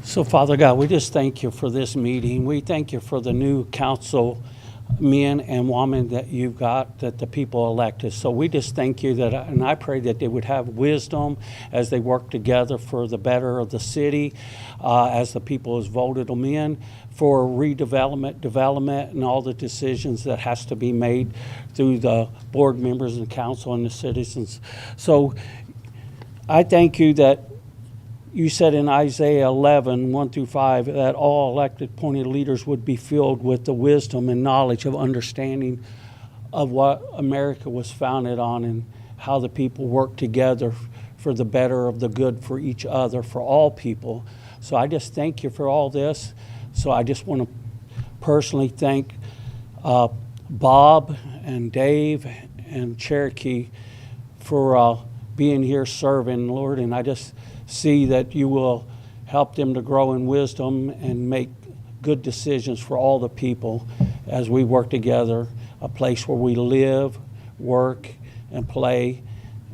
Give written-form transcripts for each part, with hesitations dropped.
So, Father God, we just thank you for this meeting. We thank you for the new council men and women that you've got, that the people elected. So we just thank you that, and I pray that they would have wisdom as they work together for the better of the city, as the people has voted them in for redevelopment, development, and all the decisions that has to be made through the board members and council and the citizens. So I thank you that you said in Isaiah 11, 1 through 5, that all elected appointed leaders would be filled with the wisdom and knowledge of understanding of what America was founded on and how the people work together for the better of the good for each other, for all people. So I just thank you for all this. So I just want to personally thank Bob and Dave and Cherokee for being here serving, Lord, and I just see that you will help them to grow in wisdom and make good decisions for all the people as we work together, a place where we live, work, and play,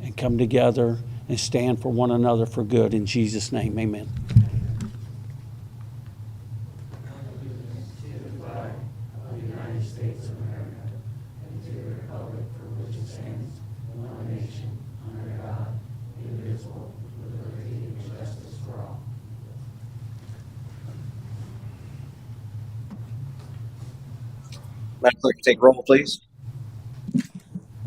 and come together and stand for one another for good. In Jesus' name, amen. Madam Clerk, take roll, please.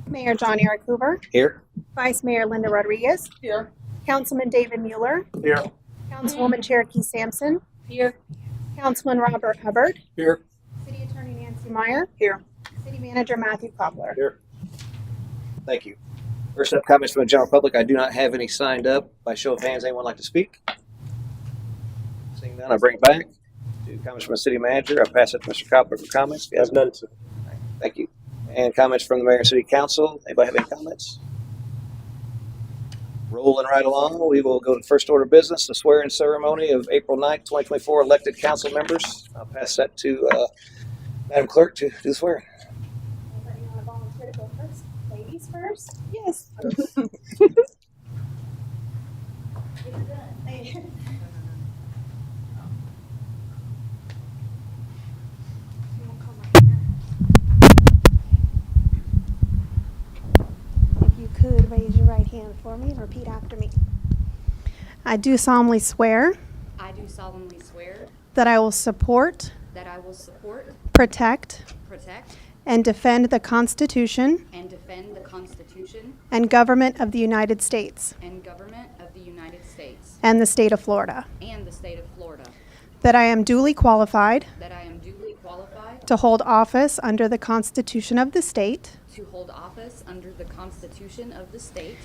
Mayor John Eric Hoover. Here. Vice Mayor Linda Rodriguez. Here. Councilman David Mueller. Here. Councilwoman Cherokee Sampson. Here. Councilman Robert Hubbard. Here. City Attorney Nancy Meyer. Here. City Manager Matthew Koppler. Here. Thank you. First up, comments from the general public. I do not have any signed up. By show of hands, anyone like to speak? Seeing none, I bring it back to comments from the city manager. I pass it to Mr. Koppler for comments. I've none, sir. Thank you. And comments from the mayor and city council. Anybody have any comments? Rolling right along, we will go to the first order of business, the swearing ceremony of April 9th, 2024 elected council members. I'll pass that to Madam Clerk to do the swearing. Anybody want to volunteer to go first? Ladies first? Yes. If you could raise your right hand for me and repeat after me. I do solemnly swear I do solemnly swear that I will support, that I will support, protect, protect, and defend the Constitution and defend the Constitution and government of the United States and government of the United States and the state of Florida, and the state of Florida, that I am duly qualified that I am duly qualified to hold office under the Constitution of the state, to hold office under the Constitution of the state,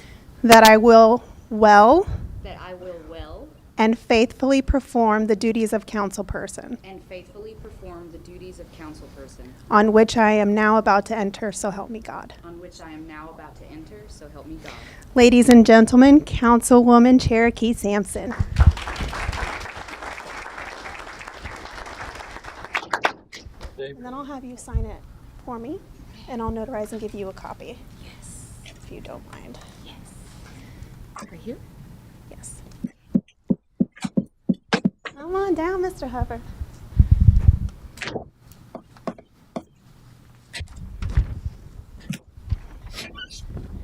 that I will well that I will well and faithfully perform the duties of councilperson, and faithfully perform the duties of councilperson, on which I am now about to enter, so help me God. on which I am now about to enter, so help me God. Ladies and gentlemen, Councilwoman Cherokee Sampson. And then I'll have you sign it for me, and I'll notarize and give you a copy, Yes. if you don't mind. Yes. Right here? Yes. Come on down, Mr. Hubbard.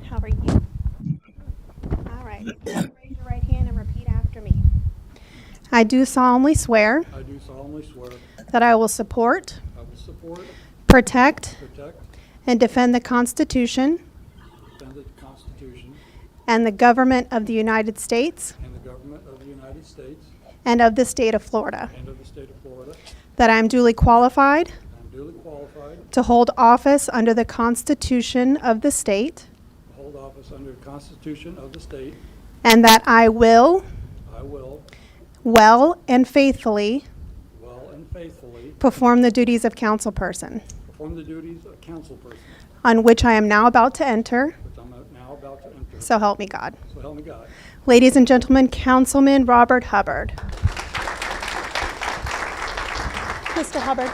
How are you? All right. Raise your right hand and repeat after me. I do solemnly swear I do solemnly swear that I will support, I will support, protect, protect, and defend the Constitution defend the Constitution and the government of the United States and the government of the United States and of the state of Florida, and of the state of Florida. that I am duly qualified I am duly qualified to hold office under the Constitution of the state, to hold office under the Constitution of the state. and that I will I will well and faithfully well and faithfully perform the duties of councilperson, perform the duties of councilperson, on which I am now about to enter, which I'm now about to enter. so help me God. So help me God. Ladies and gentlemen, Councilman Robert Hubbard. Mr. Hubbard,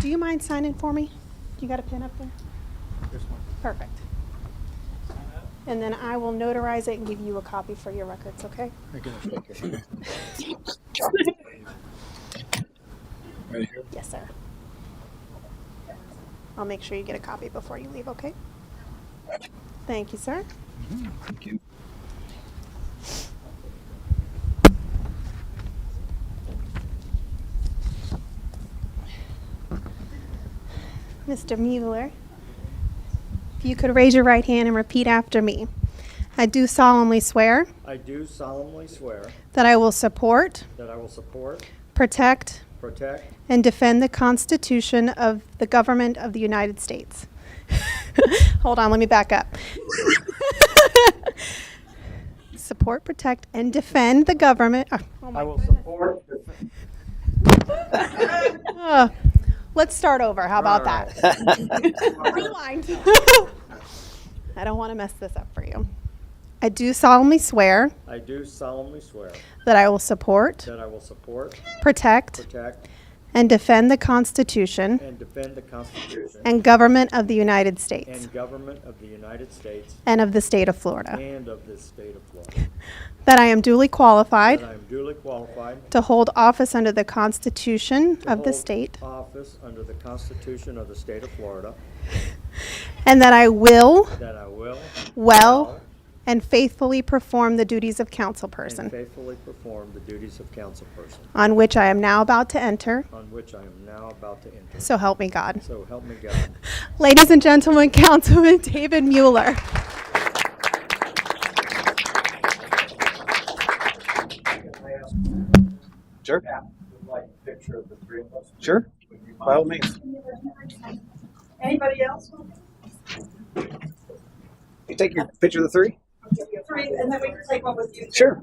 do you mind signing for me? You got a pen up there? This one. Perfect. And then I will notarize it and give you a copy for your records, okay? Thank you. Yes, sir. I'll make sure you get a copy before you leave, okay? Thank you, sir. Thank you. Mr. Mueller, if you could raise your right hand and repeat after me. I do solemnly swear I do solemnly swear that I will support, that I will support, protect, protect, and defend the Constitution of the government of the United States. Hold on, let me back up. Support, protect, and defend the government. Oh my I will goodness. support, Let's start over. How about that? Rewind. I don't want to mess this up for you. I do solemnly swear I do solemnly swear that I will support, that I will support, protect, protect, and defend the Constitution and defend the Constitution and government of the United States and government of the United States and of the state of Florida. and of this state of Florida. That I am duly qualified That I am duly qualified to hold office under the Constitution to of the hold state, office under the Constitution of the state of Florida, and that I will that I will well and faithfully perform the duties of and councilperson, faithfully perform the duties of councilperson, on which I am now about to enter. on which I am now about to enter. So help me God. So help me God. Ladies and gentlemen, Councilman David Mueller. Sure. Like a picture of the three of us. Sure. By all means. Anybody else? You take your picture of the three? Three, and then we can take one with you. Sure.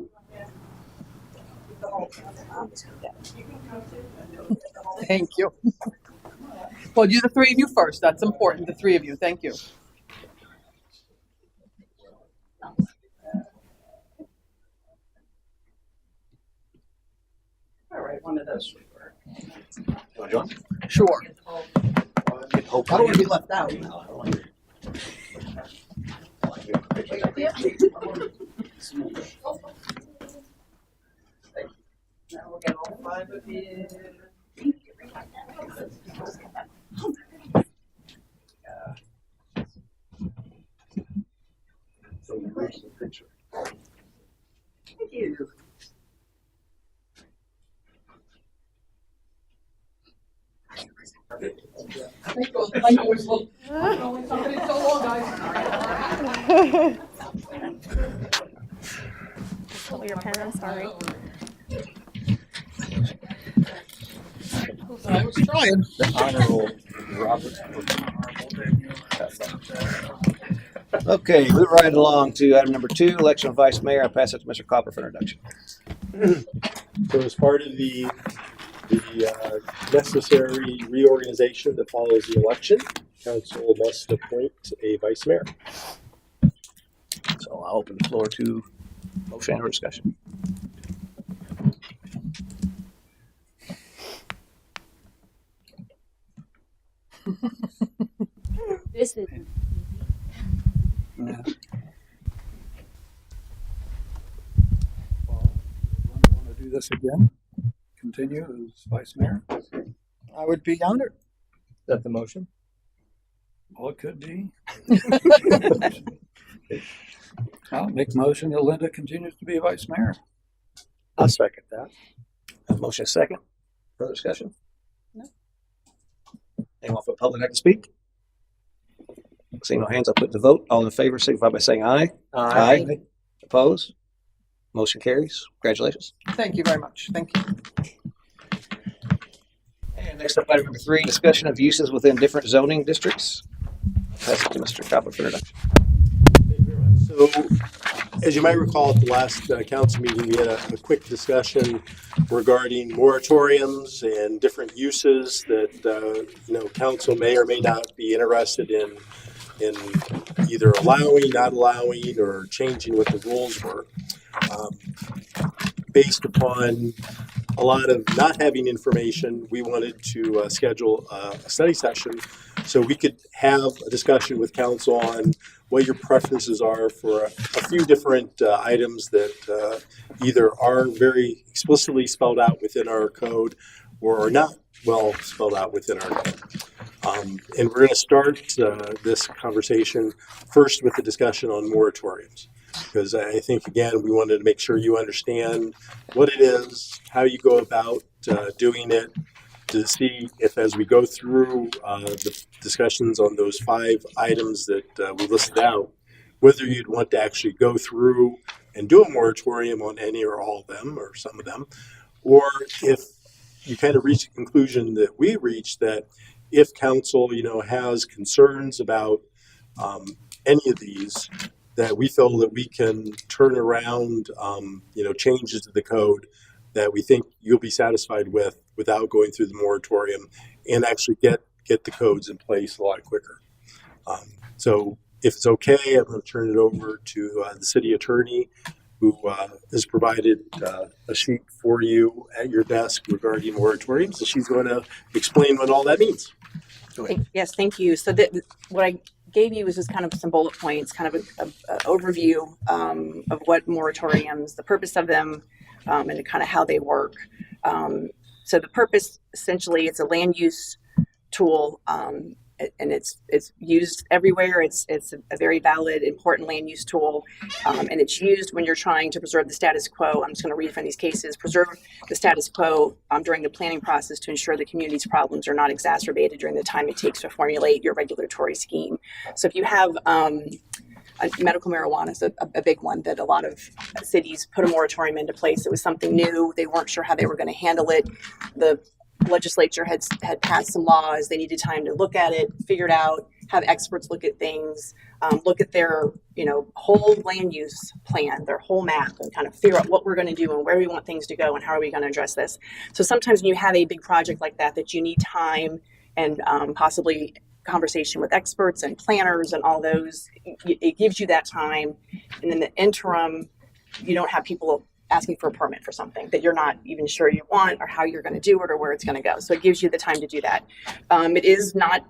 Thank you. Well, you, the three of you first. That's important, the three of you. Thank you. All right, one of those. You want to join? Sure. I don't want to be left out. Now we'll get all five of you. Thank you. I know it's long. I know it's somebody so long, guys. Hold your pen, I'm sorry. I was trying. Honorable Robert. Okay, move right along to item number 2, election of vice mayor. I pass it to Mr. Copper for introduction. So as part of the necessary reorganization that follows the election, council must appoint a vice mayor. So I'll open the floor to motion or discussion. This is Well, want to do this again? Continue as vice mayor? I would be honored. Is that the motion? Well, it could be. I'll make a motion that Linda continues to be vice mayor. I'll second that. Motion is second. Further discussion? No. Anyone from the public like to speak? Seeing no hands, I'll put the vote. All in favor, signify by saying aye. Aye. Opposed? Motion carries. Congratulations. Thank you very much. Thank you. And next up, item number 3, discussion of uses within different zoning districts. Pass it to Mr. Copper for introduction. So, as you might recall, at the last council meeting, we had a quick discussion regarding moratoriums and different uses that council may or may not be interested in either allowing, not allowing, or changing what the rules were. Based upon a lot of not having information, we wanted to schedule a study session so we could have a discussion with council on what your preferences are for a few different items that either are very explicitly spelled out within our code or are not well spelled out within our code. And we're going to start this conversation first with the discussion on moratoriums, because I think, again, we wanted to make sure you understand what it is, how you go about doing it, to see if, as we go through the discussions on those 5 items that we listed out, whether you'd want to actually go through and do a moratorium on any or all of them or some of them, or if you kind of reach the conclusion that we reached, that if council, has concerns about any of these, that we feel that we can turn around, changes to the code that we think you'll be satisfied with without going through the moratorium, and actually get the codes in place a lot quicker. So if it's okay, I'm going to turn it over to the city attorney, who has provided a sheet for you at your desk regarding moratoriums, and she's going to explain what all that means. Go ahead. Yes, thank you. So what I gave you was just kind of some bullet points, kind of an overview of what moratoriums, the purpose of them, and kind of how they work. So the purpose, essentially, it's a land use tool, and it's used everywhere. It's a very valid, important land use tool, and it's used when you're trying to preserve the status quo. I'm just going to read from these cases. Preserve the status quo during the planning process to ensure the community's problems are not exacerbated during the time it takes to formulate your regulatory scheme. So if you have medical marijuana is a big one that a lot of cities put a moratorium into place. It was something new. They weren't sure how they were going to handle it. The legislature had passed some laws. They needed time to look at it, figure it out, have experts look at things, look at their whole land use plan, their whole map, and kind of figure out what we're going to do and where we want things to go and how are we going to address this. So sometimes when you have a big project like that you need time and possibly conversation with experts and planners and all those, it gives you that time. And in the interim, you don't have people asking for a permit for something that you're not even sure you want or how you're going to do it or where it's going to go. So it gives you the time to do that. It is not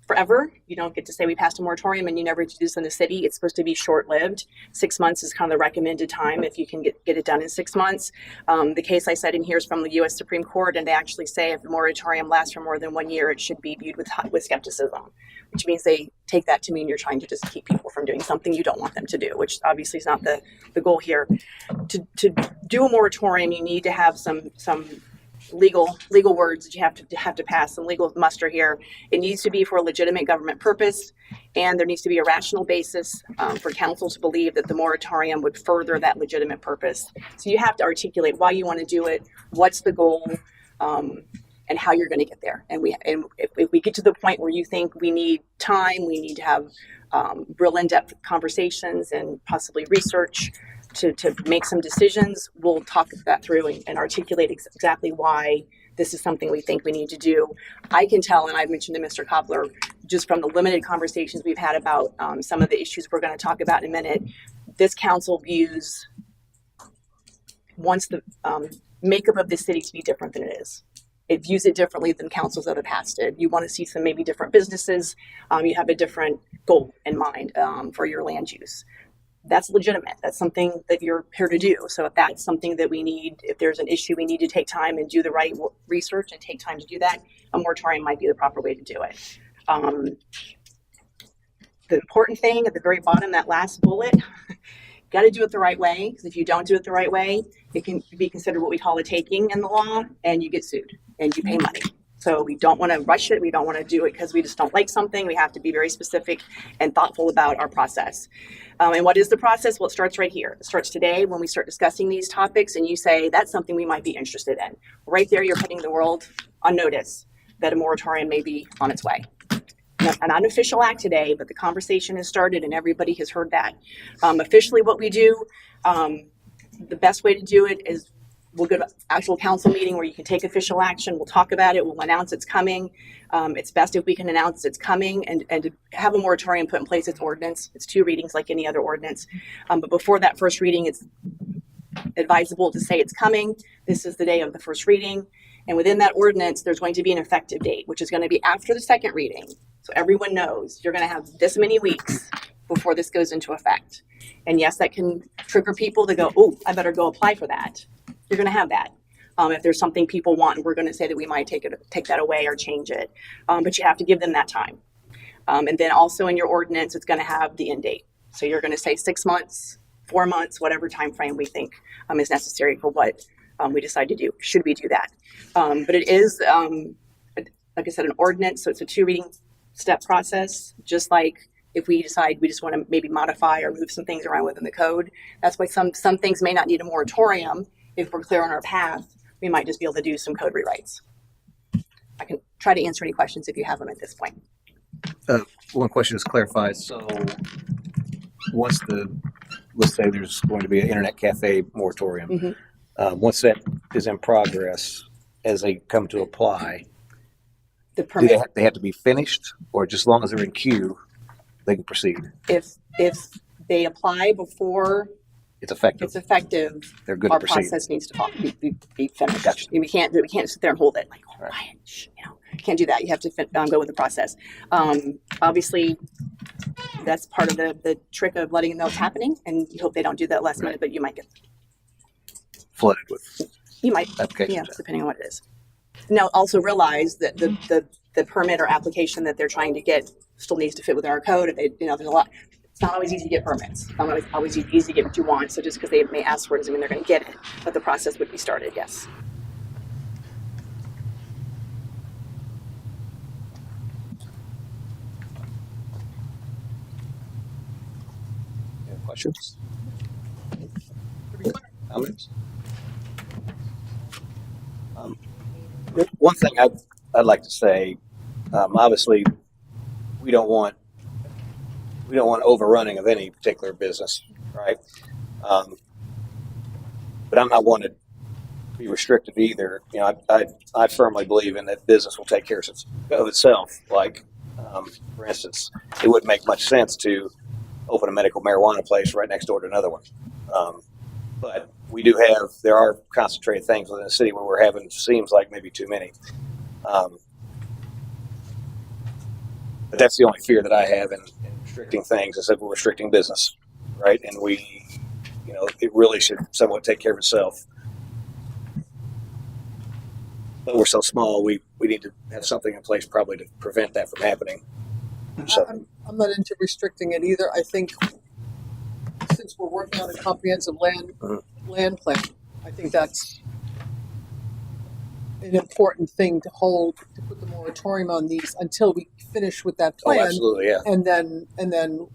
forever. You don't get to say we passed a moratorium and you never do this in the city. It's supposed to be short-lived. 6 months is kind of the recommended time if you can get it done in 6 months. The case I said in here is from the U.S. Supreme Court, and they actually say if the moratorium lasts for more than 1 year, it should be viewed with skepticism, which means they take that to mean you're trying to just keep people from doing something you don't want them to do, which obviously is not the goal here. To do a moratorium, you need to have some legal words that you have to pass, some legal muster here. It needs to be for a legitimate government purpose, and there needs to be a rational basis for council to believe that the moratorium would further that legitimate purpose. So you have to articulate why you want to do it, what's the goal, and how you're going to get there. And if we get to the point where you think we need time, we need to have real in-depth conversations and possibly research to make some decisions, we'll talk that through and articulate exactly why this is something we think we need to do. I can tell, and I've mentioned to Mr. Koppler, just from the limited conversations we've had about some of the issues we're going to talk about in a minute, this council wants the makeup of the city to be different than it is. It views it differently than councils that have passed it. You want to see some maybe different businesses. You have a different goal in mind for your land use. That's legitimate. That's something that you're here to do. So if that's something that we need, if there's an issue, we need to take time and do the right research and take time to do that, a moratorium might be the proper way to do it. The important thing at the very bottom, that last bullet, got to do it the right way, because if you don't do it the right way, it can be considered what we call a taking in the law, and you get sued and you pay money. So we don't want to rush it. We don't want to do it because we just don't like something. We have to be very specific and thoughtful about our process. And what is the process? Well, it starts right here. It starts today when we start discussing these topics and you say, that's something we might be interested in. Right there, you're putting the world on notice that a moratorium may be on its way. An unofficial act today, but the conversation has started and everybody has heard that. Officially what we do, the best way to do it is we'll go to actual council meeting where you can take official action. We'll talk about it. We'll announce it's coming. It's best if we can announce it's coming and to have a moratorium put in place. It's ordinance. It's 2 readings like any other ordinance. But before that first reading, it's advisable to say it's coming. This is the day of the first reading. And within that ordinance, there's going to be an effective date, which is going to be after the second reading. So everyone knows you're going to have this many weeks before this goes into effect. And yes, that can trigger people to go, oh, I better go apply for that. You're going to have that. If there's something people want, we're going to say that we might take that away or change it. But you have to give them that time. And then also in your ordinance, it's going to have the end date. So you're going to say 6 months, 4 months, whatever time frame we think is necessary for what we decide to do. Should we do that? But it is, like I said, an ordinance. So it's a 2 reading step process, just like if we decide we just want to maybe modify or move some things around within the code. That's why some things may not need a moratorium. If we're clear on our path, we might just be able to do some code rewrites. I can try to answer any questions if you have them at this point. One question is clarified. So let's say there's going to be an internet cafe moratorium. Mm-hmm. Once that is in progress, as they come to apply, The do permit, they have to be finished, or just as long as they're in queue, they can proceed? if they apply before It's effective. it's effective, They're good our to proceed. process needs to be finished. Gotcha. We can't sit there and hold it like, oh, Right. quiet, shh, can't do that. You have to go with the process. Obviously, that's part of the trick of letting them know it's happening, and you hope they don't do that last minute, but you might get, Flooded with applications. yeah, depending on what it is. Now, also realize that the permit or application that they're trying to get still needs to fit within our code. If they, there's a lot. It's not always easy to get permits. It's not always easy to get what you want. So just because they may ask for it doesn't mean they're going to get it. But the process would be started. Yes. Any questions? Comments? One thing I'd like to say, obviously, we don't want overrunning of any particular business, right? But I'm not one to be restrictive either. I firmly believe in that business will take care of itself. Like, for instance, it wouldn't make much sense to open a medical marijuana place right next door to another one. But there are concentrated things within the city where we're having, seems like maybe too many. But that's the only fear that I have in restricting things, is that we're restricting business, right? And it really should somewhat take care of itself. But we're so small, we need to have something in place probably to prevent that from happening. So, I'm not into restricting it either. I think since we're working on a comprehensive land plan, I think that's an important thing to put the moratorium on these until we finish with that plan. absolutely, yeah. And then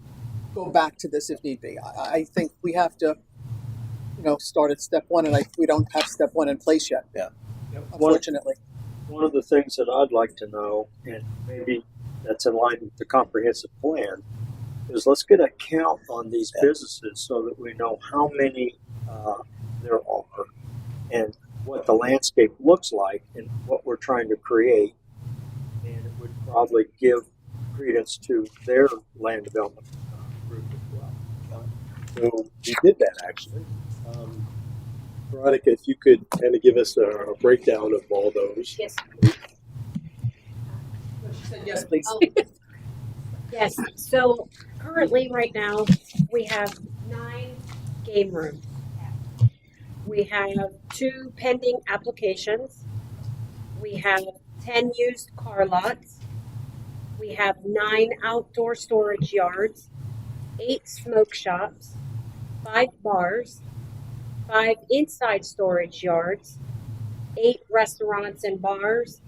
go back to this if need be. I think we have to, start at step one, and we don't have step one in place yet. Yeah. Unfortunately. One of the things that I'd like to know, and maybe that's in line with the comprehensive plan, is let's get a count on these businesses so that we know how many there are and what the landscape looks like and what we're trying to create. And it would probably give credence to their land development group as well. So we did that actually. Veronica, if you could kind of give us a breakdown of all those. Yes. Yes, please. Yes. So currently, right now, we have 9 game rooms. We have 2 pending applications. We have 10 used car lots. We have 9 outdoor storage yards, 8 smoke shops, 5 bars, 5 inside storage yards, 8 restaurants and bars,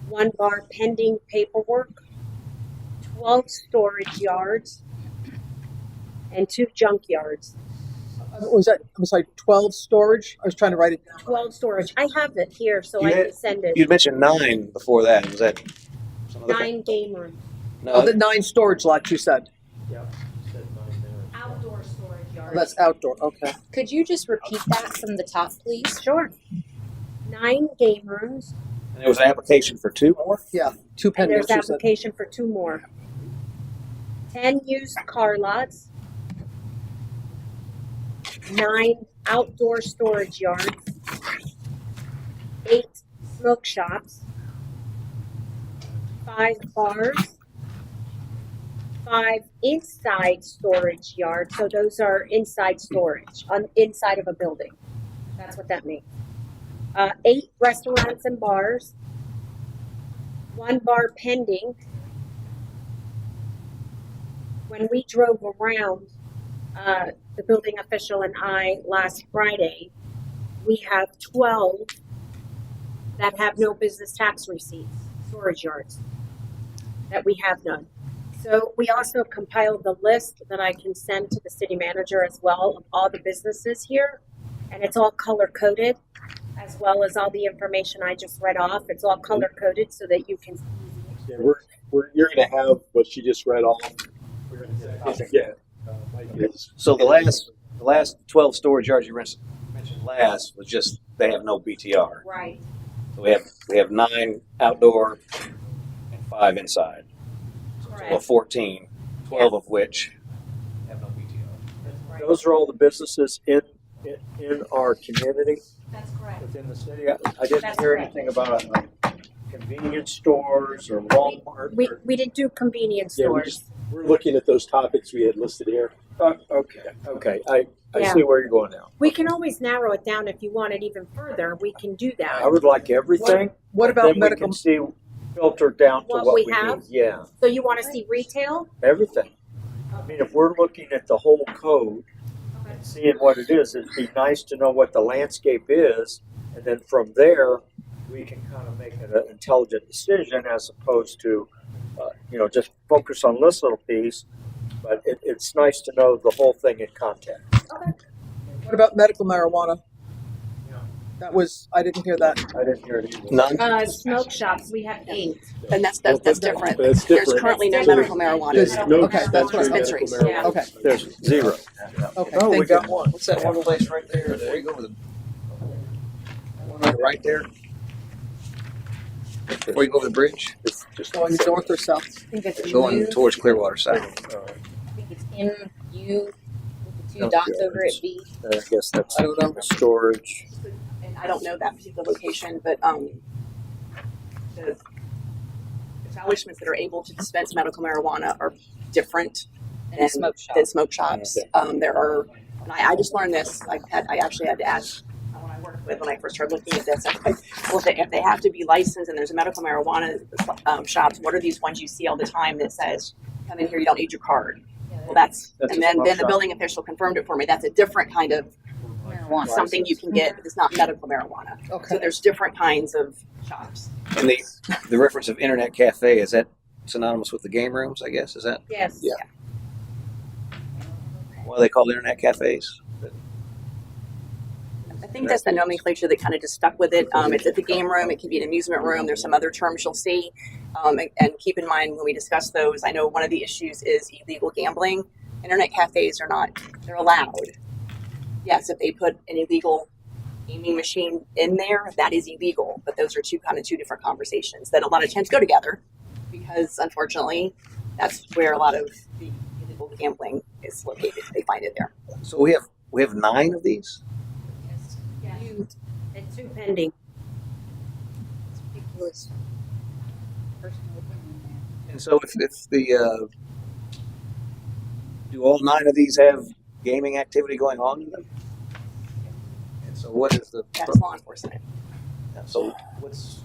1 bar pending paperwork, 12 storage yards, and 2 junk yards. I'm sorry, 12 storage? I was trying to write it down. 12 storage. I have it here, so You I had- can send it. You'd mentioned 9 before that. Was that some other 9 game rooms. No, Oh, the 9 storage lots you said. Yep, said 9 there. Outdoor storage Oh, yards. that's outdoor, okay. Could you just repeat that from the top, please? Sure. 9 game rooms, and there was an application for 2 more? Yeah, 2 and pending. there's application for 2 more. 10 used car lots, 9 outdoor storage yards, 8 smoke shops, 5 bars, 5 inside storage yards. So those are inside storage on inside of a building. That's what that means. 8 restaurants and bars. 1 bar pending. When we drove around, the building official and I last Friday, we have 12 that have no business tax receipts, storage yards, that we have none. So we also compiled the list that I can send to the city manager as well of all the businesses here. And it's all color coded, as well as all the information I just read off. It's all color coded so that you can. Yeah, you're going to have what she just read off. We're going to get a yeah. Mike is. So the last 12 storage yards you mentioned last was just they have no BTR. Right. So we have 9 outdoor and 5 inside. So 14, 12 of which have no BTR. Those are all the businesses in our community That's correct. within the city. I didn't That's hear correct. anything about convenience stores or Walmart. We didn't do convenience Yeah, stores. we're looking at those topics we had listed here. Okay. I Yeah. see where you're going now. We can always narrow it down if you want it even further. We can do that. I would like everything. What but about then medical? We can see filtered down to What what we we have? need. Yeah, So you want to see retail? everything. I mean, if we're looking at the whole code and seeing what it is, it'd be nice to know what the landscape is, and then from there we can kind of make an intelligent decision as opposed to, just focus on this little piece. But it's nice to know the whole thing in context. What about medical marijuana? That was, I didn't hear that. I didn't hear it either. None. Smoke shops, we have 8. And that's different. But it's There's different. currently no So medical marijuana. there's no Okay, that's what I meant. dispensary Dispensaries. medical Yeah. marijuana. Okay, There's 0. okay, Oh, we thank got you. one. What's that one place right there? There you go with the one right there. Before you go over the bridge, It's just Going north or south? I think it's going towards Clearwater side. I think it's MU with the 2 dots over at B. I guess that's I don't know. storage. And I don't know that particular location, but the establishments that are able to dispense medical marijuana are different Than smoke shops. than smoke shops. There are, and I just learned this. I actually had to ask when I worked with when I first started looking at this. I was like, well, if they have to be licensed and there's a medical marijuana shops, what are these ones you see all the time that says, "Come in here, you don't need your card"? Well, that's That's and a then smoke the shop. building official confirmed it for me. That's a different kind of Marijuana. something you can get. It's not medical marijuana. So Okay. there's different kinds of shops. And the reference of internet cafe, is that synonymous with the game rooms, I guess? Is that Yes. Yeah. why they call internet cafes? I think that's the nomenclature that kind of just stuck with it. It's at the game room. It can be an amusement room. There's some other terms you'll see. And keep in mind when we discuss those, I know one of the issues is illegal gambling. Internet cafes are not, they're allowed. Yes, if they put an illegal gaming machine in there, that is illegal. But those are two different conversations that a lot of times go together because unfortunately, that's where a lot of the illegal gambling is located. They find it there. So we have 9 of these. Yes. And 2 pending. It's ridiculous. Personal opinion there. And so if the do all 9 of these have gaming activity going on in them? And so what is the That's law enforcement. so what's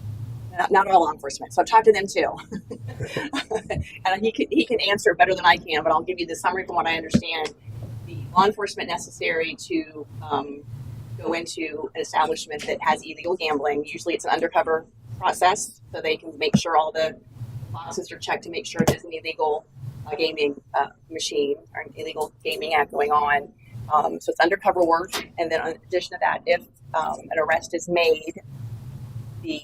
Not all law enforcement. So I've talked to them too. And he can answer better than I can, but I'll give you the summary from what I understand. The law enforcement necessary to go into an establishment that has illegal gambling, usually it's an undercover process, so they can make sure all the boxes are checked to make sure there's an illegal gaming machine or an illegal gaming act going on. So it's undercover work. And then in addition to that, if an arrest is made, the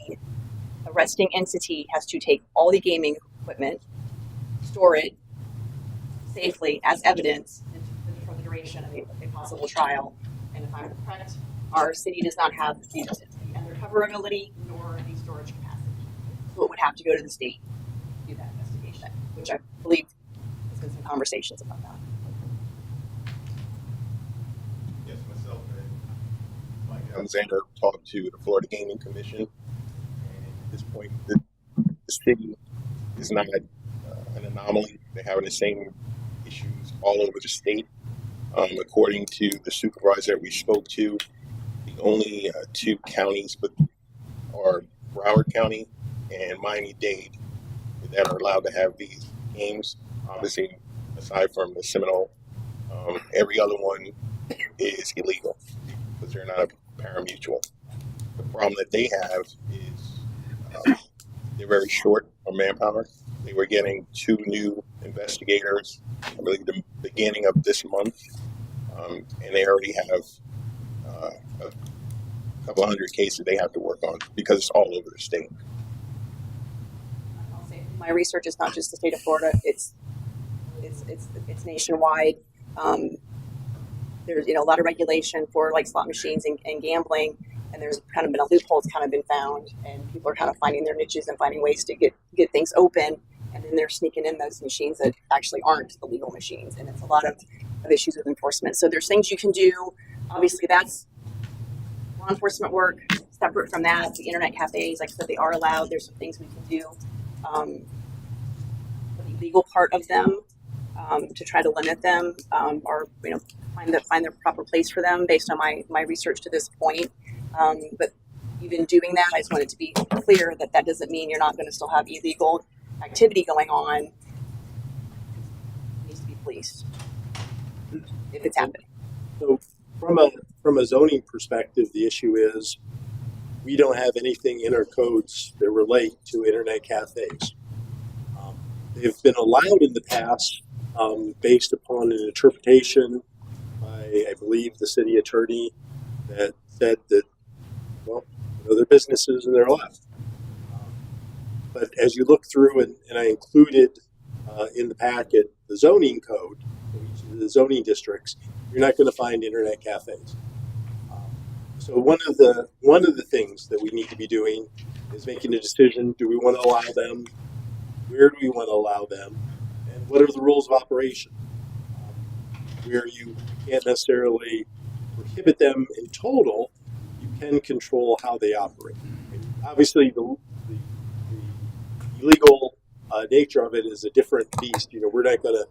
arresting entity has to take all the gaming equipment, store it safely as evidence for the duration of a possible trial. And if I'm correct, our city does not have the undercover ability nor the storage capacity. So it would have to go to the state to do that investigation, which I believe there's been some conversations about that. Yes, myself and Mike Alexander talked to the Florida Gaming Commission, and at this point, the city is not an anomaly. They're having the same issues all over the state. According to the supervisor we spoke to, the only two counties are Broward County and Miami-Dade that are allowed to have these games. Obviously, aside from the Seminole, every other one is illegal because they're not a pari-mutuel. The problem that they have is they're very short on manpower. They were getting 2 new investigators, I believe, the beginning of this month, and they already have a couple hundred cases they have to work on because it's all over the state. I'll say my research is not just the state of Florida; it's nationwide. There's a lot of regulation for like slot machines and gambling, and there's kind of been a loophole that's kind of been found, and people are kind of finding their niches and finding ways to get things open, and then they're sneaking in those machines that actually aren't illegal machines, and it's a lot of issues with enforcement. So there's things you can do. Obviously, that's law enforcement work. Separate from that, the internet cafes, like I said, they are allowed. There's some things we can do. The legal part of them, to try to limit them, or find the proper place for them based on my research to this point. But even doing that, I just wanted to be clear that doesn't mean you're not going to still have illegal activity going on. It needs to be policed if it's happening. So from a zoning perspective, the issue is we don't have anything in our codes that relate to internet cafes. They've been allowed in the past based upon an interpretation by, I believe, the city attorney that said that, well, they're businesses and they're allowed. But as you look through, and I included in the packet the zoning code, the zoning districts, you're not going to find internet cafes. So one of the things that we need to be doing is making a decision: do we want to allow them? Where do we want to allow them? And what are the rules of operation? Where you can't necessarily prohibit them in total, you can control how they operate. And obviously, the illegal nature of it is a different beast. We're not going to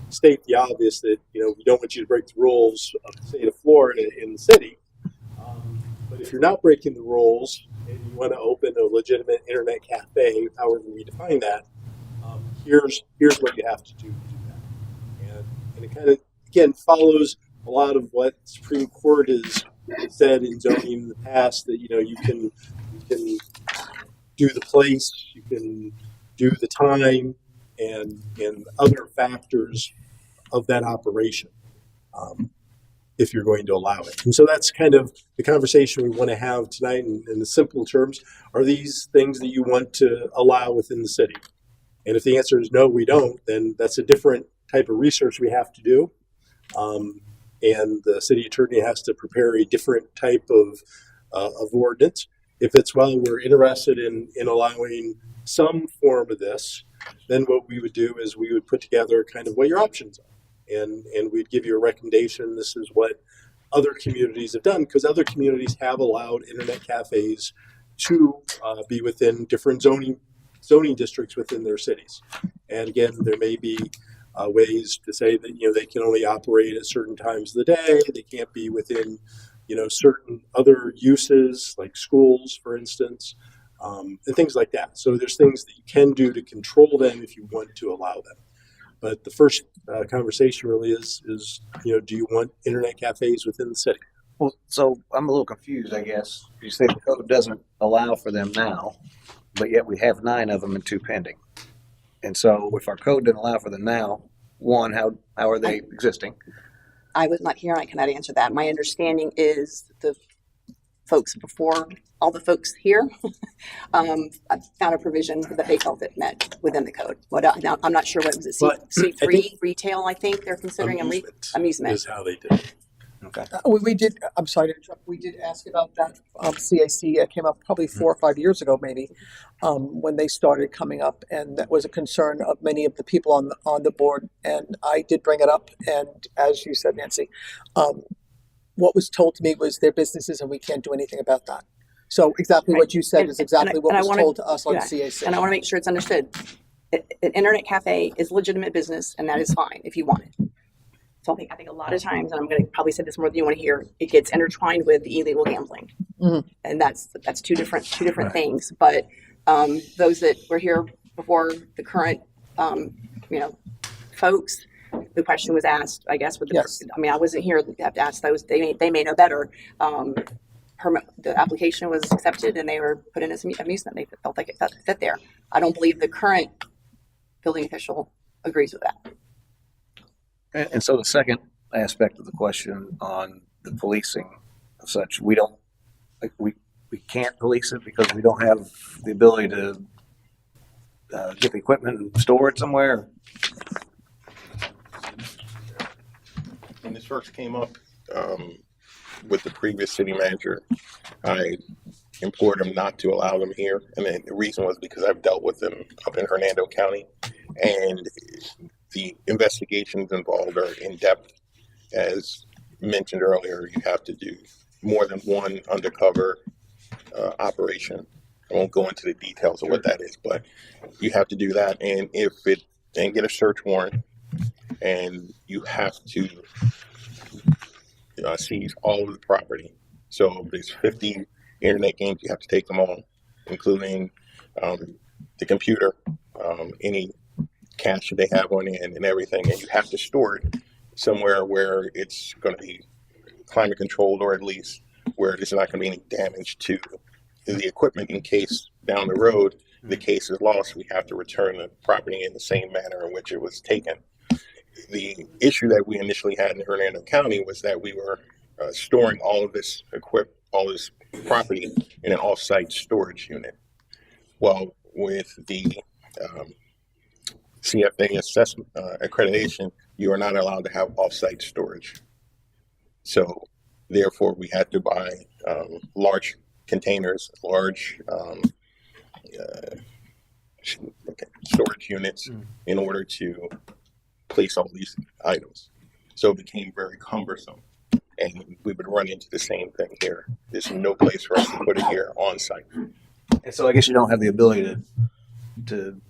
state the obvious that we don't want you to break the rules of the state of Florida in the city. But if you're not breaking the rules and you want to open a legitimate internet cafe, however we define that, here's what you have to do that. And it kind of again follows a lot of what Supreme Court has said in zoning in the past, that you can do the place, you can do the time, and other factors of that operation if you're going to allow it. And so that's kind of the conversation we want to have tonight in the simple terms. Are these things that you want to allow within the city? And if the answer is no, we don't, then that's a different type of research we have to do. And the city attorney has to prepare a different type of ordinance. If it's, well, we're interested in allowing some form of this, then what we would do is we would put together kind of what your options are. And we'd give you a recommendation. This is what other communities have done, because other communities have allowed internet cafes to be within different zoning districts within their cities. And again, there may be ways to say that they can only operate at certain times of the day. They can't be within certain other uses like schools, for instance, and things like that. So there's things that you can do to control them if you want to allow them. But the first conversation really is do you want internet cafes within the city? Well, so I'm a little confused, I guess. You say the code doesn't allow for them now, but yet we have 9 of them and 2 pending. And so if our code didn't allow for them now, one, how are they existing? I was not here and I cannot answer that. My understanding is the folks before, all the folks here, I found a provision that they felt it met within the code. Now, I'm not sure what was it, C3 retail, I think they're considering amusement. Is how they did it. Okay. We did, I'm sorry to interrupt, we did ask about that. CAC came up probably 4 or 5 years ago, maybe, when they started coming up, and that was a concern of many of the people on the board. And I did bring it up, and as you said, Nancy, what was told to me was their businesses and we can't do anything about that. So exactly what you said is exactly what was told to us on CAC. And I want to make sure it's understood. an internet cafe is legitimate business, and that is fine if you want it. So I think a lot of times, and I'm going to probably say this more than you want to hear, it gets intertwined with the illegal gambling, and that's two different things. But those that were here before the current, folks, the question was asked. I guess with the, Yes. I mean, I wasn't here. You have to ask those. They may know better. The application was accepted, and they were put in as amusement. They felt like it fit there. I don't believe the current building official agrees with that. And so the second aspect of the question on the policing of such, we can't police it because we don't have the ability to get the equipment and store it somewhere. When this first came up with the previous city manager, I implored him not to allow them here. And then the reason was because I've dealt with them up in Hernando County, and the investigations involved are in depth. As mentioned earlier, you have to do more than one undercover operation. I won't go into the details of what that is, but you have to do that. And and get a search warrant, and you have to seize all of the property. So if there's 50 internet games, you have to take them all, including the computer, any cash that they have on it, and everything. And you have to store it somewhere where it's going to be climate controlled, or at least where there's not going to be any damage to the equipment in case down the road the case is lost. We have to return the property in the same manner in which it was taken. The issue that we initially had in Hernando County was that we were storing all of this property in an off-site storage unit. Well, with the CFA assessment accreditation, you are not allowed to have off-site storage. So therefore, we had to buy large containers, large storage units in order to place all these items. So it became very cumbersome, and we would run into the same thing here. There's no place for us to put it here on site. And so I guess you don't have the ability to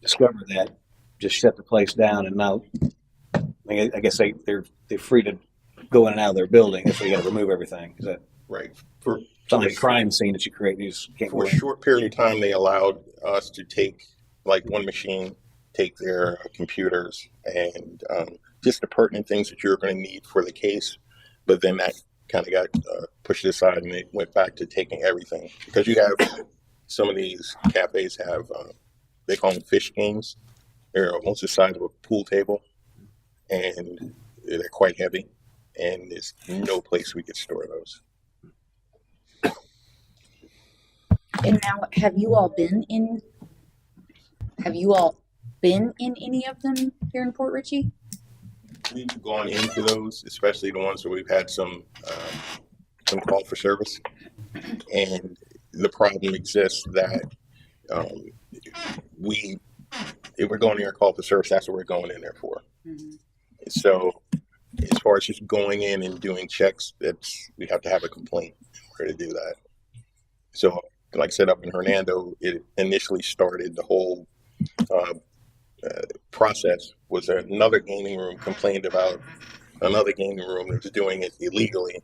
discover that, just shut the place down, and now I guess they're free to go in and out of their building, so you got to remove everything. Is that Right. it's not like a crime scene that you create? You just can't For go a in. short period of time, they allowed us to take like one machine, take their computers, and just the pertinent things that you're going to need for the case. But then that kind of got pushed aside, and it went back to taking everything, because you have some of these cafes have they call them fish games. They're almost the size of a pool table, and they're quite heavy, and there's no place we could store those. And now, have you all been in any of them here in Port Richey? We've gone into those, especially the ones where we've had some call for service, and the problem exists that if we're going in there call for service, that's what we're going in there for. Mm-hmm. So as far as just going in and doing checks, we have to have a complaint in order to do that. So like I said, up in Hernando, it initially started the whole process was another gaming room complained about another gaming room that was doing it illegally,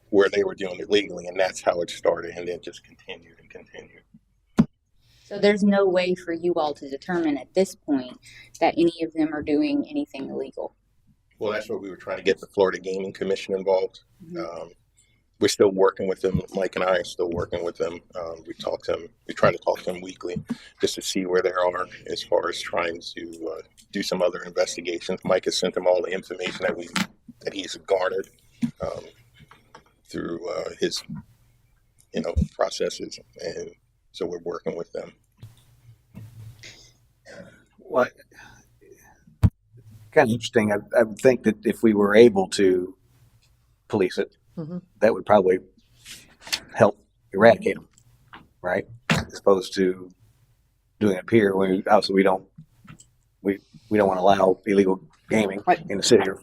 where they were doing it legally, and that's how it started, and then just continued and continued. So there's no way for you all to determine at this point that any of them are doing anything illegal. Well, that's what we were trying to get the Florida Gaming Commission involved. We're still working with them. Mike and I are still working with them. We try to talk to them weekly just to see where they are as far as trying to do some other investigations. Mike has sent them all the information that he's garnered through his processes, and so we're working with them. Well, kind of interesting. I would think that if we were able to police it, that would probably help eradicate them, right? As opposed to doing it up here, when obviously we don't want to allow illegal gaming in the city or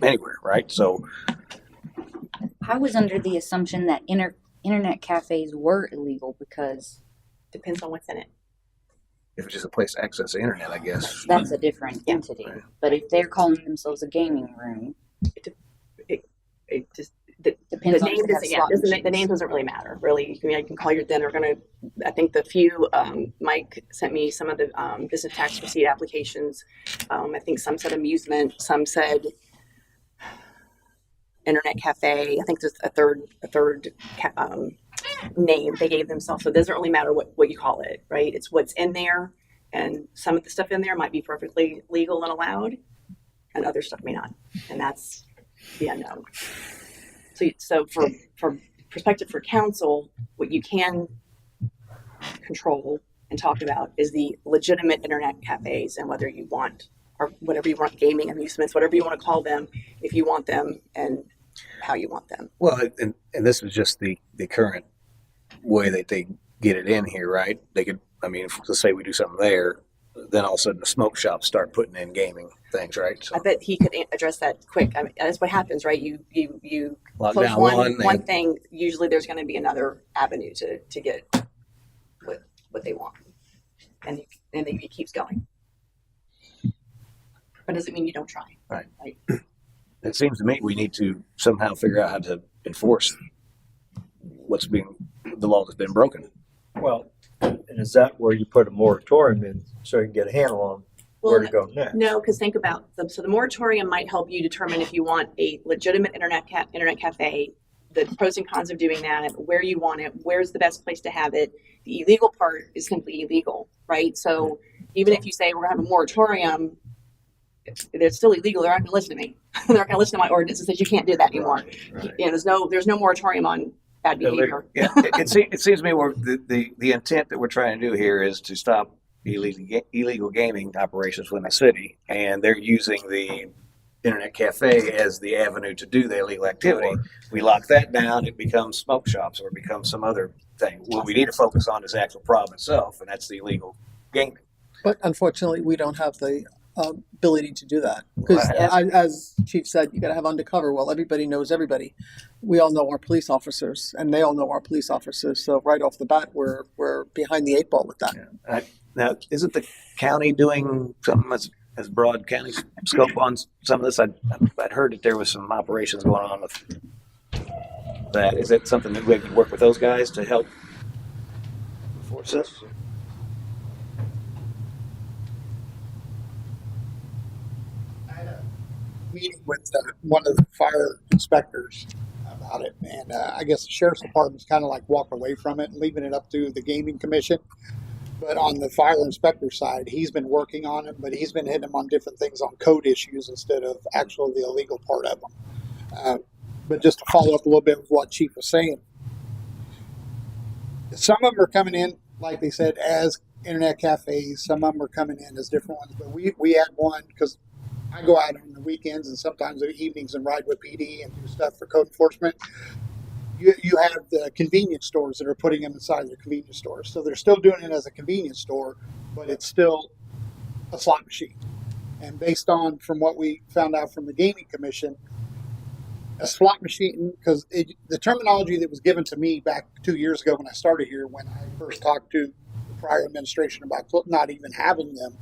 anywhere, right? So I was under the assumption that internet cafes were illegal because Depends on what's in it. if it's just a place to access the internet, I guess. That's a different entity. But if they're calling themselves a gaming room, It just the depends on name if they have doesn't. Yeah, slot doesn't the machines. name doesn't really matter. Really, you can call your. Then they're gonna. I think the few Mike sent me some of the business tax receipt applications. I think some said amusement, some said internet cafe. I think there's a third name they gave themselves. So it doesn't really matter what you call it, right? It's what's in there, and some of the stuff in there might be perfectly legal and allowed, and other stuff may not, and that's the unknown. So for perspective for council, what you can control and talk about is the legitimate internet cafes and whether you want, or whatever you want, gaming, amusements, whatever you want to call them, if you want them and how you want them. Well, and this is just the current way that they get it in here, right? They could, I mean, if, let's say we do something there, then all of a sudden the smoke shops start putting in gaming things, right? So I bet he could address that quick. I mean, that's what happens, right? You lock close down one thing. Usually, there's going to be another avenue to get what they want, and it keeps going. But doesn't mean you don't try. Right. It seems to me we need to somehow figure out how to enforce the law that's been broken. Well, and is that where you put a moratorium in so you can get a handle on where to go next? No, because think about them. So the moratorium might help you determine if you want a legitimate internet cafe, the pros and cons of doing that, where you want it, where's the best place to have it. The illegal part is simply illegal, right? So even if you say we're going to have a moratorium, they're still illegal. They're not going to listen to me. They're not going to listen to my ordinance that says you can't do that anymore. Right. You know, there's no moratorium on bad behavior. Yeah, it seems to me where the intent that we're trying to do here is to stop illegal gaming operations within the city, and they're using the internet cafe as the avenue to do the illegal activity. We lock that down, it becomes smoke shops or it becomes some other thing. What we need to focus on is the actual problem itself, and that's the illegal gaming. But unfortunately, we don't have the ability to do that. Because as Chief said, you got to have undercover. Well, everybody knows everybody. We all know our police officers, and they all know our police officers. So right off the bat, we're behind the eight ball with that. Yeah. Now, isn't the county doing something as broad county scope on some of this? I'd heard that there was some operations going on with that. Is that something that we could work with those guys to help enforce this? Meeting with one of the fire inspectors about it, and I guess the sheriff's department's kind of like walked away from it and leaving it up to the gaming commission. But on the fire inspector side, he's been working on it, but he's been hitting them on different things on code issues instead of actually the illegal part of them. But just to follow up a little bit with what Chief was saying, some of them are coming in, like they said, as internet cafes. Some of them are coming in as different ones. But we had one because I go out on the weekends and sometimes the evenings and ride with PD and do stuff for code enforcement. You have the convenience stores that are putting them inside their convenience stores. So they're still doing it as a convenience store, but it's still a slot machine. And based on from what we found out from the Gaming Commission, a slot machine, because the terminology that was given to me back 2 years ago when I started here, when I first talked to the prior administration about not even having them,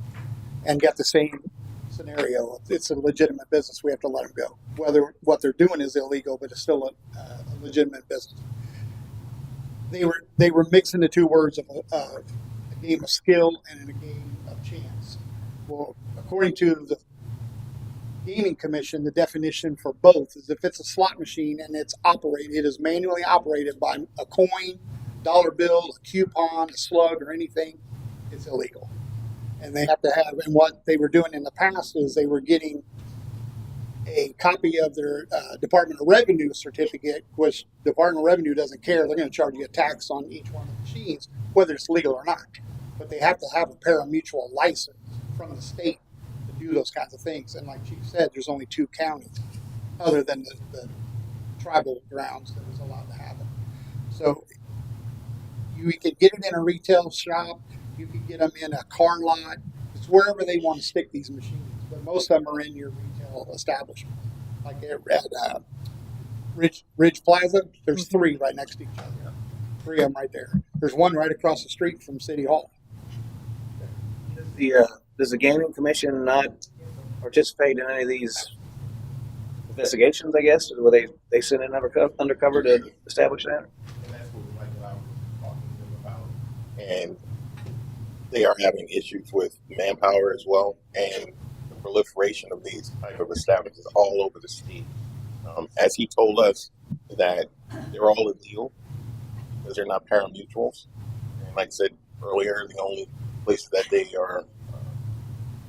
and got the same scenario. It's a legitimate business. We have to let them go. Whether what they're doing is illegal, but it's still a legitimate business. They were mixing the two words of a game of skill and a game of chance. Well, according to the Gaming Commission, the definition for both is if it's a slot machine and it is manually operated by a coin, dollar bill, a coupon, a slug, or anything, it's illegal. And they have to have, and what they were doing in the past is they were getting a copy of their Department of Revenue certificate, which Department of Revenue doesn't care. They're going to charge you a tax on each one of the machines, whether it's legal or not. But they have to have a pari-mutuel license from the state to do those kinds of things. And like Chief said, there's only 2 counties other than the tribal grounds that was allowed to have it. So you could get it in a retail shop. You could get them in a car lot. It's wherever they want to stick these machines. But most of them are in your retail establishment. Like at Ridge Plaza, there's 3 right next to each other. 3 of them right there. There's one right across the street from City Hall. Does the gaming commission not participate in any of these investigations? I guess where they send in undercover to establish that. And that's what like what I was talking to them about. And they are having issues with manpower as well, and the proliferation of these type of establishments all over the state. As he told us that they're all illegal because they're not pari-mutuels. And like I said earlier, the only places that they are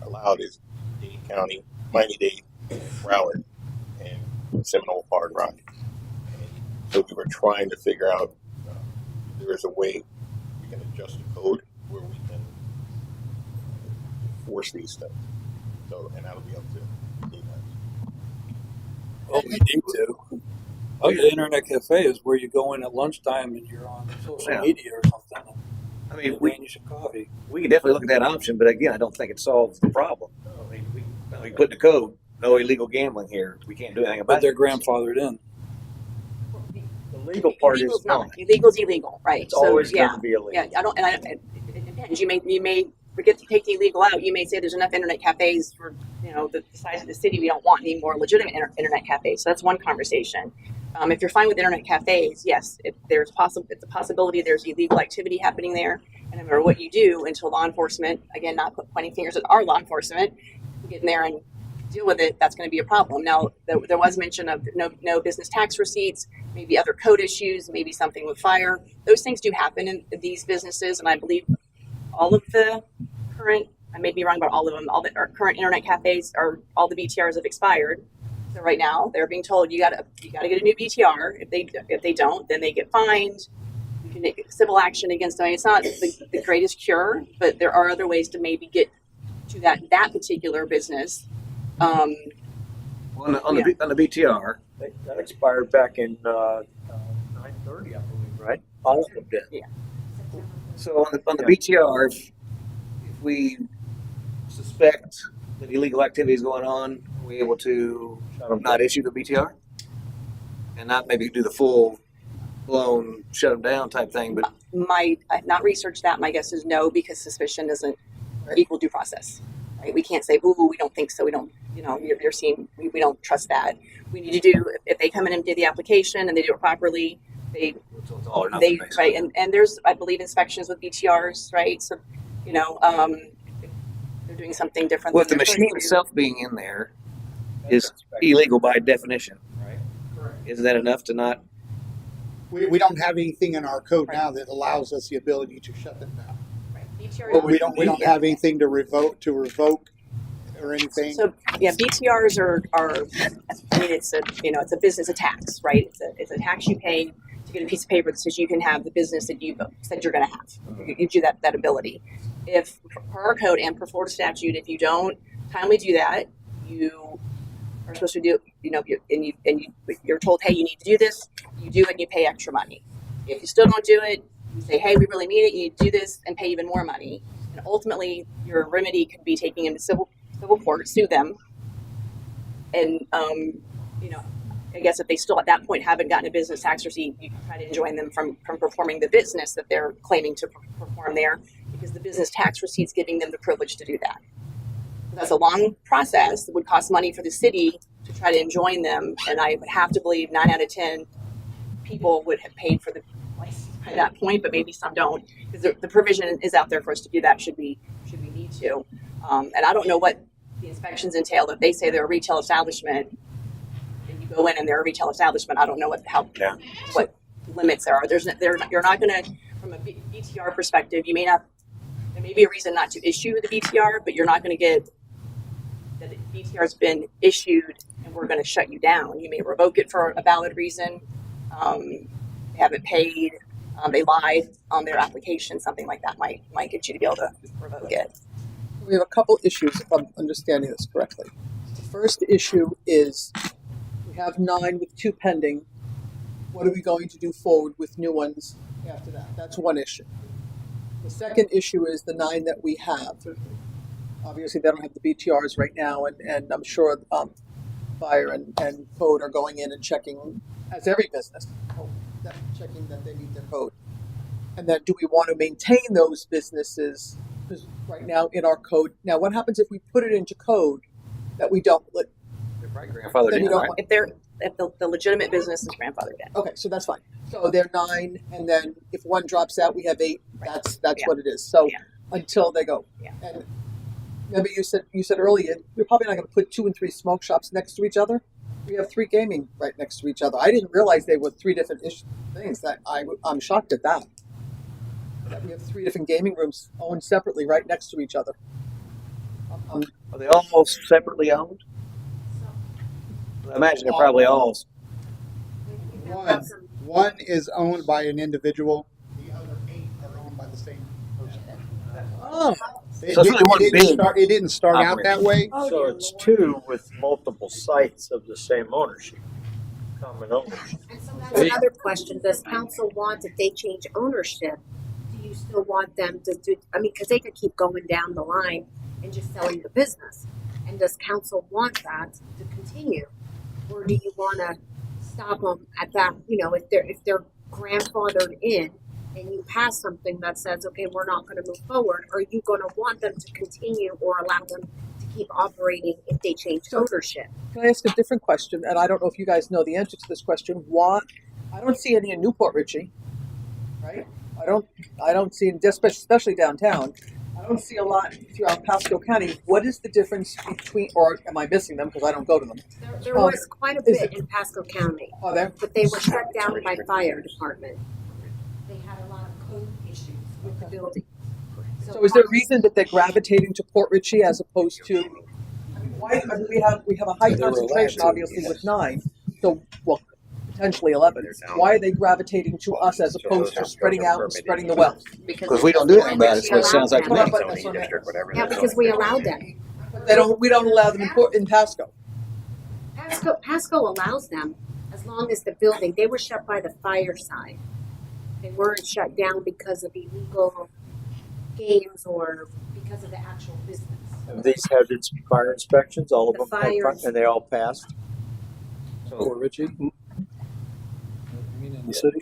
allowed is Dade County, Miami-Dade, Broward, and Seminole Hard Rock. And so we were trying to figure out if there is a way we can adjust the code where we can enforce these things. So, and that'll be up to you guys. Well, we need to. Oh, the internet cafe is where you go in at lunchtime and you're on social Yeah. media or something. I mean, They hand you some coffee. we can definitely look at that option, but again, I don't think it solves the problem. I mean, we put in the code, no illegal gambling here. We can't do anything about But they're it. grandfathered in. The legal part Illegal's is not. Illegal's illegal, right? It's always yeah, going to be illegal. yeah. I don't, and it depends. You may forget to take the illegal out. You may say there's enough internet cafes for the size of the city. We don't want any more legitimate internet cafes. So that's one conversation. If you're fine with internet cafes, yes, it's a possibility there's illegal activity happening there. And no matter what you do, until law enforcement, again, not pointing fingers at our law enforcement, get in there and deal with it, that's going to be a problem. Now, there was mention of no business tax receipts, maybe other code issues, maybe something with fire. Those things do happen in these businesses, and I believe all of the current, I may be wrong about all of them, our current internet cafes all the BTRs have expired. So right now they're being told you gotta get a new BTR. If they don't, then they get fined. You can make civil action against them. It's not the greatest cure, but there are other ways to maybe get to that particular business. On the BTR, that expired back in 9/30, I believe, right? All of them did. Yeah. so on the BTR, if we suspect that illegal activity is going on, are we able to not issue the BTR and not maybe do the full blown shut them down type thing? But I've not researched that. My guess is no, because suspicion doesn't equal due process. Right? We can't say, "Ooh, we don't think so." We don't, you're seeing. We don't trust that. We need to do if they come in and do the application and they do it properly. They right, and there's I believe inspections with BTRs, right? So, they're doing something different. well, if the than they're machine supposed to. itself being in there is illegal by definition, right? Isn't that enough to not? We don't have anything in our code now that allows us the ability to shut them down. Right. BTR But we don't have anything to revoke or anything. So yeah, BTRs are. I mean, it's a business tax, right? It's a tax you pay to get a piece of paper that says you can have the business that you said you're going to have. It gives you that ability. If per our code and per Florida statute, if you don't timely do that, you are supposed to do. You're told, hey, you need to do this. You do it, and you pay extra money. If you still don't do it, you say, hey, we really need it. You need to do this and pay even more money. And ultimately, your remedy could be taking them to civil court, sue them, and I guess if they still at that point haven't gotten a business tax receipt, you can try to enjoin them from performing the business that they're claiming to perform there, because the business tax receipt's giving them the privilege to do that. That's a long process that would cost money for the city to try to enjoin them, and I would have to believe 9 out of 10 people would have paid for the license by that point, but maybe some don't, because the provision is out there for us to do that should we need to. And I don't know what the inspections entail. If they say they're a retail establishment and you go in and they're a retail establishment, I don't know what limits there are. You're not going to, from a BTR perspective, there may be a reason not to issue the BTR, but you're not going to get that the BTR has been issued and we're going to shut you down. You may revoke it for a valid reason. They haven't paid. They lied on their application. Something like that might get you to be able to revoke it. We have a couple issues, if I'm understanding this correctly. The first issue is we have 9 with 2 pending. What are we going to do forward with new ones after that? That's one issue. The second issue is the 9 that we have. Obviously, they don't have the BTRs right now, and I'm sure Fire and Code are going in and checking, as every business, checking that they meet their code. And then do we want to maintain those businesses Because right now in our code, now what happens if we put it into code that we don't let, They're probably grandfathered then in, you don't right? want, If the legitimate business is grandfathered in. okay, so that's fine. So they're 9, and then if one drops out, we have 8. That's Yeah. what it is. So Yeah. until they go. Yeah. And remember you said earlier, you're probably not going to put 2 and 3 smoke shops next to each other. We have 3 gaming right next to each other. I didn't realize they were 3 different things. I'm shocked at that. That we have 3 different gaming rooms owned separately right next to each other. Are they all separately owned? I imagine they're probably all. One is owned by an individual, the other 8 are owned by the same person. Oh, So it's really one big It didn't start out that way. So it's 2 with multiple sites of the same ownership, common ownership. And so that's another question. Does council want, if they change ownership, do you still want them to do, I mean, because they could keep going down the line and just selling the business. And does council want that to continue? Or do you want to stop them at that, you know, if they're grandfathered in and you pass something that says, okay, we're not going to move forward, are you going to want them to continue or allow them to keep operating if they change ownership? can I ask a different question? And I don't know if you guys know the answer to this question. Why? I don't see any in Newport Richie, right? I don't see, especially downtown. I don't see a lot throughout Pasco County. What is the difference between, or am I missing them because I don't go to them? There was quite a is bit it- in Pasco County, Are there? but they were shut down by fire department. They had a lot of code issues with the building. So is there a reason that they're gravitating to Port Richie as opposed to? I mean, why? I mean, we have a high They were allowed concentration, to, obviously, yes. with 9. So well, potentially 11. Why are they gravitating to us as opposed to spreading out and spreading the wealth? Because we don't do anything about it, so it sounds like to me. Yeah, because we allowed them. We don't allow them in Pasco. Pasco allows them as long as the building, they were shut by the fire side. They weren't shut down because of illegal games or because of the actual business. Have these had its fire inspections, all of The them, had fires. and they all passed? Fort Ritchie? You mean in the city?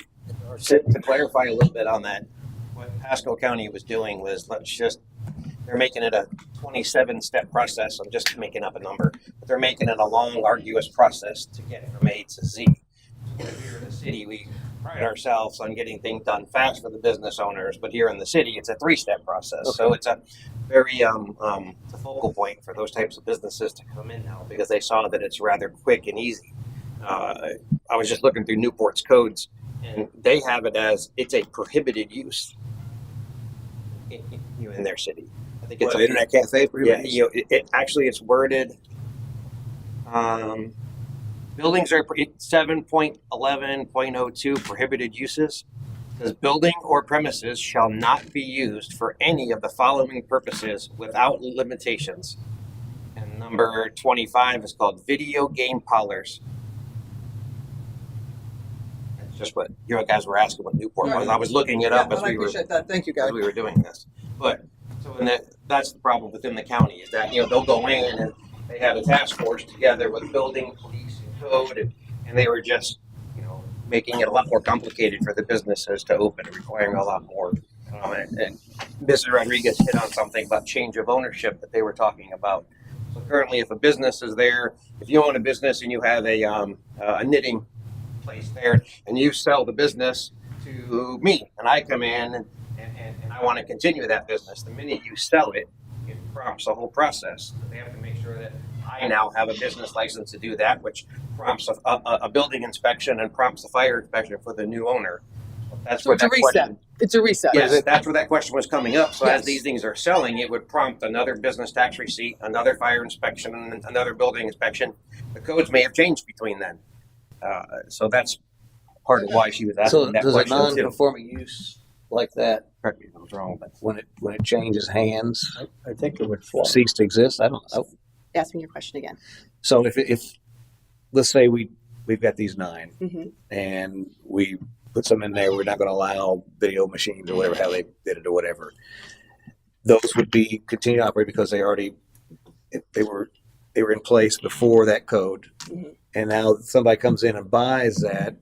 To clarify a little bit on that, what Pasco County was doing was they're making it a 27-step process. I'm just making up a number, but they're making it a long, arduous process to get from A to Z. Here in the city, we pride ourselves on getting things done fast for the business owners, but here in the city, it's a 3-step process. So it's a very it's a focal point for those types of businesses to come in now because they saw that it's rather quick and easy. I was just looking through Newport's codes, and they have it as it's a prohibited use in their city. I think it's What, internet cafe prohibited? Yeah, it actually it's worded. Buildings are 7.11.02 prohibited uses. Says building or premises shall not be used for any of the following purposes without limitations. And number 25 is called video game parlors. That's just what you guys were asking what Newport was. I was looking it up Yeah, as I we were appreciate that. Thank you, guys. as we were doing this. But so that's the problem within the county is that they'll go in and they have a task force together with building, police, and code, and they were just making it a lot more complicated for the businesses to open, requiring a lot more. And Mrs. Rodriguez hit on something about change of ownership that they were talking about. So currently, if a business is there, if you own a business and you have a knitting place there, and you sell the business to me, and I come in and I want to continue that business, the minute you sell it, it prompts the whole process. They have to make sure that I now have a business license to do that, which prompts a building inspection and prompts a fire inspection for the new owner. That's So where it's a that reset. question. It's a reset. Yes, that's where that question was coming up. So Yes. as these things are selling, it would prompt another business tax receipt, another fire inspection, and another building inspection. The codes may have changed between then. So that's part of why she was asking So that does a question too. non-conforming use like that, Correct me if I'm wrong, but when it changes hands, I think it would fly. cease to exist? I don't know. Ask me your question again. So if let's say we've got these 9 Mhm. and we put some in there, we're not going to allow video machines or whatever, how they did it or whatever. Those would be continue to operate because they were in place before that code. Mhm. And now somebody comes in and buys that.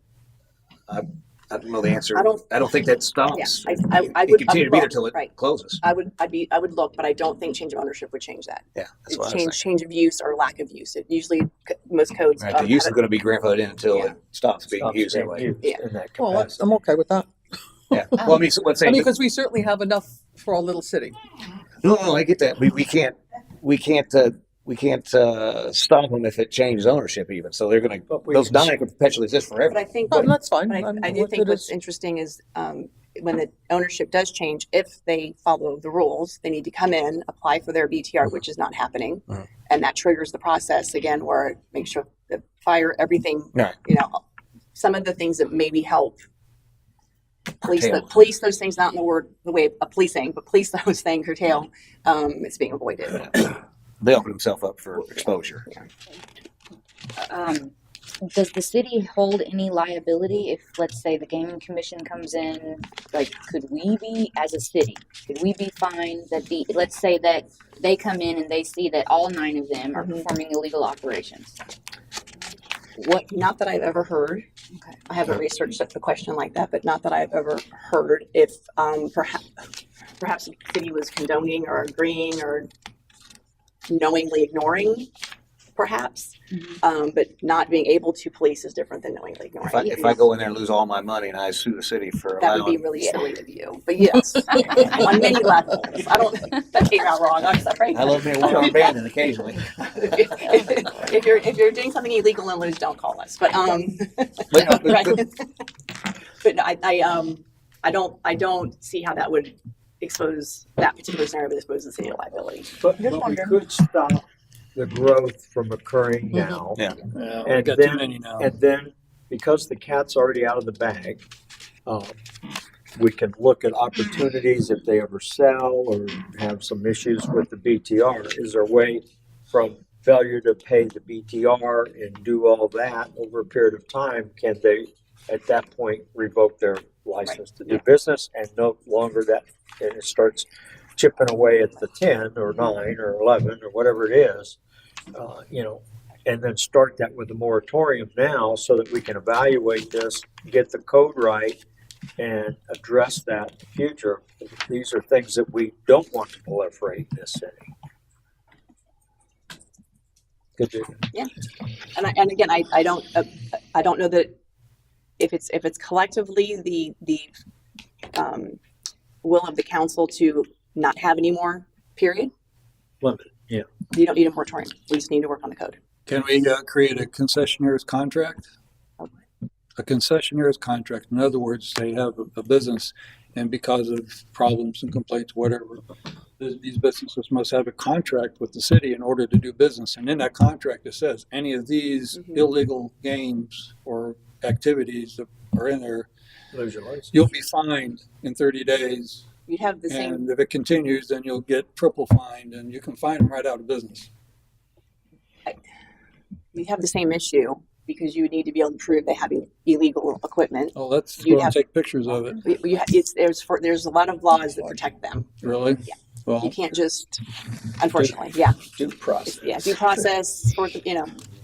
I I don't know the answer. I don't- I don't think that stops. Yeah, I It would continue to be there look, till it right. closes. I would look, but I don't think change of ownership would change that. Yeah, that's It's what I was change of use or lack of use. It usually most codes. saying. Right, the use is going to be grandfathered in until Yeah. it stops being used being anyway. used Yeah. in that Well, capacity. I'm okay with that. Yeah. Well, I mean, so let's say. I mean, because we certainly have enough for our little city. No, I get that. We can't stop them if it changes ownership even. So they're going to, But we those can- 9 could perpetually exist forever. But I think, But that's fine. but I do What think it what's is- interesting is when the ownership does change, if they follow the rules, they need to come in, apply for their BTR, which is not happening, Mhm. and that triggers the process again, where it makes sure the fire everything. Right. You know, some of the things that maybe help Curtail. police those things, not in the way of policing, but police those things, curtail. It's being avoided. They open themselves up for exposure. Does the city hold any liability if, let's say, the gaming commission comes in? Like, could we be, as a city, could we be fined that let's say that they come in and they see that all 9 of them are performing illegal operations? What? Not that I've ever heard. Okay. I haven't researched a question like that, but not that I've ever heard. If perhaps the city was condoning or agreeing or knowingly ignoring, perhaps, but not being able to police is different than knowingly ignoring. If I go in there and lose all my money and I sue the city for That would be allowing, really silly of you. But yes, on many levels. I don't. That came out wrong. I'm sorry. I love me a one-arm bandit occasionally. if you're doing something illegal and lose, don't call us. But But no, right. But no, I don't see how that would expose that particular scenario would expose the city to liability. But we could stop the growth from occurring now. Yeah. Yeah, we And got then- too many now. And then, because the cat's already out of the bag, we can look at opportunities if they ever sell or have some issues with the BTR. Is there a way from failure to pay the BTR and do all that over a period of time, can they at that point revoke their license to do business and no longer that, and it starts chipping away at the 10 or 9 or 11 or whatever it is, and then start that with a moratorium now so that we can evaluate this, get the code right, and address that in the future. These are things that we don't want to proliferate in this city. Good to And again, I don't know that if it's collectively the will of the council to not have any more. Period. limit. Yeah. You don't need a moratorium. We just need to work on the code. Can we create a concessionaire's contract? A concessionaire's contract. In other words, they have a business, and because of problems and complaints, whatever, these businesses must have a contract with the city in order to do business. And in that contract, it says any of these illegal games or activities that are in there, Lose your license. you'll be fined in 30 days. You'd have the same. And if it continues, then you'll get triple fined, and you can fine them right out of business. You have the same issue because you would need to be able to prove they have illegal equipment. Oh, let's You'd go and have- take pictures of it. There's a lot of laws that protect them. Really? Yeah. Well, You can't just, unfortunately, yeah, Due process. yeah, due process,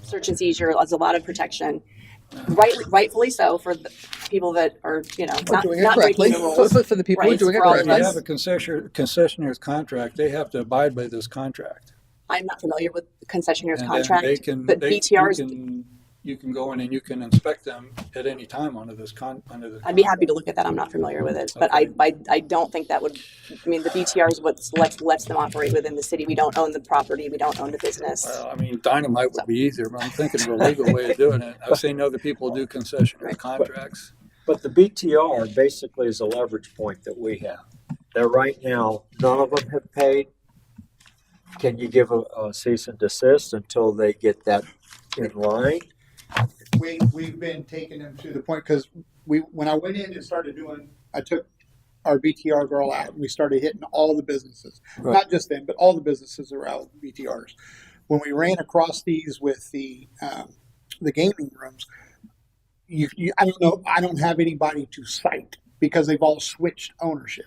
search and seizure. There's a lot of protection. Rightfully so for the people that are We're not doing it not correctly. breaking the rules. For the people who are Right, doing it for all of if you correctly. have a concessionaire's contract, they have to abide by this contract. I'm not familiar with the concessionaire's And then contract, they can, but BTRs. you can go in and you can inspect them at any time under this I'd be happy to look at that. I'm not familiar with it, but Okay. I don't think that would. I mean, the BTR is what lets them operate within the city. We don't own the property. We don't own the business. Well, I mean, dynamite would be easier, but I'm thinking of a legal way of doing it. I've seen other people do concessionaire contracts. But the BTR basically is a leverage point that we have. That right now, none of them have paid. Can you give a cease and desist until they get that in line? We've been taking them to the point, because when I went in and started doing, I took our BTR girl out and we started hitting all the businesses, Right. not just them, but all the businesses around BTRs. When we ran across these with the gaming rooms, I don't know, I don't have anybody to cite because they've all switched ownership.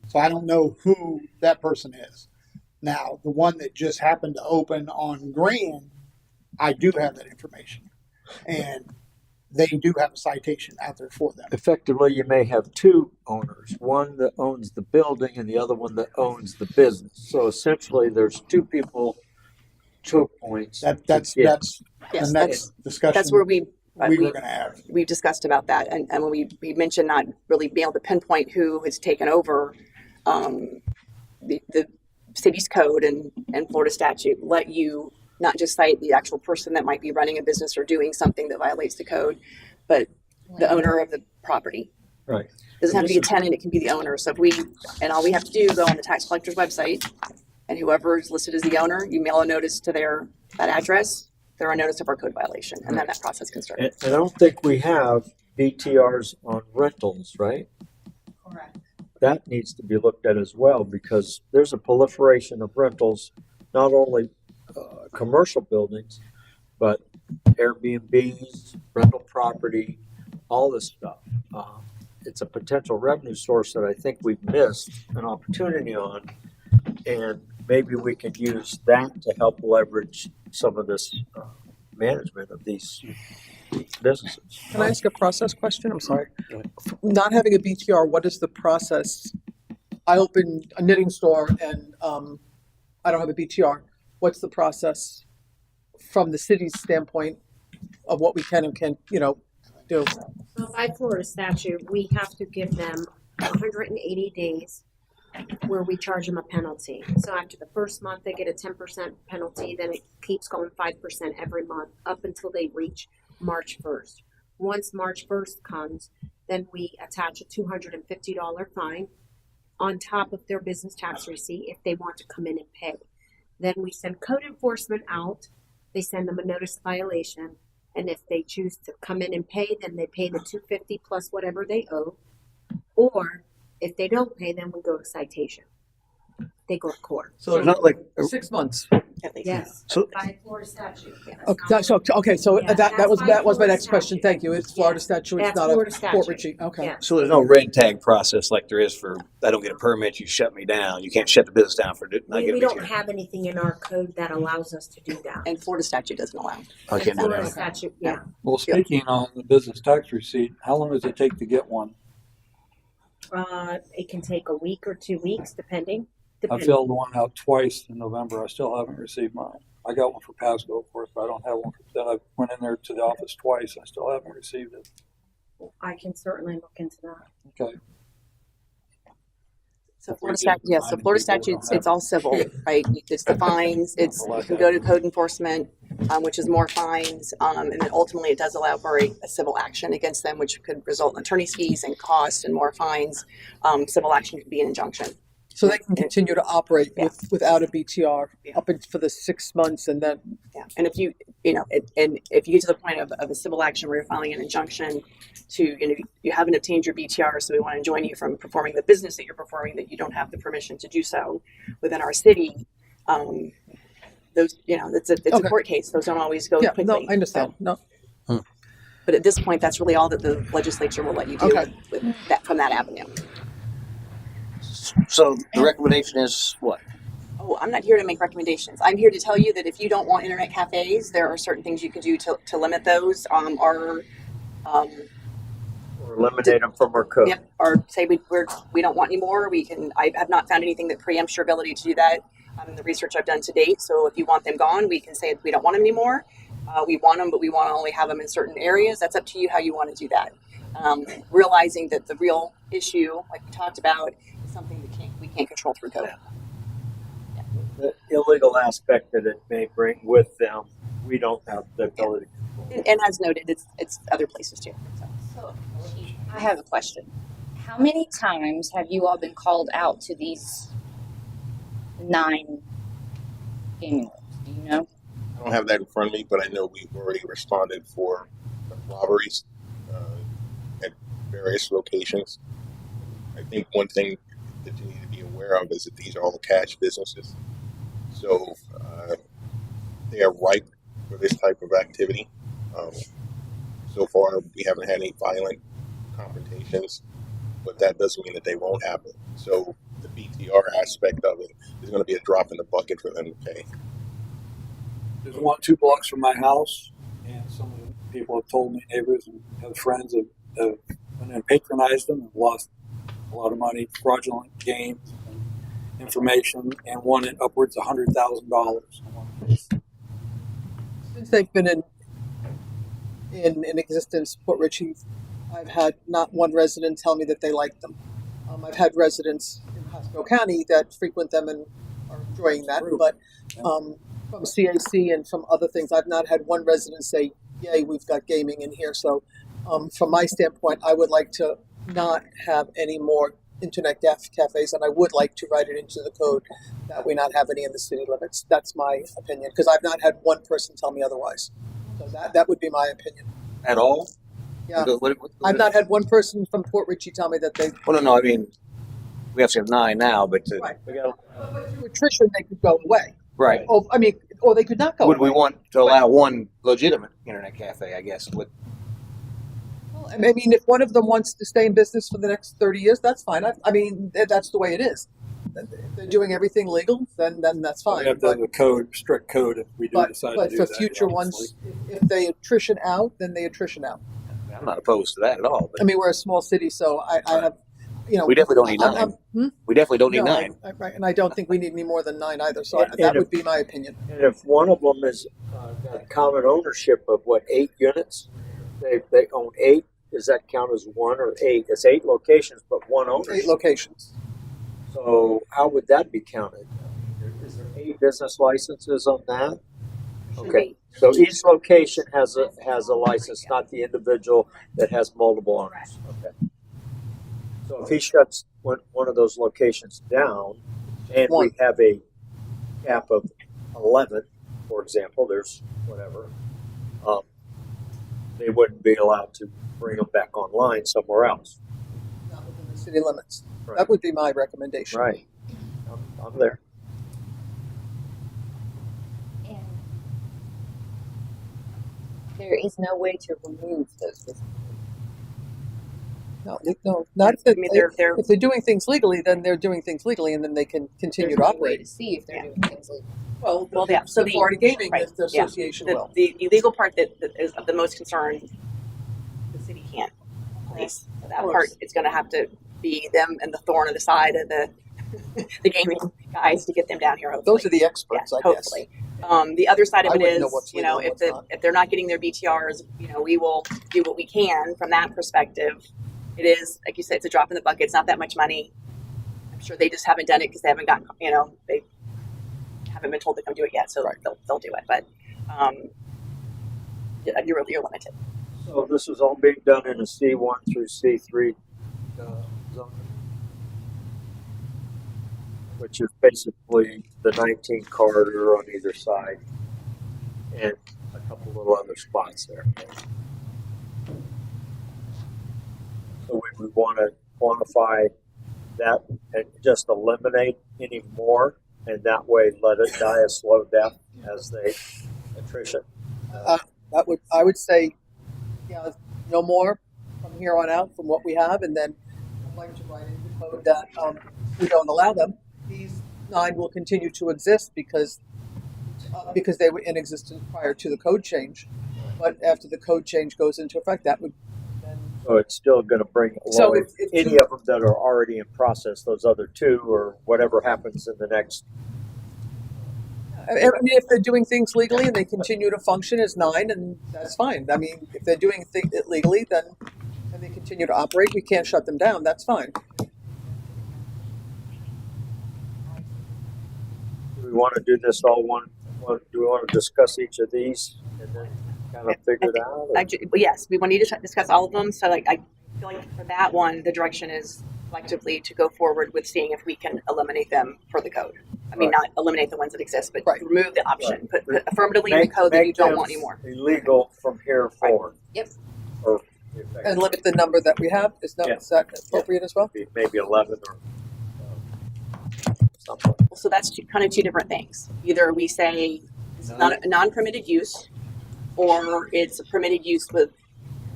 So I don't know who that person is. Now, the one that just happened to open on Grand, I do have that information. And they do have a citation out there for them. Effectively, you may have two owners, one that owns the building and the other one that owns the business. So essentially, there's two people, choke points. That's Yes, the next discussion that's where we were going to have. we've discussed about that, and when we mentioned not really being able to pinpoint who has taken over, the city's code and Florida statute let you not just cite the actual person that might be running a business or doing something that violates the code, but the owner of the property. Right. It doesn't have to be a tenant, it can be the owner. So all we have to do, go on the tax collector's website, and whoever is listed as the owner, you mail a notice to that address, they're on notice of our code violation, and then that process can start. And I don't think we have BTRs on rentals, right? Correct. That needs to be looked at as well, because there's a proliferation of rentals, not only commercial buildings, but Airbnbs, rental property, all this stuff. It's a potential revenue source that I think we've missed an opportunity on, and maybe we could use that to help leverage some of this management of these businesses. Can I ask a process question? I'm sorry. Not having a BTR, what is the process? I opened a knitting store and I don't have a BTR. What's the process from the city's standpoint of what we can and can't, do? So by Florida statute, we have to give them 180 days where we charge them a penalty. So after the first month, they get a 10% penalty, then it keeps going 5% every month up until they reach March 1st. Once March 1st comes, then we attach a $250 fine on top of their business tax receipt if they want to come in and pay. Then we send code enforcement out. They send them a notice of violation. And if they choose to come in and pay, then they pay the $250 plus whatever they owe. Or if they don't pay, then we go to citation. They go to court. So there's not like 6 months. At least. Yes, So- by Florida statute. Yes. Okay, so Yeah, that was that's by my Florida next question. statute. Thank you. It's Florida statute. It's That's not Florida a statute. court regime. Okay. Yeah. So there's no red tag process like there is for, I don't get a permit, you shut me down. You can't shut the business down for not We getting don't me. have anything in our code that allows us to do that. And Florida statute doesn't allow. I can't do Florida that. statute, yeah. Well, speaking on the business tax receipt, how long does it take to get one? It can take a week or 2 weeks, depending. I filled one out twice in November. I still haven't received mine. I got one for Pasco, of course, but I don't have one. Then I went in there to the office twice. I still haven't received it. I can certainly look into that. Okay. So Florida statute, so Florida statutes, it's all civil, right? It's the fines, you can go to code enforcement, which is more fines, and then ultimately it does allow for a civil action against them, which could result in attorney's fees and costs and more fines. Civil action could be an injunction. So they can continue to operate Yeah. without a BTR Yeah. up for the 6 months and then, Yeah, and if you if you get to the point of a civil action where you're filing an injunction to, you haven't obtained your BTR, so we want to enjoin you from performing the business that you're performing, that you don't have the permission to do so within our city. Those, it's a Okay. court case. Those don't always go yeah, quickly. no, I understand. No. But at this point, that's really all that the legislature will let you do Okay. with that from that avenue. So the recommendation is what? Oh, I'm not here to make recommendations. I'm here to tell you that if you don't want internet cafes, there are certain things you can do to limit those. Or eliminate them from our code. Yep. Or say we don't want any more. I have not found anything that preempts your ability to do that in the research I've done to date. So if you want them gone, we can say we don't want them anymore. We want them, but we want to only have them in certain areas. That's up to you how you want to do that. Realizing that the real issue, like we talked about, is something we can't control through code. The illegal aspect that it may bring with them, we don't have the ability. And as noted, it's other places too. So, I have a question. How many times have you all been called out to these 9 gaming rooms? Do you know? I don't have that in front of me, but I know we've already responded for robberies at various locations. I think one thing that you need to be aware of is that these are all cash businesses. So they are ripe for this type of activity. So far, we haven't had any violent confrontations, but that doesn't mean that they won't happen. So the BTR aspect of it is going to be a drop in the bucket for them to pay. There's 2 blocks from my house, and some of the people have told me, neighbors and have friends have went and patronized them and lost a lot of money, fraudulent gains, and information, and won it upwards of $100,000. Since they've been in existence, Port Richey, I've had not one resident tell me that they like them. I've had residents in Pasco County that frequent them and are enjoying that, but from CAC and from other things, I've not had one resident say, yay, we've got gaming in here. So from my standpoint, I would like to not have any more internet cafes, and I would like to write it into the code that we not have any in the city limits. That's my opinion, because I've not had one person tell me otherwise. So that would be my opinion. At all? Yeah. What- I've not had one person from Port Richey tell me that they. Well, no, I mean, we have to have 9 now, but Right. we got But through attrition, they could go away. right. Oh, I mean, or they could not go Would away. we want to allow one legitimate internet cafe? I guess. I mean, if one of them wants to stay in business for the next 30 years, that's fine. I mean, that's the way it is. If they're doing everything legal, then that's We fine. have to have a code, strict code, if we do decide But to do for that. future obviously. ones, if they attrition out, then they attrition out. I'm not opposed to that at all. But I mean, we're a small city, so I have, you know. we definitely don't need I'm- 9. We definitely don't need No, 9. Right, and I don't think we need any more than 9 either, so And that if- would be my opinion. And if one of them is got common ownership of 8 units, they own 8. Does that count as 1 or 8? It's 8 locations, but 1 owner. 8 locations. So how would that be counted? Is there 8 business licenses on that? Okay, so each location has a license, not the individual that has multiple owners. Okay. So if he shuts one of those locations down, and we have a cap of 11, for example, there's whatever, they wouldn't be allowed to bring them back online somewhere else. Not within the city limits. Right. That would be my recommendation. Right. I'm there. And there is no way to remove those businesses. No, not if, I mean, they're if they're doing things legally, then they're doing things legally, and then they can continue There's to no way operate. to see if they're doing things legal. Well, yeah. So the the Florida Gaming right, Association will. The legal part that is of the most concern, the city can't police. So that part is going to have to be them and the thorn of the side of the the gaming guys to get them down here. Hopefully. Those are the experts, I guess. Hopefully. The other side of I it wouldn't know is, what's you know, legal and if what's not. if they're not getting their BTRs, you know, we will do what we can from that perspective. It is, like you said, it's a drop in the bucket. It's not that much money. I'm sure they just haven't done it because they haven't gotten, you know, they haven't been told to come do it yet, so they'll do it. But yeah, you're limited. So this is all being done in a C1 through C3 zone, which is basically the 19 corridor on either side, and a couple little other spots there. So we want to quantify that and just eliminate any more, and that way let it die a slow death as they attrition. I would say, yeah, no more from here on out from what we have, and then I'd like to write in the code that we don't allow them. These 9 will continue to exist because they were in existence prior to the code change. But after the code change goes into effect, that would then. So it's still going to bring along So if any two- of them that are already in process, those other 2 or whatever happens in the next. I mean, if they're doing things legally and they continue to function as 9, and that's fine. I mean, if they're doing it legally, then and they continue to operate, we can't shut them down. That's fine. Do we want to do this all one? Do we want to discuss each of these and then kind of figure it out? or- Yes, we need to discuss all of them. So like I feel like for that one, the direction is collectively to go forward with seeing if we can eliminate them for the code. I mean, not eliminate the ones that exist, but remove the option. Put affirmatively in the code that you don't them want anymore. Illegal from here forward. Yep. Or And limit the number that we have. Is that appropriate as well? maybe 11 or something. So that's kind of 2 different things. Either we say it's not a non-permitted use, or it's a permitted use with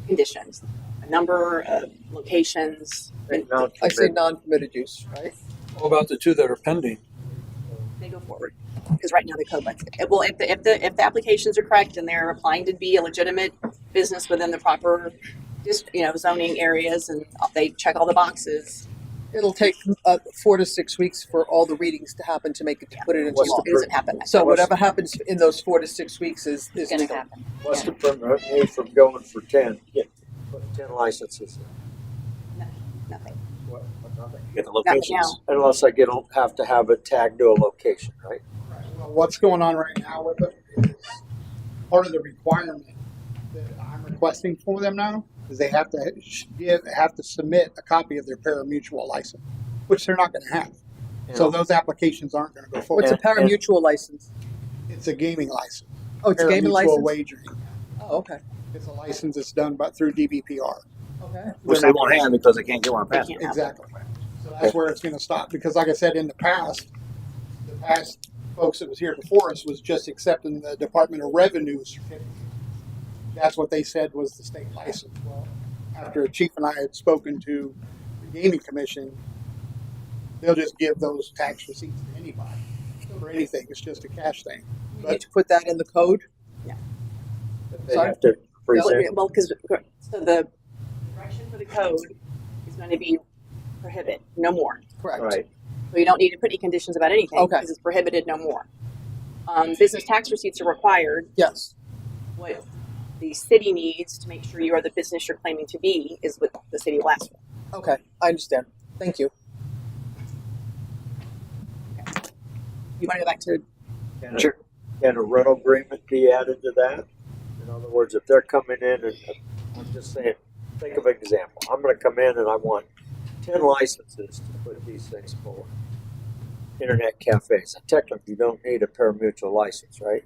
conditions, a number of locations. I say non-permitted use, right? What about the 2 that are pending? They go forward because right now the code lets it. Well, if the applications are correct and they're applying to be a legitimate business within the proper, zoning areas, and they check all the boxes. It'll take 4 to 6 weeks for all the readings to happen to make it, to put it into What's law. It doesn't happen. So whatever happens in those 4 to 6 weeks is It's gonna legal. happen. What's to prevent me from going for 10? Put 10 licenses in. Nothing. What, nothing. You get the Nothing locations. now. Unless I have to have it tagged to a location, right? Well, what's going on right now with it is part of the requirement that I'm requesting for them now is they have to submit a copy of their pari-mutuel license, which they're not going to have. So those applications aren't going to go forward. What's a pari-mutuel license? It's a gaming license. Oh, it's a gaming Pari-mutuel license? wagering. Oh, okay. It's a license that's done through DBPR. Okay. Which they won't have because they can't get one They passed. can't have it. Exactly. So that's where it's going to stop. Because like I said, in the past folks that was here before us was just accepting the Department of Revenue certificate. That's what they said was the state license. Well, after Chief and I had spoken to the Gaming Commission, they'll just give those tax receipts to anybody for anything. It's just a cash thing. You need to put that in the code? They Sorry? have to present. Well, because so the direction for the code is going to be prohibit, no more. Correct. Right. So you don't need to put any conditions about anything. Okay. Because it's prohibited, no more. Business tax receipts are required. Yes. What the city needs to make sure you are the business you're claiming to be is what the city will ask for. Okay. I understand. Thank you. You want to go back to Can a rental agreement be added to that? In other words, if they're coming in and, I'm just saying, think of an example. I'm going to come in and I want 10 licenses to put these things for internet cafes. Technically, you don't need a pari-mutuel license, right?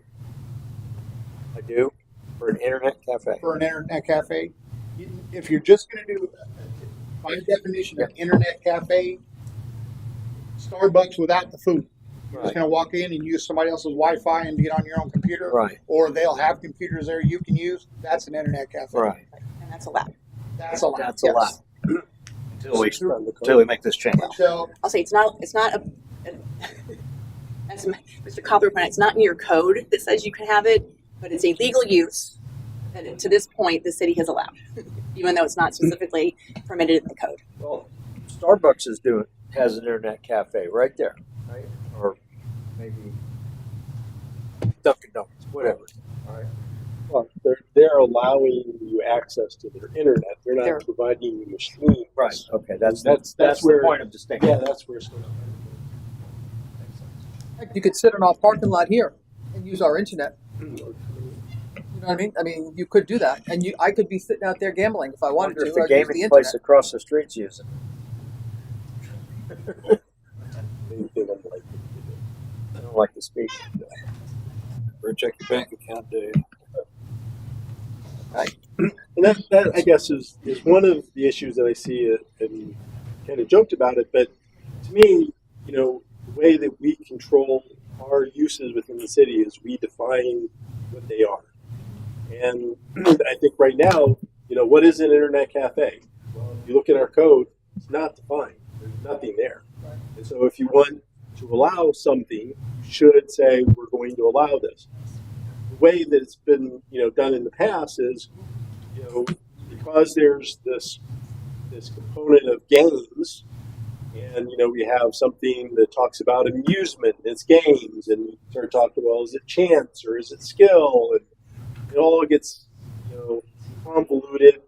I do for an internet cafe. For an internet cafe, if you're just going to do, by definition, an internet cafe, Starbucks without the food. You're just Right. going to walk in and use somebody else's Wi-Fi and get on your own computer. Right. Or they'll have computers there you can use. That's an internet cafe. Right. and that's allowed. That's allowed. That's yes. allowed. Until we make this change. So I'll say it's not as Mr. Cobbler pointed out, it's not in your code that says you can have it, but it's a legal use that to this point the city has allowed, even though it's not specifically permitted in the code. Well, Starbucks has an internet cafe right there, right? Or maybe Dunkin' Donuts, whatever. All right. Well, they're allowing you access to their internet. They're not They're- providing you machines. Right. Okay. That's That's the where point of distinction. Yeah, that's where it's going. Heck, you could sit in our parking lot here and use our internet. You know what I mean? I mean, you could do that, and I could be sitting out there gambling if I I wanted wonder to. if the I'd use gaming place across the street's using it. I don't like to speak. Or check your bank account, Dave. And that I guess is one of the issues that I see, and kind of joked about it, but to me, the way that we control our uses within the city is we define what they are. And I think right now, what is an internet cafe? Well, if you look at our code, it's not defined. There's nothing there. And so if you want to allow something, you should say, we're going to allow this. The way that it's been, done in the past is, because there's this component of games, and we have something that talks about amusement, it's games, and you start talking, well, is it chance or is it skill? And it all gets convoluted,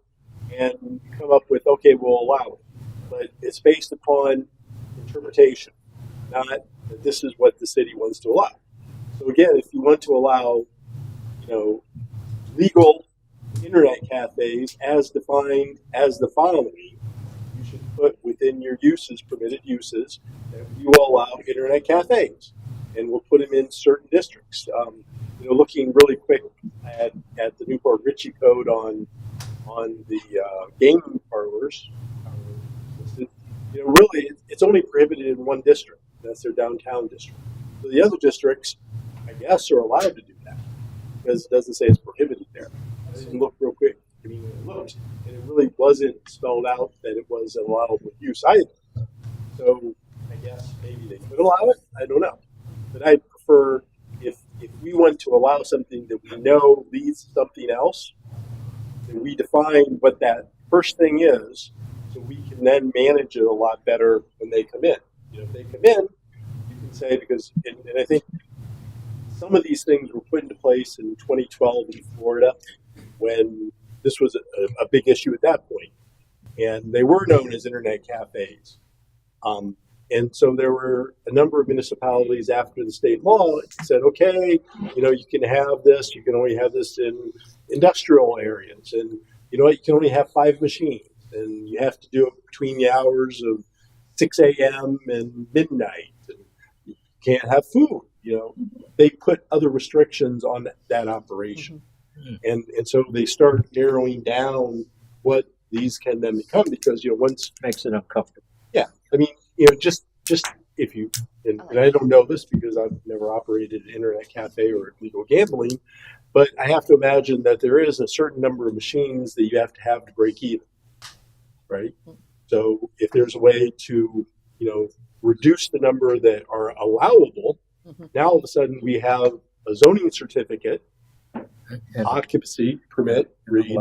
and you come up with, okay, we'll allow it, but it's based upon interpretation, not that this is what the city wants to allow. So again, if you want to allow legal internet cafes as defined as the following, you should put within your permitted uses, that you will allow internet cafes, and we'll put them in certain districts. Looking really quick at the Newport Ritchie code on the gaming parlors, really it's only prohibited in one district. That's their downtown district. So the other districts, I guess, are allowed to do that because it doesn't say it's prohibited there. I didn't look real quick. I mean, it looked, and it really wasn't spelled out that it was allowable use either. So I guess maybe they could allow it. I don't know, but I prefer if we want to allow something that we know leads to something else, and we define what that first thing is, so we can then manage it a lot better when they come in. You know, if they come in, you can say, because, and I think some of these things were put into place in 2012 in Florida when this was a big issue at that point. And they were known as internet cafes. And so there were a number of municipalities after the state law said, okay, you know, you can have this, you can only have this in industrial areas. And you know what, you can only have 5 machines. And you have to do it between the hours of 6 a.m. and midnight. And you can't have food, you know. They put other restrictions on that operation. And so they start narrowing down what these can then become, because, you know, once Makes it uncomfortable. yeah, I mean, you know, just if you, and I don't know this because I've never operated an internet cafe or legal gambling, but I have to imagine that there is a certain number of machines that you have to break even, right? So if there's a way to, you know, reduce the number that are allowable, now all of a sudden we have a zoning certificate, occupancy permit, read,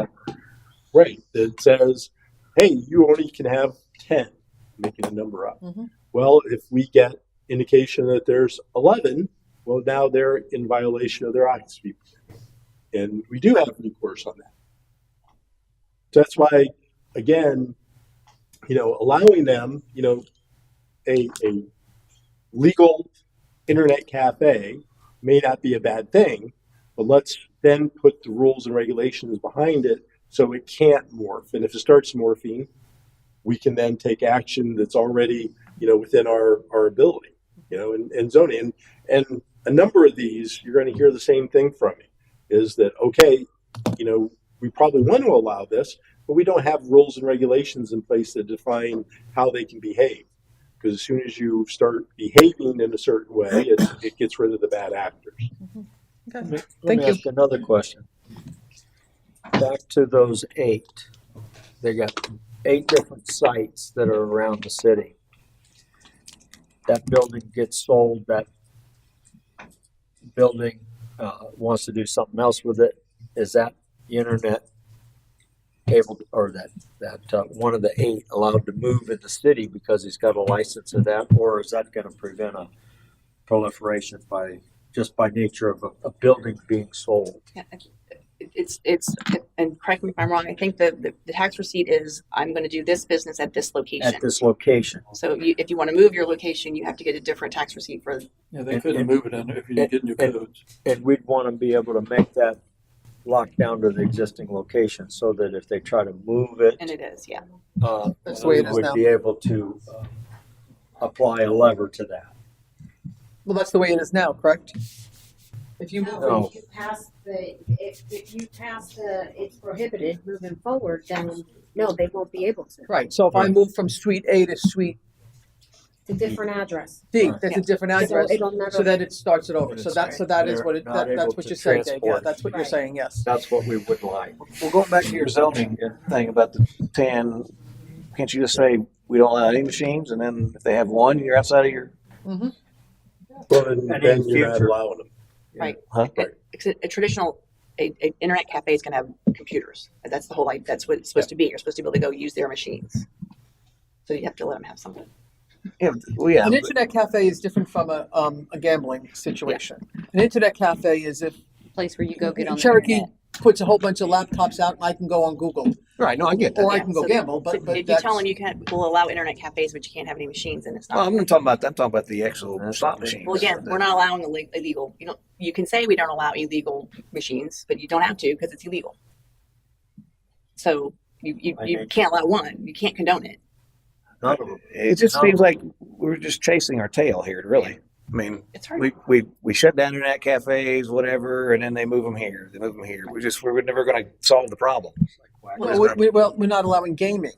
right, that says, hey, you only can have 10, making a number up. Well, if we get indication that there's 11, well, now they're in violation of their occupancy permit. And we do have recourse on that. So that's why, again, you know, allowing them, you know, a legal internet cafe may not be a bad thing, but let's then put the rules and regulations behind it so it can't morph. And if it starts morphing, we can then take action that's already, you know, within our ability, you know, and zoning. And a number of these, you're going to hear the same thing from me, is that, okay, you know, we probably want to allow this, but we don't have rules and regulations in place that define how they can behave. Because as soon as you start behaving in a certain way, it gets rid of the bad actors. Let me ask another question. Back to those 8. They got 8 different sites that are around the city. That building gets sold, that building wants to do something else with it. Is that the internet able to, or that one of the 8 allowed to move in the city because he's got a license of that, or is that going to prevent a proliferation by nature of a building being sold? Yeah, it's and correct me if I'm wrong. I think the tax receipt is, I'm going to do this business at this location. At this location. So if you want to move your location, you have to get a different tax receipt for. Yeah, they couldn't move it if you get new codes. And we'd want to be able to make that locked down to the existing location so that if they try to move it, And it is, yeah. That's the way it is we now. would be able to apply a lever to that. Well, that's the way it is now, correct? If you No. If you pass if you pass it's prohibited moving forward, then no, they won't be able to. right, so if I move from Street A to Street It's a different address. D, that's a different So address. it'll never. So then it starts it over. So that is what Not able that's what to you're saying, Dave. Yeah, transport. that's what you're Right. saying, yes. That's what we would like. Well, going back to your zoning thing about the 10, can't you just say we don't allow any machines, and then if they have one, you're outside of your Well, and And then in you're not future- allowing them. Right. huh? A traditional internet cafe is going to have computers. That's the whole. That's what it's supposed to be. You're supposed to be able to go use their machines. So you have to let them have something. Yeah, well, yeah. An internet cafe is different from a gambling situation. An internet cafe is if Place where you go get on the Cherokee internet. puts a whole bunch of laptops out and I can go on Google, Right, no, I get that. or I Yeah, can go so gamble, So but if you that's, tell them you can't, we'll allow internet cafes, but you can't have any machines, and it's Well, not. I'm talking about the actual slot machines. Well, again, we're not allowing illegal. You can say we don't allow illegal machines, but you don't have to because it's illegal. So you can't allow one. You can't condone it. None of them. It just No. seems like we're just chasing our tail here, really. I mean, It's hard. we shut down internet cafes, whatever, and then they move them here. They move them here. We're never going to solve the problem. well, we're not allowing gaming.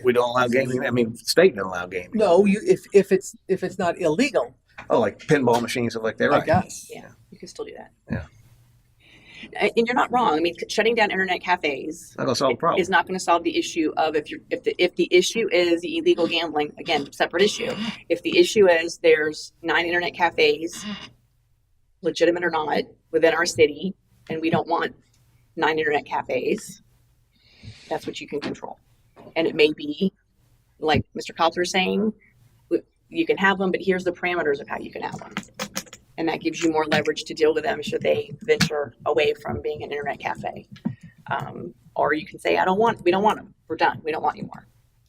We don't allow gaming. I mean, the state don't allow gaming. No, if it's not illegal, Oh, like pinball machines, stuff like that. I Right. guess. Yeah, you can still do that. Yeah. And you're not wrong. I mean, shutting down internet cafes Not going to solve the problem. is not going to solve the issue of if the issue is the illegal gambling. Again, separate issue. If the issue is there's 9 internet cafes, legitimate or not, within our city, and we don't want 9 internet cafes, that's what you can control. And it may be, like Mr. Coulter is saying, you can have them, but here's the parameters of how you can have them. And that gives you more leverage to deal with them should they venture away from being an internet cafe. Or you can say, we don't want them. We're done. We don't want you more.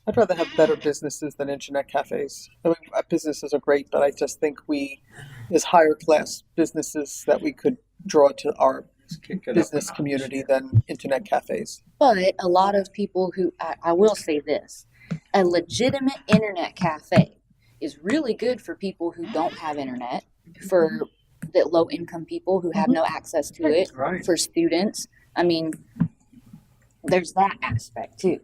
I'd rather have better businesses than internet cafes. I mean, businesses are great, but I just think there's higher class businesses that we could draw to our business community than internet cafes. But a lot of people who, I will say this, a legitimate internet cafe is really good for people who don't have internet, for the low income people who have no access to it, Right. for students. I mean, there's that aspect too.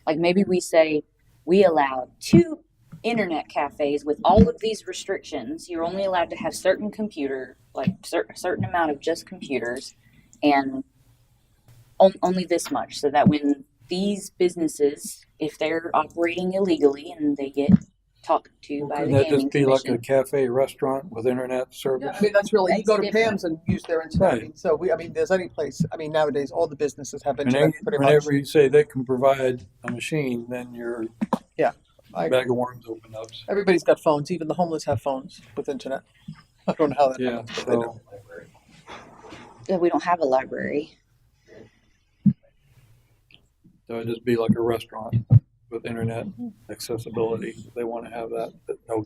Like maybe we say we allow 2 internet cafes with all of these restrictions. You're only allowed to have certain computer, like certain amount of just computers, and only this much, so that when these businesses, if they're operating illegally and they get talked to by Couldn't the that gaming just be like commission, a cafe restaurant with internet service? Yeah, I mean, that's really, you That's go to different. Pam's and use their internet. Right. I mean, so there's any place, I mean, nowadays, all the businesses have And internet then pretty much. whenever you say they can provide a machine, then your I- bag of worms open up. Everybody's got phones, even the homeless have phones with internet. I don't know how that Yeah, happens, but they do. so yeah, we don't have a library. it'd just be like a restaurant with internet accessibility. They want to have that, but no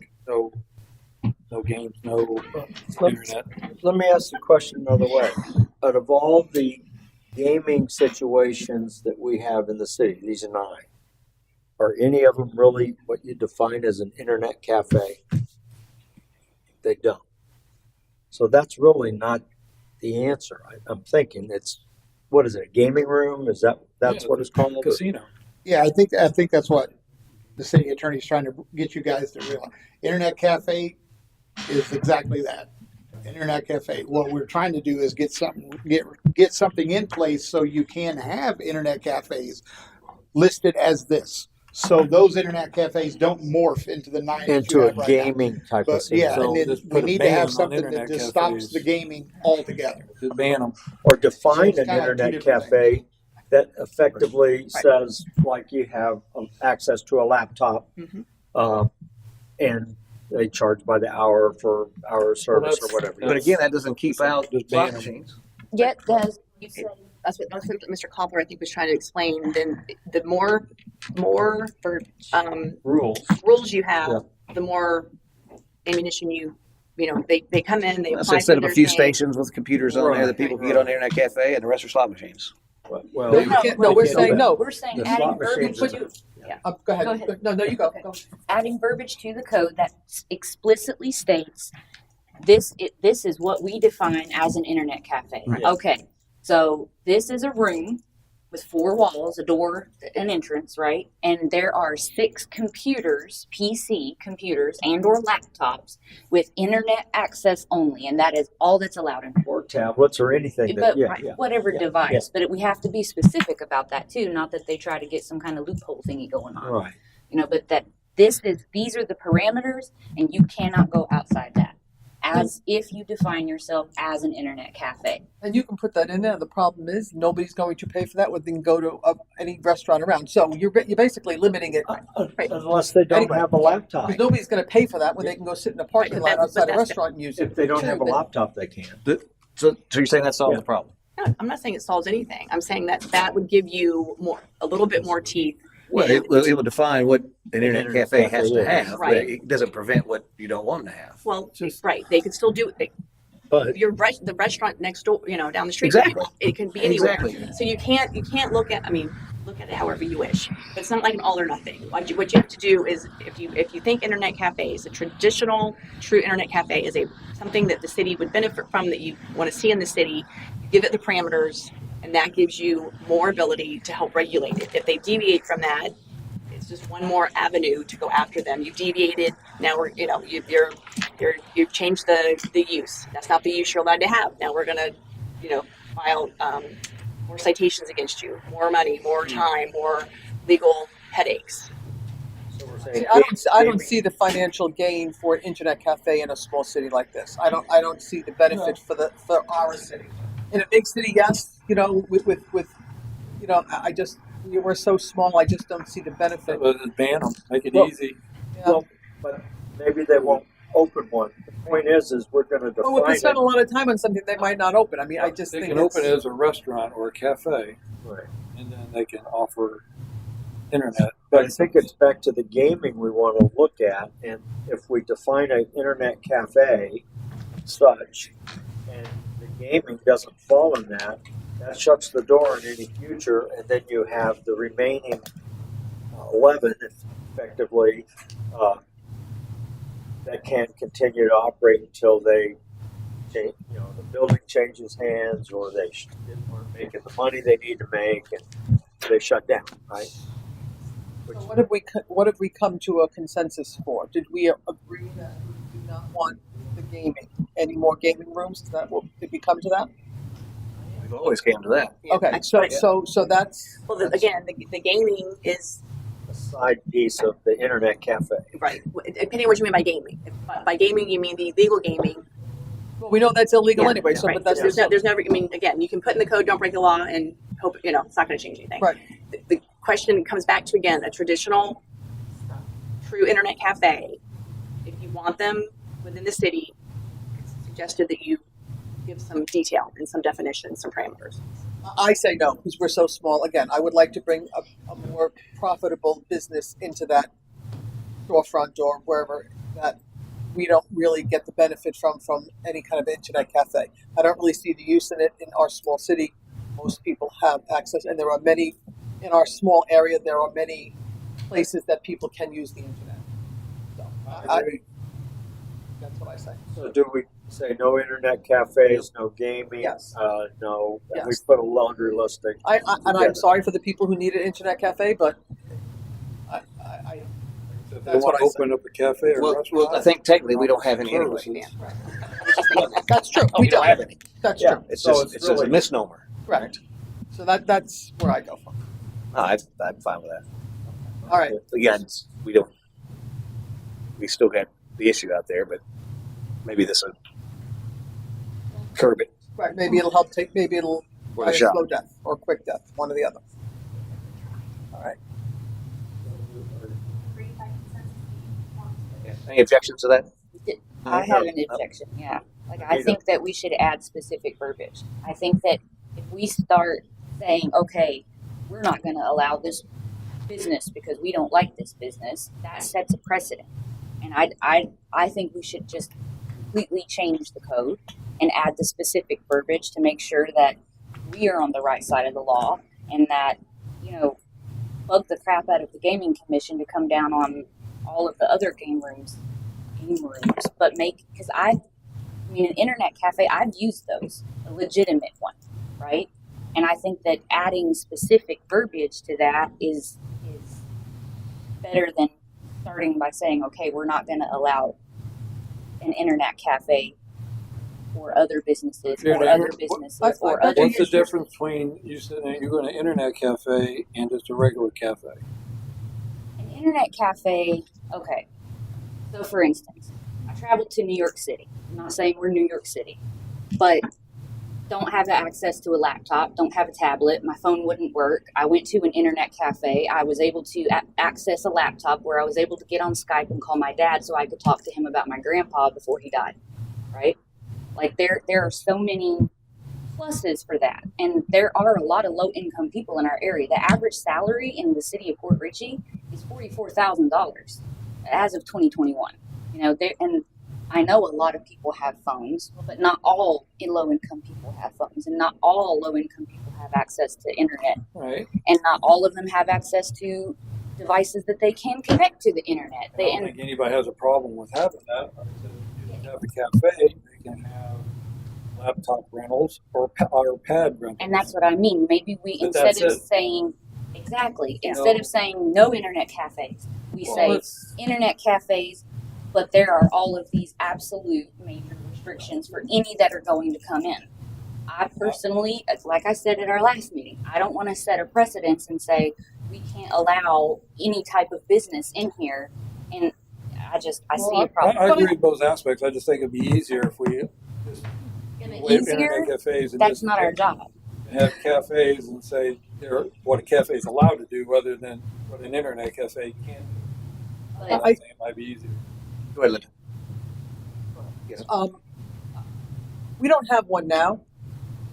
games, no internet. Let me ask the question another way. Out of all the gaming situations that we have in the city, these are 9, are any of them really what you define as an internet cafe? They don't. So that's really not the answer. I'm thinking it's, what is it, a gaming room? That's Yeah, what it's called? Casino. Yeah, I think that's what the city attorney's trying to get you guys to realize. Internet cafe is exactly that. Internet cafe. What we're trying to do is get something in place so you can have internet cafes listed as this. So those internet cafes don't morph into the 9 that you Into a have right now. gaming type But of thing. yeah, So and then just we put a need to ban have on something that internet just cafes. stops the gaming altogether. Just ban them. Or So define it's an kinda like two internet different cafe that effectively says, like you have access to a laptop, Mhm. and they charge by the hour for hour service that's- or whatever. But again, that doesn't keep out Just slot ban 'em. machines. Yet does you said That's what Mr. Cobbler, I think, was trying to explain. Then the more for rules you have, the more ammunition they come in, they Let's apply set for up a their few thing. stations with computers on there that people can get on the internet cafe, and the rest are slot machines. Well, No, you can't, no, we're saying no. we're saying The adding slot verbiage machines to Go ahead. Go ahead. No, you go. Go. adding verbiage to the code that explicitly states this is what we define as an internet cafe. Right. Okay, so this is a room with 4 walls, a door, an entrance, right? And there are 6 computers, PC computers and or laptops with internet access only, and that is all that's allowed in or tablets or anything that, but whatever device. But we have to be specific about that too, not that they try to get some kind of loophole thingy going on. Right. But that these are the parameters, and you cannot go outside that. As if you define yourself as an internet cafe. And you can put that in there. The problem is nobody's going to pay for that when they can go to any restaurant around. So you're basically limiting it. Unless they don't Anyway, have a laptop. Because nobody's going to pay for that when they can go sit in a parking Right, lot but outside a that's- restaurant and use it. If they don't too, have a then- laptop, they can. So you're saying that solves the problem? No, I'm not saying it solves anything. I'm saying that would give you a little bit more teeth. Well, it will define what an internet internet cafe cafe has to is. have, but Right. it doesn't prevent what you don't want them to have. Well, right, they could still do it. But The restaurant next door, down the street. Exactly. It can be anywhere. Exactly. So you can't look at it however you wish. But it's not like an all or nothing. What you have to do is, if you think internet cafes, a traditional, true internet cafe is something that the city would benefit from, that you want to see in the city, you give it the parameters, and that gives you more ability to help regulate it. If they deviate from that, it's just one more avenue to go after them. You've deviated. Now you've changed the use. That's not the use you're allowed to have. Now we're gonna, file more citations against you, more money, more time, more legal headaches. so we're See, saying I don't see the financial gain for an internet cafe in a small city like this. I don't see the benefit for our city. In a big city, yes, you know, with you know, I just, we're so small, I just don't see the benefit. Just ban them, make it Well, easy. Yeah. Well, but maybe they won't open one. The point is we're going to Well, if they define spend it. a lot of time on something, they might not open. I mean, I just They think can open it it's, as a restaurant or a cafe, Right. and then they can offer internet. But I think it's back to the gaming we want to look at, and if we define an internet cafe such, and the gaming doesn't fall in that, that shuts the door on any future, and then you have the remaining 11, effectively, that can't continue to operate until they change, you know, the building changes hands, or they aren't making the money they need to make, and they shut down, right? so what have we come to a consensus for? Did we agree that we do not want the gaming, any more gaming rooms? Is that what, did we come to that? We've always came to that. Okay, so that's, Well, again, the gaming is A side piece of the internet cafe. right. Depending on what you mean by gaming. By gaming, you mean the legal gaming. well, we know that's illegal Yeah, anyway, so, right. but that's. There's no. I mean, again, you can put in the code, don't break the law, and hope it's not going to change anything. Right. The question comes back to, again, a traditional, true internet cafe. If you want them within the city, it's suggested that you give some detail and some definition, some parameters. I say no, because we're so small. Again, I would like to bring a more profitable business into that storefront or wherever that we don't really get the benefit from any kind of internet cafe. I don't really see the use in it in our small city. Most people have access, and there are many in our small area. There are many places that people can use the internet. So that's what I say. So do we say no internet cafes, no gaming? Yes. No. And we Yes. put a laundry list of I'm together. sorry for the people who need an internet cafe, but I If they That's want what to I said. open up a cafe or Well, restaurant. I think technically we don't have any anyway. services. that's true. We don't have any. That's Yeah. true. It's So just, it's it's a really- misnomer. Correct. So that's where I go from. No, I'm fine with that. All right. Again, we still got the issue out there, but maybe this will curb it Right. Maybe it'll help take. Maybe it'll for buy the a shop. slow death or quick death, one or the other. All right. Any objections to that? I have an objection, yeah. Like, I think that we should add specific verbiage. I think that if we start saying, okay, we're not gonna allow this business because we don't like this business, that sets a precedent. And I think we should just completely change the code and add the specific verbiage to make sure that we are on the right side of the law, and that, bug the crap out of the gaming commission to come down on all of the other game rooms, but because an internet cafe, I've used those, a legitimate one, right? And I think that adding specific verbiage to that is better than starting by saying, okay, we're not going to allow an internet cafe or other businesses Yeah, or I- other businesses or other. What's the difference between you saying you're going to internet cafe and just a regular cafe? An internet cafe, okay. So for instance, I traveled to New York City. I'm not saying we're New York City, but don't have access to a laptop, don't have a tablet, my phone wouldn't work. I went to an internet cafe. I was able to access a laptop where I was able to get on Skype and call my dad so I could talk to him about my grandpa before he died, right? Like there are so many pluses for that. And there are a lot of low income people in our area. The average salary in the city of Port Richey is $44,000 as of 2021. And I know a lot of people have phones, but not all low income people have phones, and not all low income people have access to internet, Right. and not all of them have access to devices that they can connect to the internet. I don't think anybody has a problem with having that. Like I said, if you have a cafe, they can have laptop rentals or pad rentals. And that's what I mean. Maybe we, But instead that's of it. saying, exactly, instead of saying no internet cafes, we say internet cafes, but there are all of these absolute major restrictions for any that are going to come in. I personally, like I said at our last meeting, I don't want to set a precedence and say we can't allow any type of business in here. And I see a problem. I agree with those aspects. I just think it'd be easier if we just And the Way of easier, internet cafes and that's just not our job. have cafes and say they're what a cafe is allowed to do rather than what an internet cafe can do. But I think it might be easier. Go ahead, Linda. We don't have one now.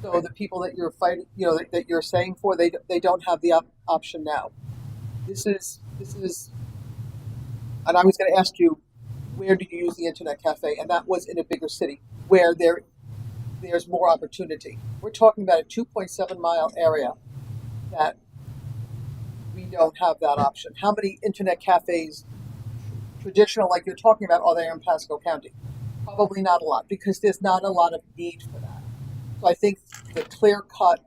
So the people that you're fighting, that you're saying for, they don't have the option now. This is, and I was going to ask you, where do you use the internet cafe? And that was in a bigger city where there's more opportunity. We're talking about a 2.7 mile area that we don't have that option. How many internet cafes, traditional, like you're talking about, are there in Pasco County? Probably not a lot, because there's not a lot of need for that. So I think the clear-cut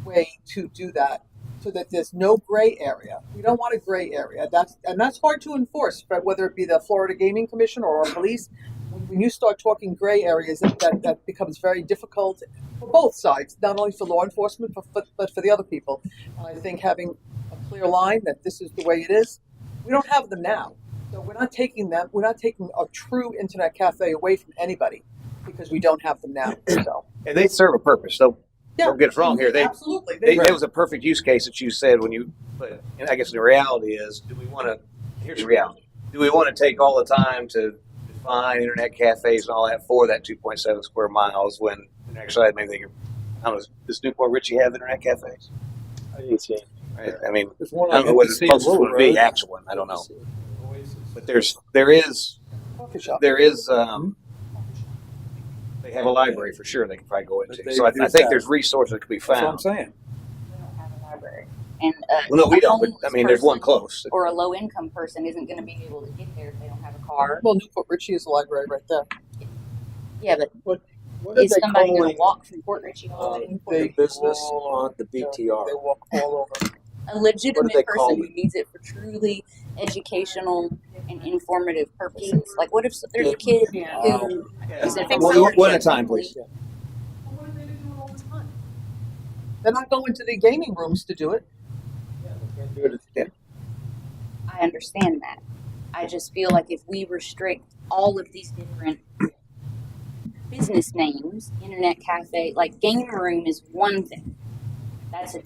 way to do that, so that there's no gray area. We don't want a gray area. That's hard to enforce, but whether it be the Florida Gaming Commission or our police, when you start talking gray areas, that becomes very difficult for both sides, not only for law enforcement, but for the other people. And I think having a clear line that this is the way it is, we don't have them now. So we're not taking a true internet cafe away from anybody because we don't have them now. So. And they serve a purpose. So don't get us wrong here. Absolutely. It was a perfect use case that you said when you, but and I guess the reality is, here's the reality. Do we want to take all the time to define internet cafes and all that for that 2.7 square miles when actually maybe they could, I don't know, does Newport Richie have internet cafes? I didn't see it. Right? I mean, There's one I don't know on what the NBC closest Road, would be, right? actual one. I don't know. Oasis. But there is, Coffee shop. they have a library for sure they can probably go into. But they So I do think that. there's resources that could be That's what I'm found. saying. we don't have a library. And Well, no, we a don't, but I homeless mean, there's one person close. or a low income person isn't going to be able to get there if they don't have a car. Well, Newport Richie is a library right there. Yeah, but What are is they somebody going calling to walk from Port Richie all the way to Newport the Richie? business on the BTR? They walk all over. A What do legitimate they call person who it? needs it for truly educational and informative purposes. Like, what if there's a kid who is at One at a time, please. What are they doing all the time? They're not going to the gaming rooms to do it. I understand that. I just feel like if we restrict all of these different business names, internet cafe, like game room is one thing. That's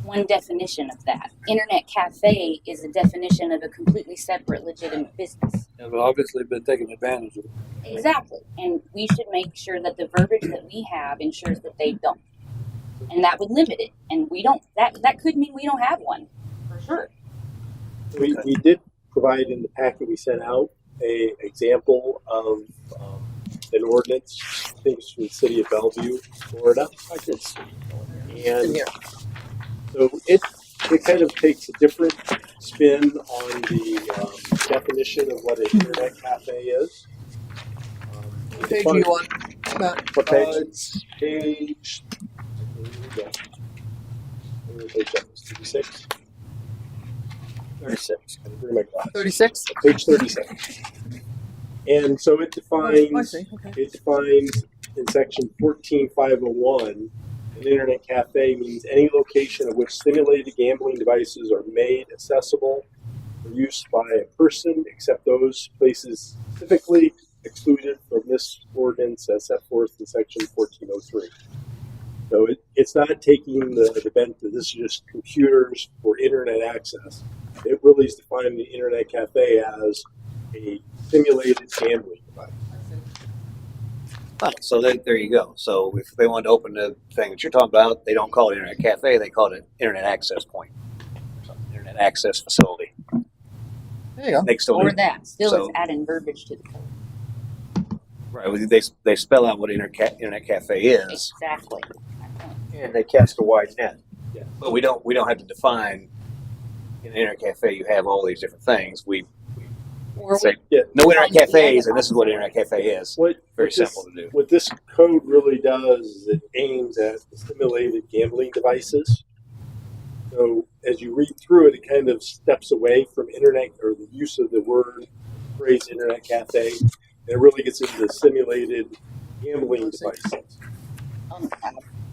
one definition of that. Internet cafe is a definition of a completely separate, legitimate business. And obviously been taken advantage of. Exactly. And we should make sure that the verbiage that we have ensures that they don't. And that would limit it. And we don't, that could mean we don't have one, for sure. We did provide in the packet we sent out a example of an ordinance. I think it's from the city of Bellevue, Florida. And so it kind of takes a different spin on the definition of what an internet cafe is. What page are you on, Matt? What page? It's Page. Page 36. 36. I bring my glasses. 36? Page 36. And so it defines. I see. Okay. It defines in section 14501, an internet cafe means any location at which simulated gambling devices are made accessible for use by a person, except those places specifically excluded from this ordinance as set forth in section 1403. So it's not taking the bent that this is just computers for internet access. It really is defining the internet cafe as a simulated gambling device. Oh, so there you go. So if they wanted to open the thing that you're talking about, they don't call it internet cafe, they call it an internet access point. Internet access facility. There you go. They still Or do. that. Still, So- it's adding verbiage to the code. Right. Well, they spell out what internet cafe is, Exactly. And they cast a wide net. but we don't have to define in an internet cafe. You have all these different things. We Or say Yeah. no internet cafes, and this is what internet cafe is. What Very what this- simple to do. What this code really does is it aims at simulated gambling devices. So as you read through it, it kind of steps away from internet or the use of the phrase internet cafe. And it really gets into simulated gambling devices.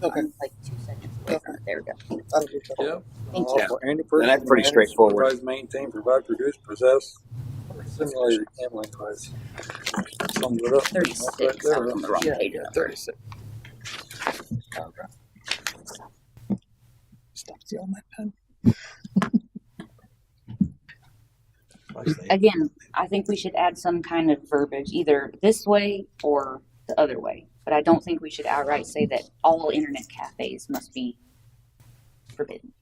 Okay. I'm like 2 seconds away from it. There we go. That'll do it. Yeah. Thank you. Yeah. And that's pretty straightforward. Supervise, maintain, provide, produce, possess. Simulated gambling device. Sums it up. 36. Right there. I'm on the wrong page. 36. Stop stealing my pen. Again, I think we should add some kind of verbiage, either this way or the other way. But I don't think we should outright say that all internet cafes must be forbidden.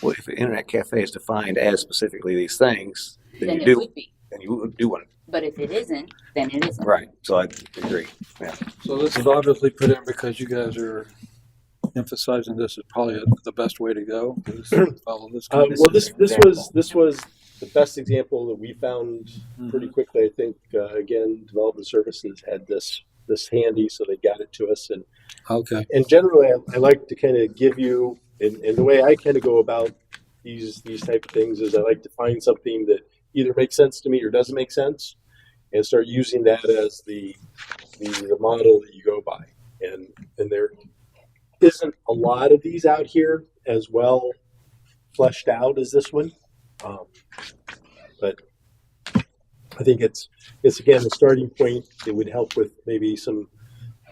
Well, if an internet cafe is defined as specifically these things, then Then you it do, would be. then you would do one. But if it isn't, then it isn't. Right. So I agree. Yeah. So this is obviously put in because you guys are emphasizing this is probably the best way to go. Is follow this kind of Well, this was the best example that we found pretty quickly. I think again, development services had this handy, so they got it to us. And Okay. and generally, I like to kind of give you, and the way I kind of go about these type of things is I like to find something that either makes sense to me or doesn't make sense, and start using that as the model that you go by. And there isn't a lot of these out here as well fleshed out as this one, but I think it's again a starting point. It would help with maybe some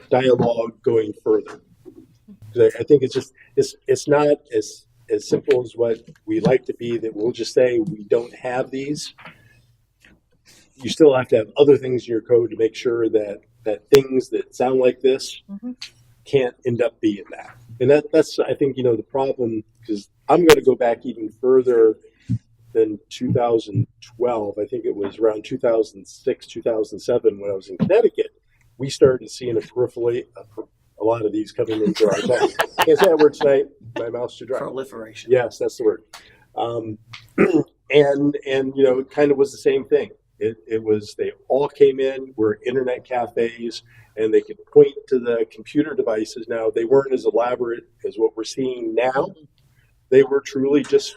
dialogue going further. 'Cause I think it's not as simple as what we like to be, that we'll just say we don't have these. You still have to have other things in your code to make sure that things that sound like this can't end up being that. And that's I think the problem, because I'm going to go back even further than 2012. I think it was around 2006, 2007 when I was in Connecticut. We started seeing a lot of these coming into our town. Can't say that word tonight. My mouth's too dry. Proliferation. Yes, that's the word. And it kind of was the same thing. It was, they all came in, were internet cafes, and they could point to the computer devices. Now, they weren't as elaborate as what we're seeing now. They were truly just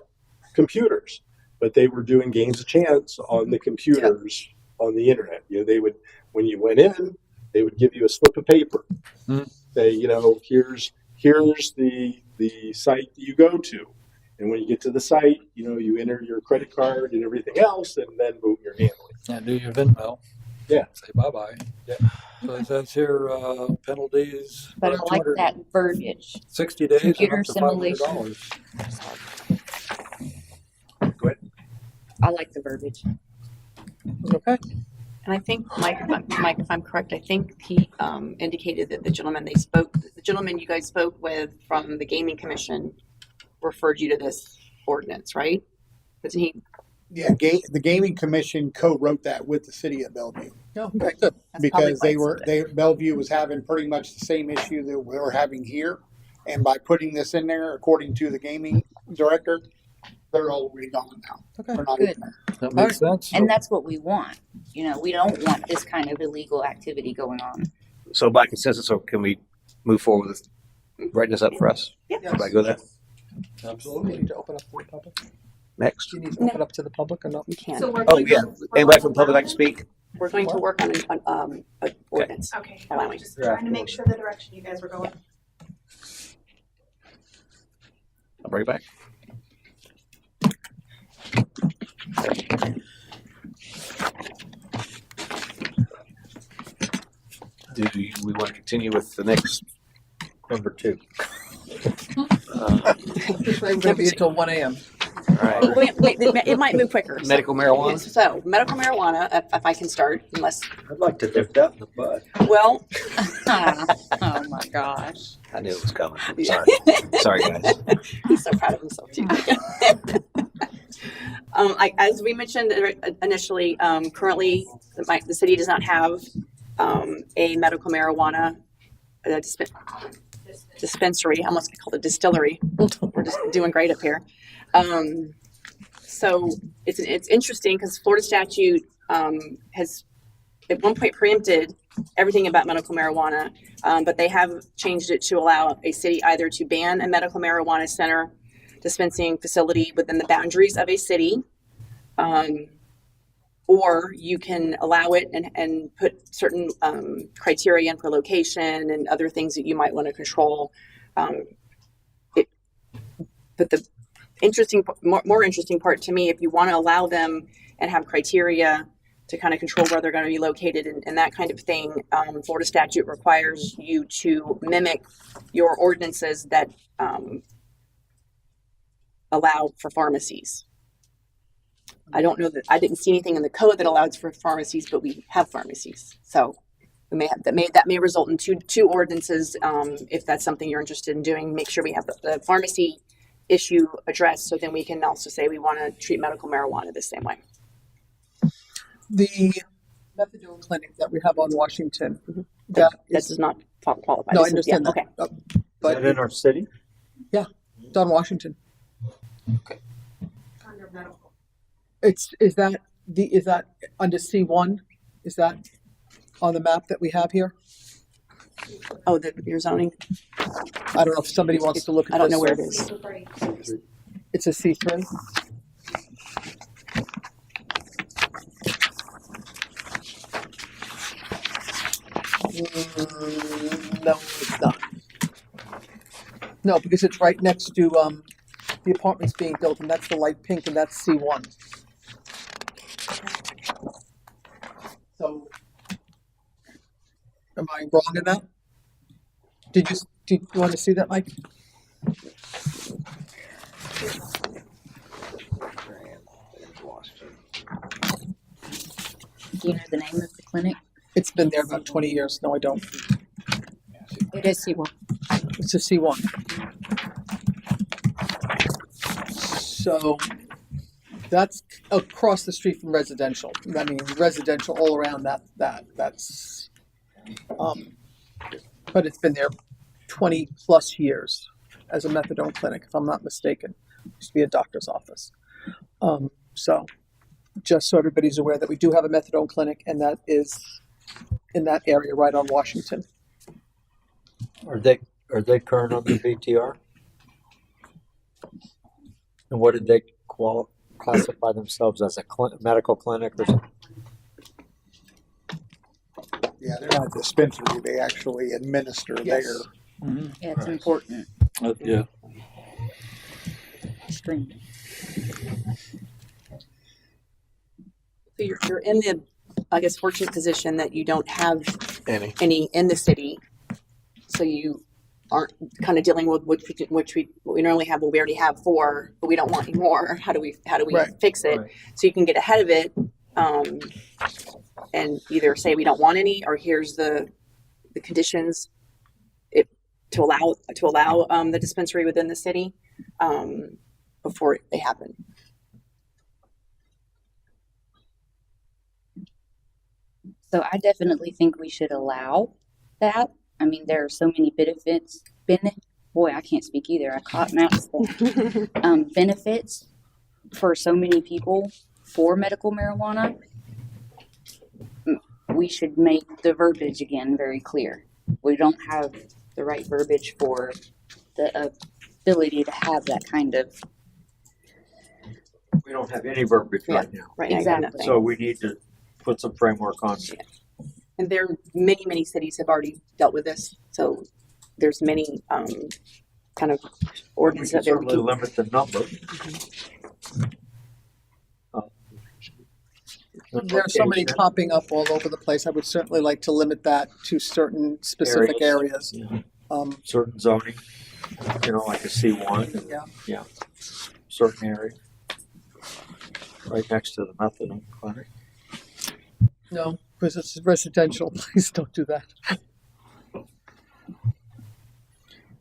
computers, but they were doing games of chance on the computers on the internet. They would, when you went in, they would give you a slip of paper. Say, here's the site that you go to. And when you get to the site, you enter your credit card and everything else, and then boom, you're gambling. Yeah, do your Venmo. Yeah. Say bye-bye. Yeah. So it says here, penalties. But I like that verbiage. 60 days and Computer up to simulation. $500. Go ahead. I like the verbiage. Okay. And I think, Mike, if I'm correct, I think he indicated that the gentleman you guys spoke with from the Gaming Commission referred you to this ordinance, right? Wasn't he? Yeah, the Gaming Commission co-wrote that with the city of Bellevue. Yeah, okay, good. That's probably Because Bellevue was having pretty much the same issue that we're having here. And by putting this in there, according to the gaming director, they're already gone now. Okay. They're not Good. in there. That makes sense. And that's what we want. We don't want this kind of illegal activity going on. So by consensus, so can we move forward with writing this up for us? Yeah. Everybody go there? Absolutely. You need to open up to the public. Next. Do you need to open up to the public or not? We can. So we're Oh, going yeah. Anybody from the public like to speak? We're going to work on an ordinance. Okay, Allowing. just trying to make sure the direction you guys were going. I'll bring it back. Do we want to continue with the next number 2? It can't be until 1 a.m. All right. Wait, it might move quicker. Medical marijuana? Yes, so, medical marijuana, if I can start, unless, I'd like to dip that in the butt. well, Oh my gosh. I knew it was coming. Sorry. Sorry, guys. he's so proud of himself too. As we mentioned initially, currently the city does not have a medical marijuana dispensary. I almost called it distillery. We're just doing great up here. So it's interesting because Florida statute has at one point preempted everything about medical marijuana, but they have changed it to allow a city either to ban a medical marijuana center dispensing facility within the boundaries of a city, or you can allow it and put certain criteria in for location and other things that you might want to control. the more interesting part to me, if you want to allow them and have criteria to kind of control where they're going to be located and that kind of thing, Florida statute requires you to mimic your ordinances that allow for pharmacies. I don't know that I didn't see anything in the code that allows for pharmacies, but we have pharmacies. So we may have that may result in two ordinances. If that's something you're interested in doing, make sure we have the pharmacy issue addressed, so then we can also say we want to treat medical marijuana the same way. The methadone clinic that we have on Washington, That does not qualify. No, I This is- yeah, understand that. okay. Is that in our city? Yeah, it's on Washington. Under medical. Is that under C1? Is that on the map that we have here? Oh, your zoning? I don't know if somebody wants to look at I don't know this. where it is. It's a C3. No, it's not. No, because it's right next to the apartments being built, and that's the light pink, and that's C1. So, am I wrong in that? Did you want to see that, Mike? Do you know the name of the clinic? It's been there about 20 years. No, I don't. It is C1. It's a C1. So that's across the street from residential. I mean, residential all around that's, but it's been there 20 plus years as a methadone clinic, if I'm not mistaken. It used to be a doctor's office. So just so everybody's aware that we do have a methadone clinic, and that is in that area right on Washington. Are they current on the BTR? And what did they classify themselves as, a medical clinic or something? Yeah, they're not a dispensary. They actually administer Yes. there. Yeah, it's important. Yeah. Screened. So you're in the, I guess, fortunate position that you don't have Any. any in the city, so you aren't kind of dealing with which we normally have. Well, we already have 4, but we don't want any more. How do we Right. fix it? Right. So you can get ahead of it, and either say we don't want any, or here's the conditions to allow the dispensary within the city before they happen. So I definitely think we should allow that. I mean, there are so many benefits. Boy, I can't speak either. I caught mouth. Benefits for so many people for medical marijuana. We should make the verbiage again very clear. We don't have the right verbiage for the ability to have that kind of. We don't have any verbiage right now. Right now, you have Exactly. nothing. So we need to put some framework on it. And there many cities have already dealt with this. So there's many kind of We ordinances can that they're certainly limit the number. There are so many Location. popping up all over the place. I would certainly like to limit that to certain specific areas. Yeah. Certain zoning, like a C1. Yeah. Yeah. Certain area. Right next to the methadone clinic. No, because it's residential. Please don't do that.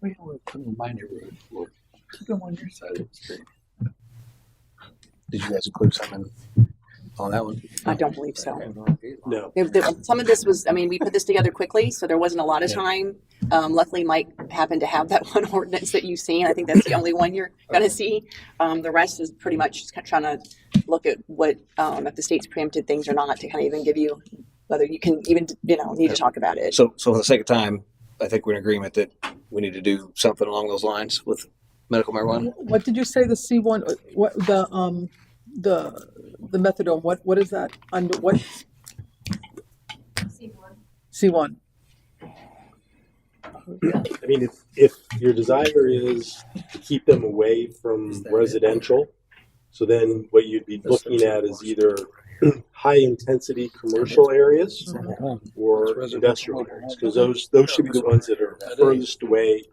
We couldn't remind you, we'll keep them on your side of the street. Did you guys include something on that one? I don't believe so. No. Some of this was, we put this together quickly, so there wasn't a lot of time. Luckily, Mike happened to have that one ordinance that you've seen. I think that's the only one you're going to see. The rest is pretty much just trying to look at what, if the state's preempted things or not, to kind of even give you whether you can even, need to talk about it. So for the sake of time, I think we're in agreement that we need to do something along those lines with medical marijuana. What did you say the C1, what the methadone, what is that under, what? C1. C1. I mean, if your desire is to keep them away from residential, so then what you'd be looking at is either high intensity commercial areas or industrial areas, because those should be the ones that are furthest away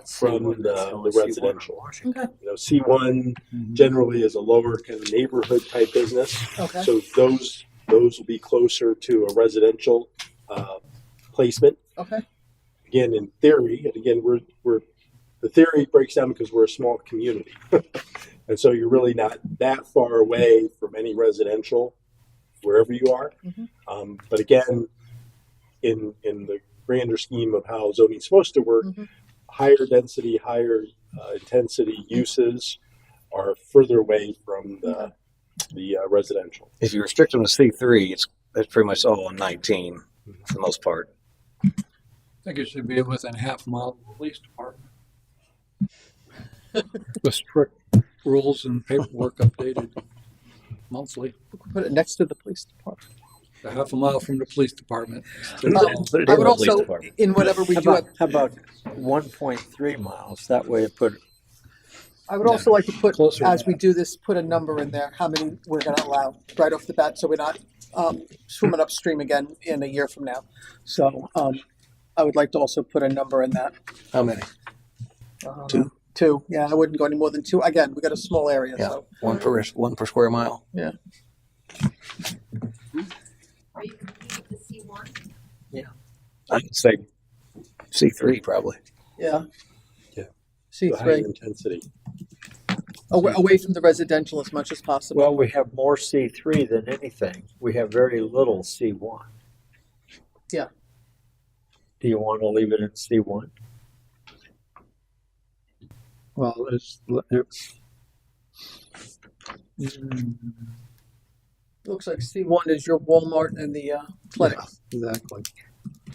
from the residential. Okay. You know, C1 generally is a lower kind of neighborhood type business, Okay. so those will be closer to a residential placement. Okay. Again, in theory, and again, we're the theory breaks down because we're a small community, and so you're really not that far away from any residential wherever you are. But again, in the grander scheme of how zoning is supposed to work, higher density, higher intensity uses are further away from the residential. If you restrict them to C3, that's pretty much all on 19 for the most part. I think it should be within half a mile of the police department. With strict rules and paperwork updated monthly. Put it next to the police department. A half a mile from the police department. I would also, in whatever we do, How about 1.3 miles? That way it put. I would also like to put, Closer. as we do this, put a number in there, how many we're gonna allow right off the bat, so we're not swimming upstream again in a year from now. So I would like to also put a number in that. How many? Two. Two, yeah, I wouldn't go any more than two. Again, we got a small area, Yeah, so. one per square mile. Yeah. Are you competing with the C1? I'd say C3 probably. Yeah. Yeah. The higher C3, intensity. away from the residential as much as possible. Well, we have more C3 than anything. We have very little C1. Yeah. Do you want to leave it in C1? Well, Looks like C1 is your Walmart and the clinic. exactly.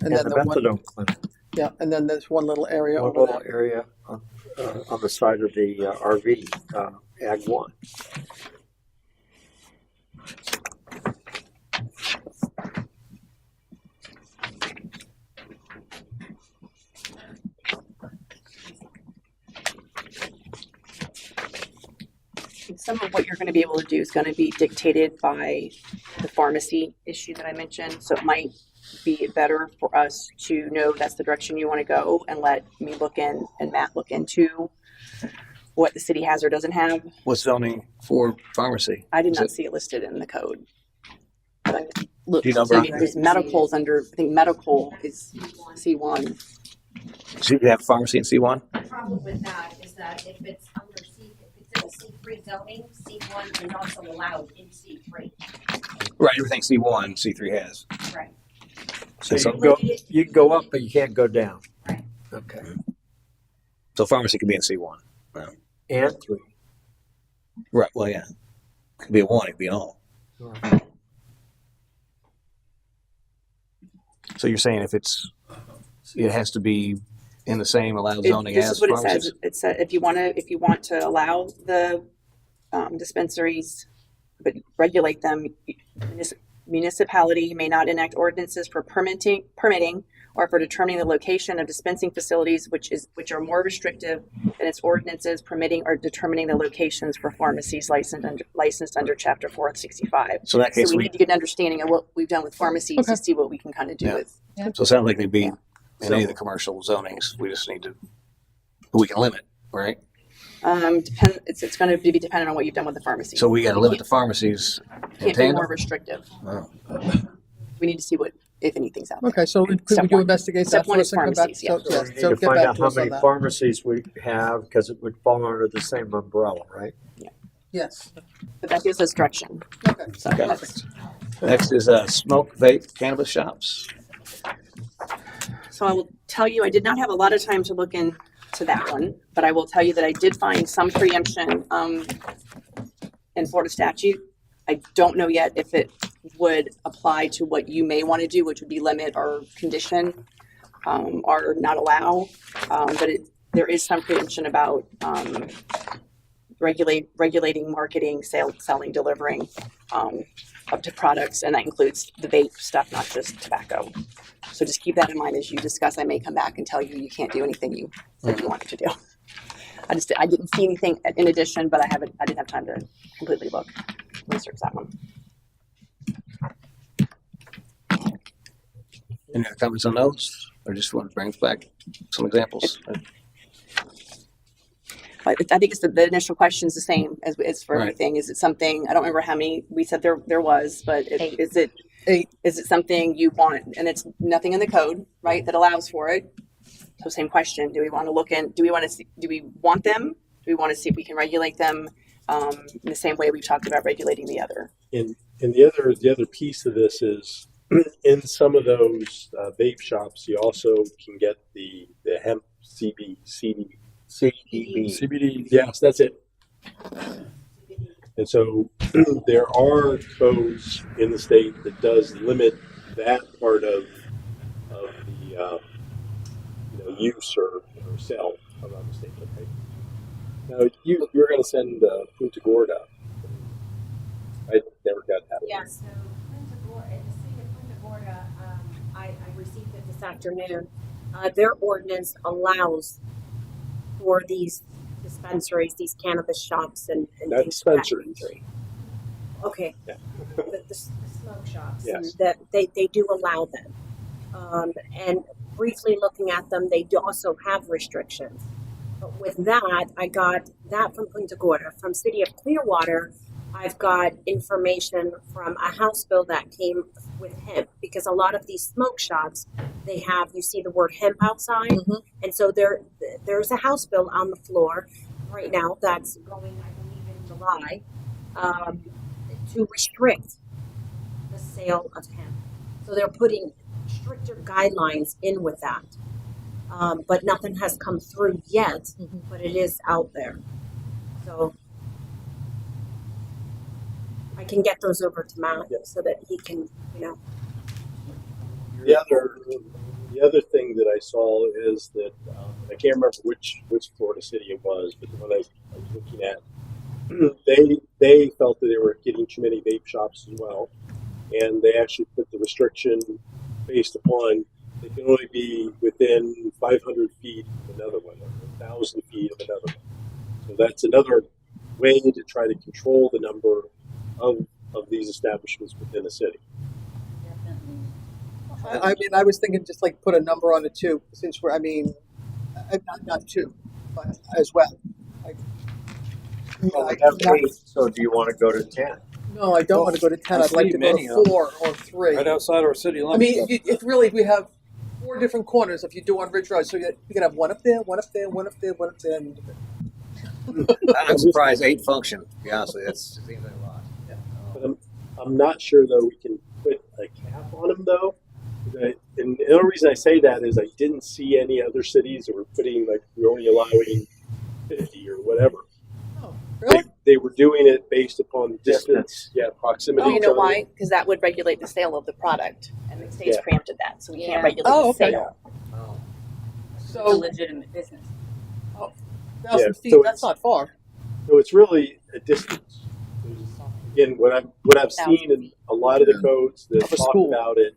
And And then the the one, methadone clinic. yeah, and then there's one little area One over little there. area on the side of the RV, Ag 1. Some of what you're going to be able to do is going to be dictated by the pharmacy issue that I mentioned. So it might be better for us to know that's the direction you want to go and let me look in and Matt look into what the city has or doesn't have. What's zoning for pharmacy? I did Is not it- see it listed in the code. But I Do you know, so Brian? there's medicals under, I think medical is C1. So you have pharmacy in C1? The problem with that is that if it's under if it's in a C3 zoning, C1 is also allowed in C3. Right, everything C1, C3 has. Right. So So- you can go up, but you can't go down. Right. Okay. So pharmacy can be in C1. And 3. Right, well, yeah. Could be a 1, it could be an all. So you're saying if it has to be in the same allowed zoning This as is what it pharmacies? says. It said if you want to allow the dispensaries, but regulate them, municipality may not enact ordinances for permitting or for determining the location of dispensing facilities which are more restrictive than its ordinances permitting or determining the locations for pharmacies licensed under Chapter 465. So in that case, So we need to get an understanding of what we've done with pharmacies to see what we can kind of do Yeah. with. So it sounds like they'd be in So- any of the commercial zonings. We just need to, but we can limit, right? It's going to be dependent on what you've done with the pharmacy. So we got to limit the pharmacies in Can't be tandem? more restrictive. Oh. We need to see what, if anything's out there. Okay, so could we Step do one. investigate Step that one for is us and come back? pharmacies, yeah. So, yes, We need so to get find back out to how us on many that. pharmacies we have, because it would fall under the same umbrella, right? Yes. But that gives us direction. Okay. So Okay. that's- Next is smoke, vape, cannabis shops. So I will tell you, I did not have a lot of time to look into that one, but I will tell you that I did find some preemption in Florida statute. I don't know yet if it would apply to what you may want to do, which would be limit or condition or not allow. But there is some preemption about regulating marketing, selling, delivering up to products, and that includes the vape stuff, not just tobacco. So just keep that in mind as you discuss. I may come back and tell you you can't do anything you said you wanted to do. I didn't see anything in addition, but I didn't have time to completely research that one. Any other comments on those, or just want to bring back some examples? I think it's the initial question is the same as for Right. everything. Is it something, I don't remember how many we said there was, but is it 8. Is it something you want? And it's nothing in the code, right, that allows for it. So same question, do we want to look in, do we want them? Do we want to see if we can regulate them in the same way we've talked about regulating the other? And the other piece of this is in some of those vape shops, you also can get the hemp CBD. Yes, that's it. And so there are codes in the state that does limit that part of the use or sell, if I'm not mistaken. Right? Now you're going to send Punta Gorda. I never got that. Yeah, so Punta Gorda, in the city of Punta Gorda, I received it this afternoon. Their ordinance allows for these dispensaries, these cannabis shops, and Not things of that dispensaries. nature. Okay, Yeah. the smoke shops, Yes. that they do allow them. And briefly looking at them, they do also have restrictions. But with that, I got that from Punta Gorda. From City of Clearwater, I've got information from a House bill that came with hemp, because a lot of these smoke shops, they have, you see the word hemp outside. And so there's a House bill on the floor right now that's going, I believe, in July, to restrict the sale of hemp. So they're putting stricter guidelines in with that. But nothing has come through yet, but it is out there. So I can get those over to Matt so that he can, The other thing that I saw is that I can't remember which Florida city it was, but the one I was looking at, they felt that they were getting too many vape shops as well, and they actually put the restriction based upon they can only be within 500 feet of another one, or 1,000 feet of another one. So that's another way to try to control the number of these establishments within a city. I mean, I was thinking just like put a number on it too, since we're, not 2, but as well. Well, we have 8, so do you want to go to 10? No, I don't want to go to 10. I'd like to go to 4 or 3. Right outside our city limits. I mean, if really we have 4 different corners if you do on Ridge Road, so you can have one up there, one up there, one up there, one up there. And I'm surprised 8 function. To be honest with you, that seems like a lot. But I'm not sure though we can put a cap on them though. And the only reason I say that is I didn't see any other cities that were putting like we're only allowing 50 or whatever. Oh, really? They were doing it based upon distance, proximity. Oh, you to know other- why? Because that would regulate the sale of the product, and the state's Yeah. preempted that, so we Yeah. can't regulate Oh, the okay. sale. It's a So legitimate business. 1,000 Yeah, feet, so that's it's- not far. So it's really a distance. Again, what I've seen in a lot of the codes that Of a talk school. about it,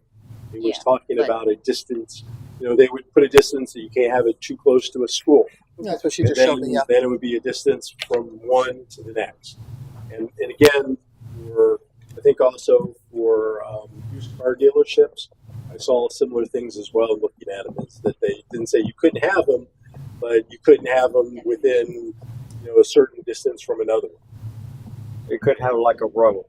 it was Yeah, talking but- about a distance. They would put a distance that you can't have it too close to a school. That's what she And just then, showed me, yeah. then it would be a distance from one to the next. And again, I think also for used car dealerships, I saw similar things as well looking at them. Is that they didn't say you couldn't have them, but you couldn't have them within a certain distance from another one. You could have like a row.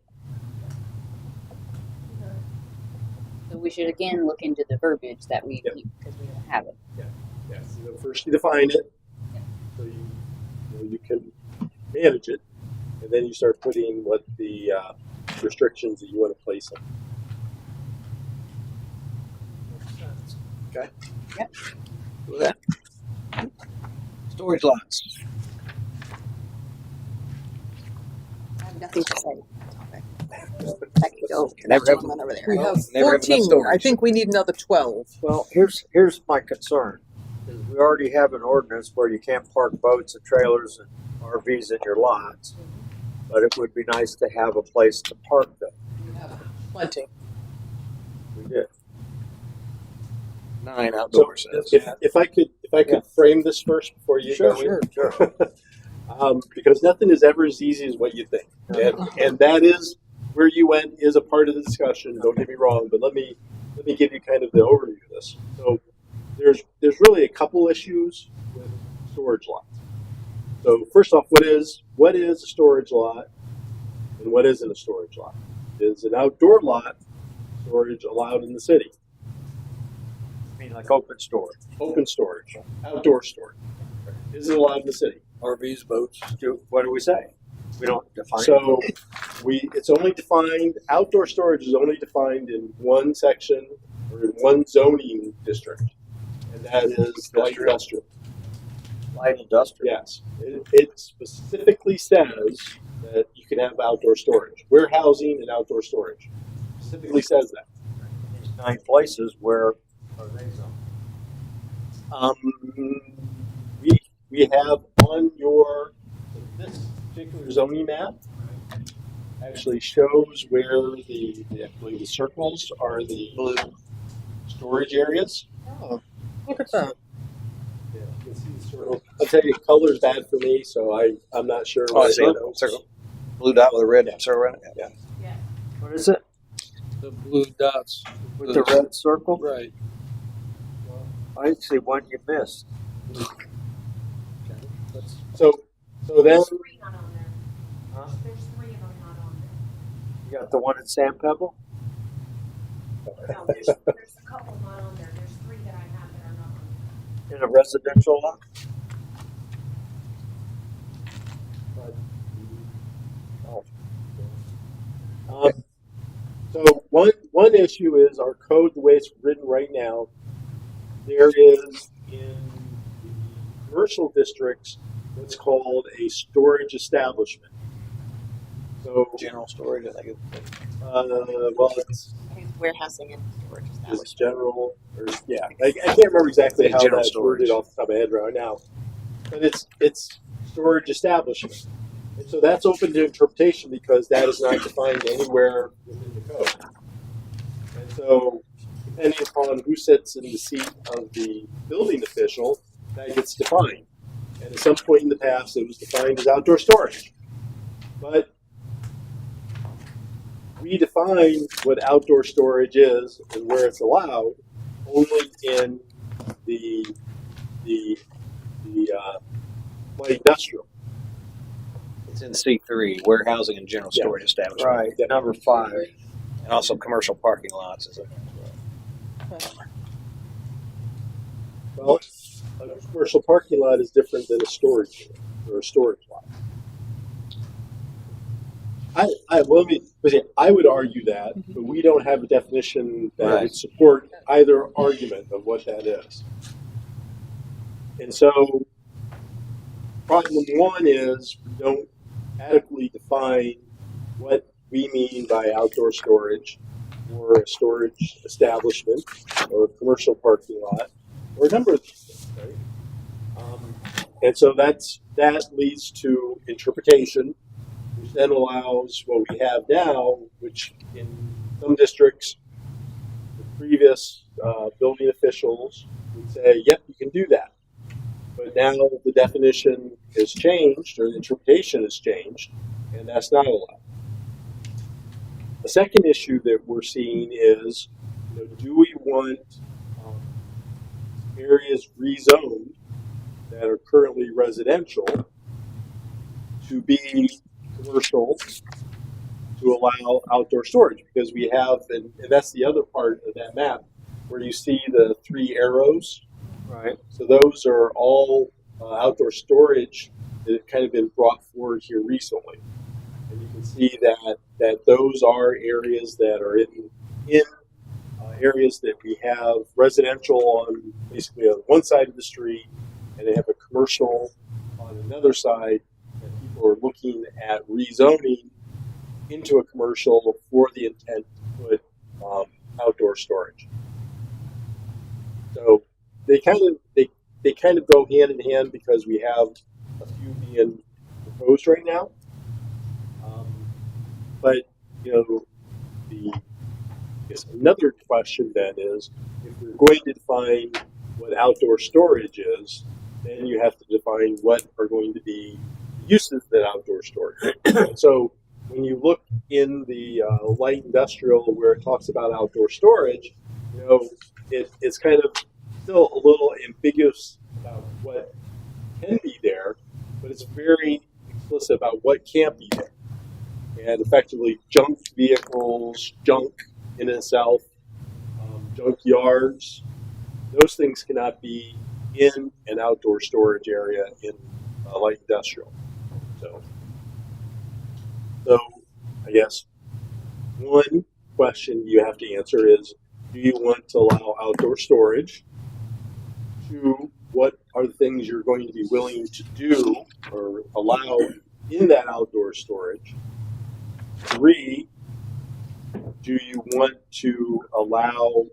So we should again look into the verbiage that we Yep. keep because we don't have it. Yes. First you define it, so you can manage it, and then you start putting what the restrictions that you want to place on. Okay. Yep. With that. Storage lots. I have nothing to say. That can go. Never have- Gentleman over there. We have Never have enough 14. I storage. think we need another 12. Well, here's my concern. Is we already have an ordinance where you can't park boats and trailers and RVs in your lots, but it would be nice to have a place to park them. Plenty. We did. 9 So outdoors. if I could frame this first before you go in. Sure. Because nothing is ever as easy as what you think, and that is where you went is a part of the discussion. Don't get me wrong, but let me give you kind of the overview of this. So there's really a couple issues with storage lots. So first off, what is a storage lot, and what isn't a storage lot? Is an outdoor lot storage allowed in the city? I mean, like open storage. Open storage, outdoor storage. Is it allowed in the city? RVs, boats. What do we say? We don't define it. So it's only defined, outdoor storage is only defined in one section or in one zoning district, and that is light industrial. Light industrial. Yes, it specifically says that you can have outdoor storage, warehousing and outdoor storage. Specifically says that. These 9 places where are they zoned? We have on this particular zoning map actually shows where I believe the circles are the blue storage areas. Oh, look at that. Yeah, you can see the circle. I'll tell you, color's bad for me, so I'm not sure. Oh, I see it. Circle. Blue dot with a red circle around it. Yeah. What is it? The blue dots. With the red circle? Right. I see one you missed. So then There's 3 not on there. Huh? There's 3 of them not on You got the one in San Pebble? there. No, there's a couple not on there. There's 3 that I have that are not on there. In a residential lot? So one issue is our code, the way it's written right now, there is in the commercial districts what's called a storage establishment. So General storage, I think. well, it's Warehousing and storage is general, or yeah, I can't remember exactly how General that's storage. worded off the top of my head right now, but it's storage establishment, and so that's open to interpretation because that is not defined anywhere within the code. And so, depending upon who sits in the seat of the building official, that gets defined. And at some point in the past, it was defined as outdoor storage, but we define what outdoor storage is and where it's allowed only in the light industrial. It's in C3, warehousing and general Yeah. storage establishment. Right. Number 5. And also commercial parking lots. Well, a commercial parking lot is different than a storage unit or a storage lot. I would argue that, but we don't have a definition that Right. would support either argument of what that is. And so, problem one is we don't adequately define what we mean by outdoor storage or a storage establishment or a commercial parking lot or a number of these things, right? And so that leads to interpretation, which then allows what we have now, which in some districts, the previous building officials would say, yep, you can do that. But now the definition has changed, or the interpretation has changed, and that's not allowed. The second issue that we're seeing is, do we want areas rezoned that are currently residential to be commercial to allow outdoor storage? Because we have, and that's the other part of that map, where you see the 3 arrows. Right. So those are all outdoor storage that have kind of been brought forward here recently. And you can see that those are areas that are in areas that we have residential on basically on one side of the street, and they have a commercial on another side, and people are looking at rezoning into a commercial for the intent to put outdoor storage. So they kind of go hand in hand because we have a few being proposed right now. But I guess another question then is, if we're going to define what outdoor storage is, then you have to define what are going to be uses that outdoor storage. So when you look in the light industrial where it talks about outdoor storage, it's kind of still a little ambiguous about what can be there, but it's very explicit about what can't be there. And effectively, junk vehicles, junk in itself, junk yards, those things cannot be in an outdoor storage area in light industrial. So I guess one question you have to answer is, do you want to allow outdoor storage? 2, what are the things you're going to be willing to do or allow in that outdoor storage? 3, do you want to allow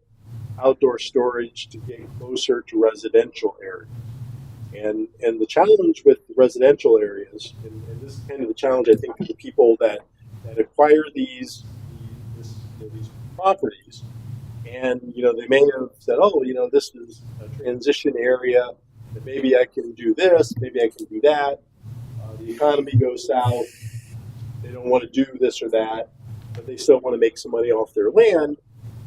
outdoor storage to get closer to residential areas? And the challenge with residential areas, and this is kind of the challenge I think of the people that acquire these properties, and they may have said, oh, this is a transition area, and maybe I can do this, maybe I can do that. The economy goes south. They don't want to do this or that, but they still want to make some money off their land,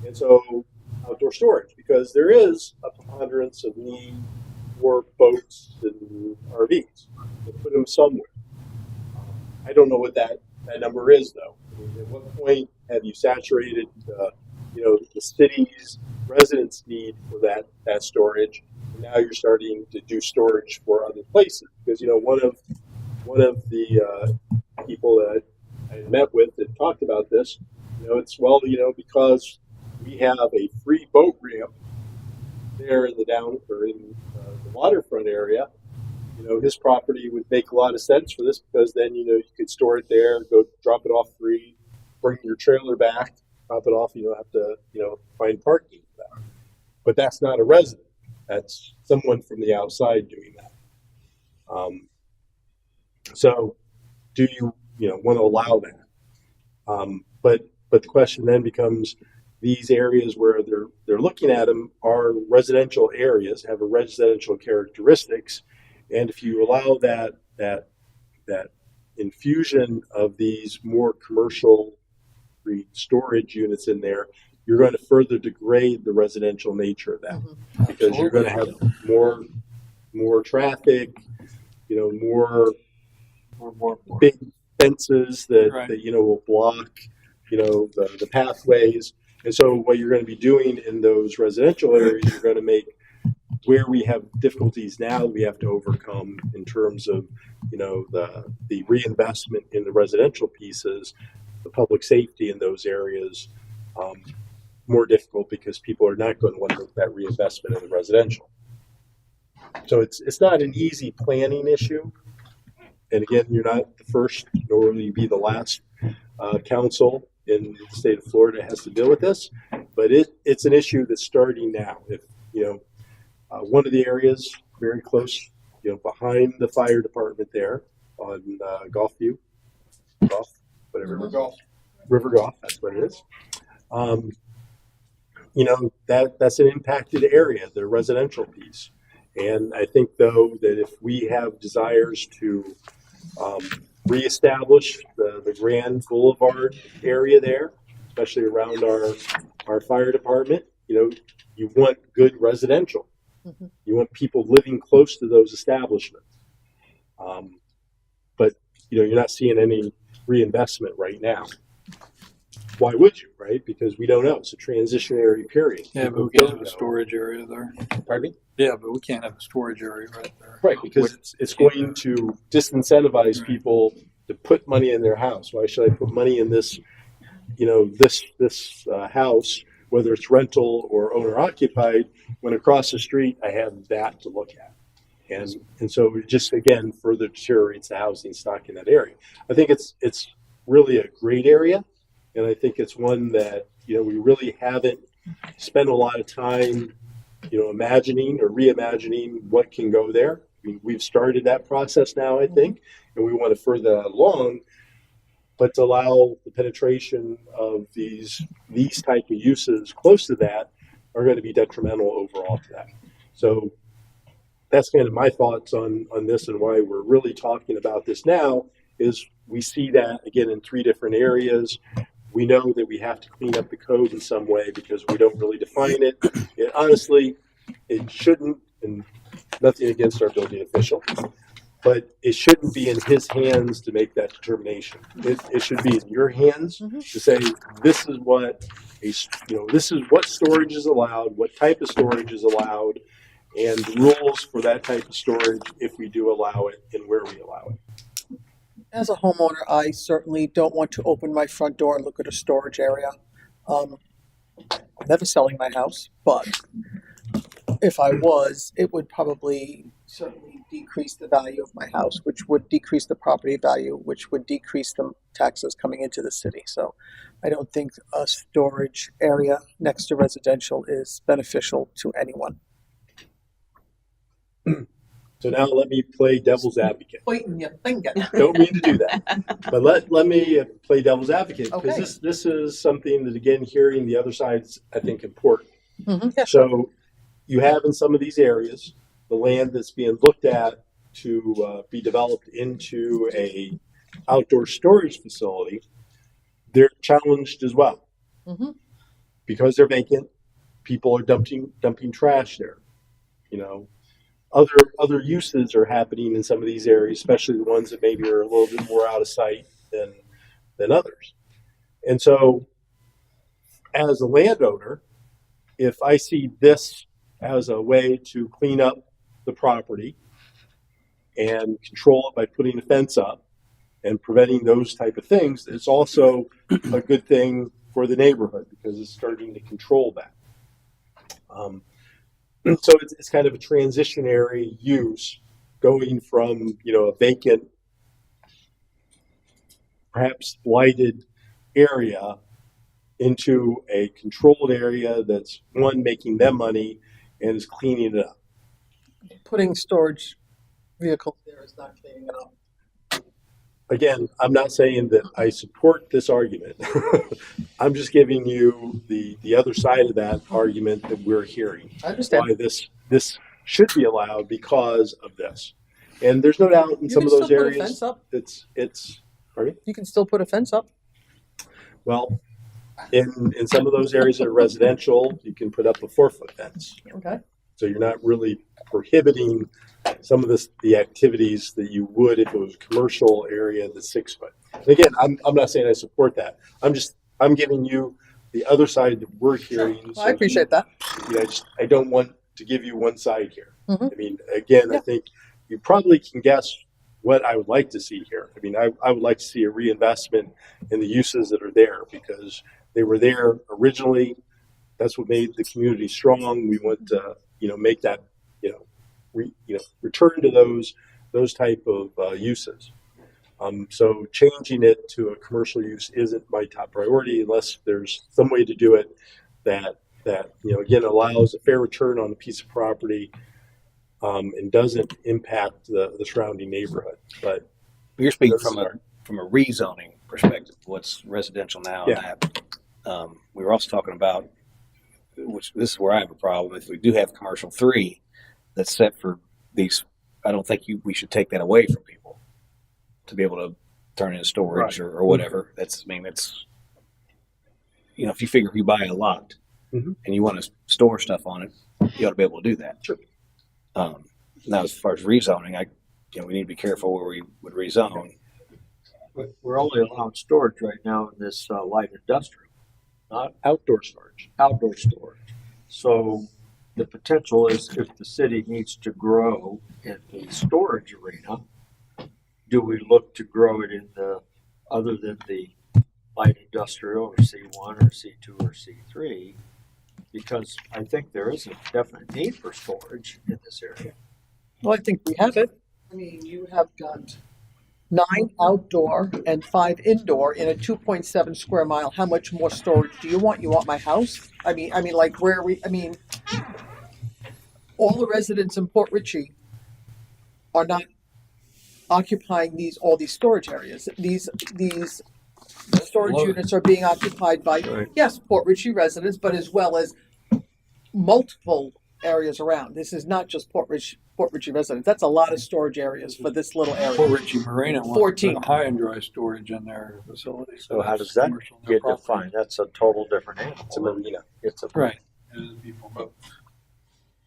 and so outdoor storage, because there is a preponderance of need for boats and RVs to put them somewhere. I don't know what that number is, though. I mean, at what point have you saturated, the city's residents' need for that storage? And now you're starting to do storage for other places, because one of the people that I met with that talked about this, it's because we have a free boat ramp there in the the waterfront area. His property would make a lot of sense for this, because then you could store it there, go drop it off free, bring your trailer back, drop it off. You don't have to find parking for that. But that's not a resident. That's someone from the outside doing that. So do you want to allow that? But the question then becomes, these areas where they're looking at them are residential areas, have a residential characteristics, and if you allow that infusion of these more commercial storage units in there, you're going to further degrade the residential nature of that, because you're going to have more traffic, more big fences that will block the pathways. And so what you're going to be doing in those residential areas, you're going to make where we have difficulties now we have to overcome in terms of the reinvestment in the residential pieces, the public safety in those areas, more difficult, because people are not going to want to make that reinvestment in the residential. So it's not an easy planning issue. And again, you're not the first, nor will you be the last council in the state of Florida that has to deal with this. But it's an issue that's starting now. If one of the areas very close, behind the fire department there on River Golf, that's what it is. That's an impacted area, the residential piece. And I think, though, that if we have desires to reestablish the Grand Boulevard area there, especially around our fire department, you want good residential. Mm-hmm. You want people living close to those establishments. But you're not seeing any reinvestment right now. Why would you, right? Because we don't know. It's a transitionary period. Yeah, but we can't have a storage area there. Pardon me? Yeah, but we can't have a storage area right there. Right, because it's going to disincentivize people to put money in their house. Why should I put money in this, this house, whether it's rental or owner occupied, when across the street I have that to look at? And so it just, again, further deteriorates the housing stock in that area. I think it's really a great area. And I think it's one that, we really haven't spent a lot of time, imagining or reimagining what can go there. I mean, we've started that process now, I think, and we want to further that along. But to allow the penetration of these type of uses close to that are going to be detrimental overall to that. So that's kind of my thoughts on this, and why we're really talking about this now is we see that again in 3 different areas. We know that we have to clean up the code in some way because we don't really define it. And honestly, it shouldn't, and nothing against our building official, but it shouldn't be in his hands to make that determination. It should be in your hands to say, this is what this is what storage is allowed, what type of storage is allowed, and rules for that type of storage if we do allow it and where we allow it. As a homeowner, I certainly don't want to open my front door and look at a storage area. I'm never selling my house, but if I was, it would probably certainly decrease the value of my house, which would decrease the property value, which would decrease the taxes coming into the city. So I don't think a storage area next to residential is beneficial to anyone. So now let me play devil's advocate. Pointing your finger. Don't mean to do that, but let me play devil's advocate, because Okay. this is something that, again, hearing the other side is, I think, important. Yeah, So you have in some of these areas the land that's being looked at to be developed into a outdoor storage facility. They're challenged as well because they're vacant. People are dumping trash there. Other uses are happening in some of these areas, especially the ones that maybe are a little bit more out of sight than others. And so, as a landowner, if I see this as a way to clean up the property and control it by putting a fence up and preventing those type of things, it's also a good thing for the neighborhood because it's starting to control that. So it's kind of a transitionary use going from, a vacant, perhaps blighted area into a controlled area that's, one, making them money and is cleaning it up. putting storage vehicles there is not cleaning it up. Again, I'm not saying that I support this argument. I'm just giving you the other side of that argument that we're hearing. I understand. Why this should be allowed because of this. And there's no doubt in You some can of those still put a areas fence up. it's pardon me? You can still put a fence up. Well, in some of those areas that are residential, you can put up a 4-foot fence. Okay. So you're not really prohibiting some of the activities that you would if it was a commercial area that's 6 foot. And again, I'm not saying I support that. I'm giving you the other side that we're hearing. I appreciate that. I don't want to give you one side here. Mhm. I mean, again, I think you probably can guess what I would like to see here. I mean, I would like to see a reinvestment in the uses that are there because they were there originally. That's what made the community strong. We want to, make that, return to those type of uses. So changing it to a commercial use isn't my top priority unless there's some way to do it that again allows a fair return on a piece of property and doesn't impact the surrounding neighborhood. But You're speaking This is from a rezoning perspective. What's residential now? Yeah. And that we were also talking about, which this is where I have a problem. If we do have commercial 3 that's set for these, I don't think we should take that away from people to be able to turn into storage or whatever. It's if you figure if you buy a lot Mhm. and you want to store stuff on it, you ought to be able to do that. Sure. Now, as far as rezoning, we need to be careful where we would rezone. But we're only allowing storage right now in this light industrial, not outdoor storage. outdoor storage. So the potential is if the city needs to grow in the storage arena, do we look to grow it in the other than the light industrial or C1 or C2 or C3? Because I think there is a definite need for storage in this area. Well, I think we have it. I mean, you have got 9 outdoor and 5 indoor in a 2.7 square mile. How much more storage do you want? You want my house? I mean, like where all the residents in Port Richey are not occupying all these storage areas. These storage Love it. units are being occupied by, Right. yes, Port Richey residents, but as well as multiple areas around. This is not just Port Richey residents. That's a lot of storage areas for this little Port area. Richey Marina wants 14. high and dry storage in their facility. So how does that Commercial on their get property. defined? That's a total different animal. It's a marina. It's a Right. And the people both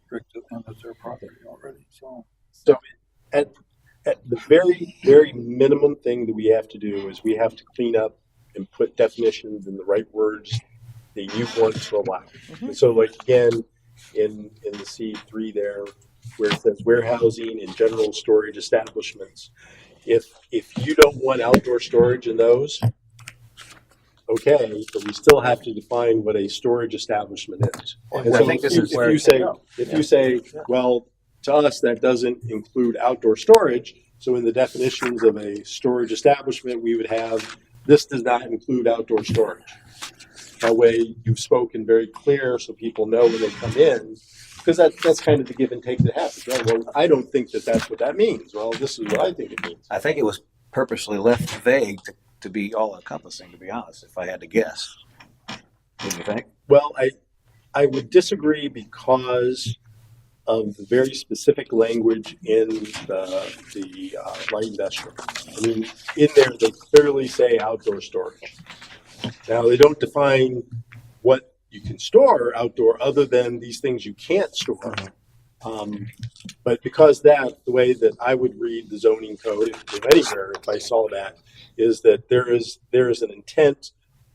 restricted and it's their property already, so. So at the very, very minimum thing that we have to do is we have to clean up and put definitions in the right words that you want to allow. And so like again, in the C3 there, where it says warehousing and general storage establishments, if you don't want outdoor storage in those, okay, but we still have to define what a storage establishment is. And I so think this is where if you say, well, to us, that doesn't include outdoor storage. So in the definitions of a storage establishment, we would have, this does not include outdoor storage. That way you've spoken very clear so people know when they come in, because that's kind of the give and take that happens. Right? Well, I don't think that that's what that means. Well, this is what I think it means. I think it was purposely left vague to be all encompassing, to be honest, if I had to guess. What do you think? Well, I would disagree because of the very specific language in the light industrial. I mean, in there they clearly say outdoor storage. Now they don't define what you can store outdoor other than these things you can't store. But because the way that I would read the zoning code, if anywhere, if I saw that, is that there is an intent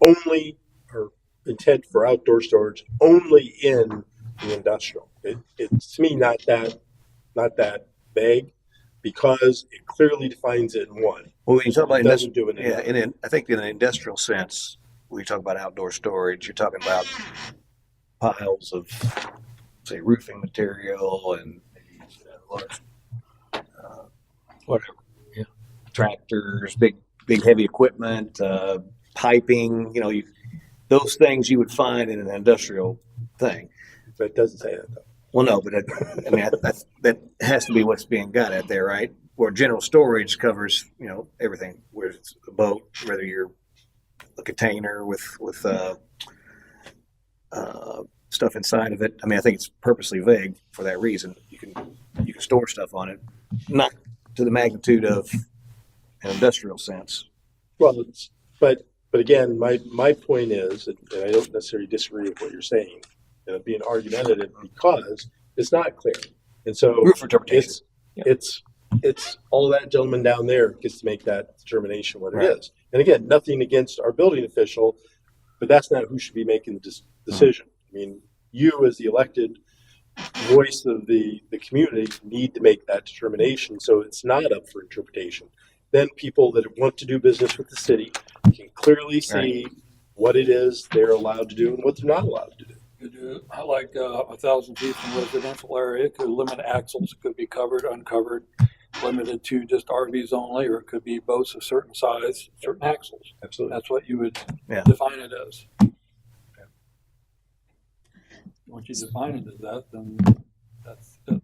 only, or intent for outdoor storage only in the industrial. It's to me not that vague, because it clearly defines it in one. Well, when you talk about It doesn't do it in another. I think in an industrial sense, when you talk about outdoor storage, you're talking about piles of, say, roofing material and maybe large, whatever, tractors, big heavy equipment, piping. Those things you would find in an industrial thing. But it doesn't say that though. Well, no, but that has to be what's being got at there, right? Where general storage covers, everything. Where it's a boat, whether you're a container with stuff inside of it. I mean, I think it's purposely vague for that reason. You can store stuff on it, not to the magnitude of an industrial sense. Well, but again, my point is, and I don't necessarily disagree with what you're saying, being argumentative, because it's not clear, and so Room for interpretation. it's all that gentleman down there gets to make that determination what Right. it is. And again, nothing against our building official, but that's not who should be making the decision. I mean, you as the elected voice of the community need to make that determination, so it's not up for interpretation. Then people that want to do business with the city can clearly see what it is they're allowed to do and what they're not allowed to do. I like 1,000 feet from residential area. It could limit axles. It could be covered, uncovered, limited to just RVs only, or it could be boats of certain size, certain axles. Absolutely. That's what you would Yeah. define it as. Once you define it as that, then that's it.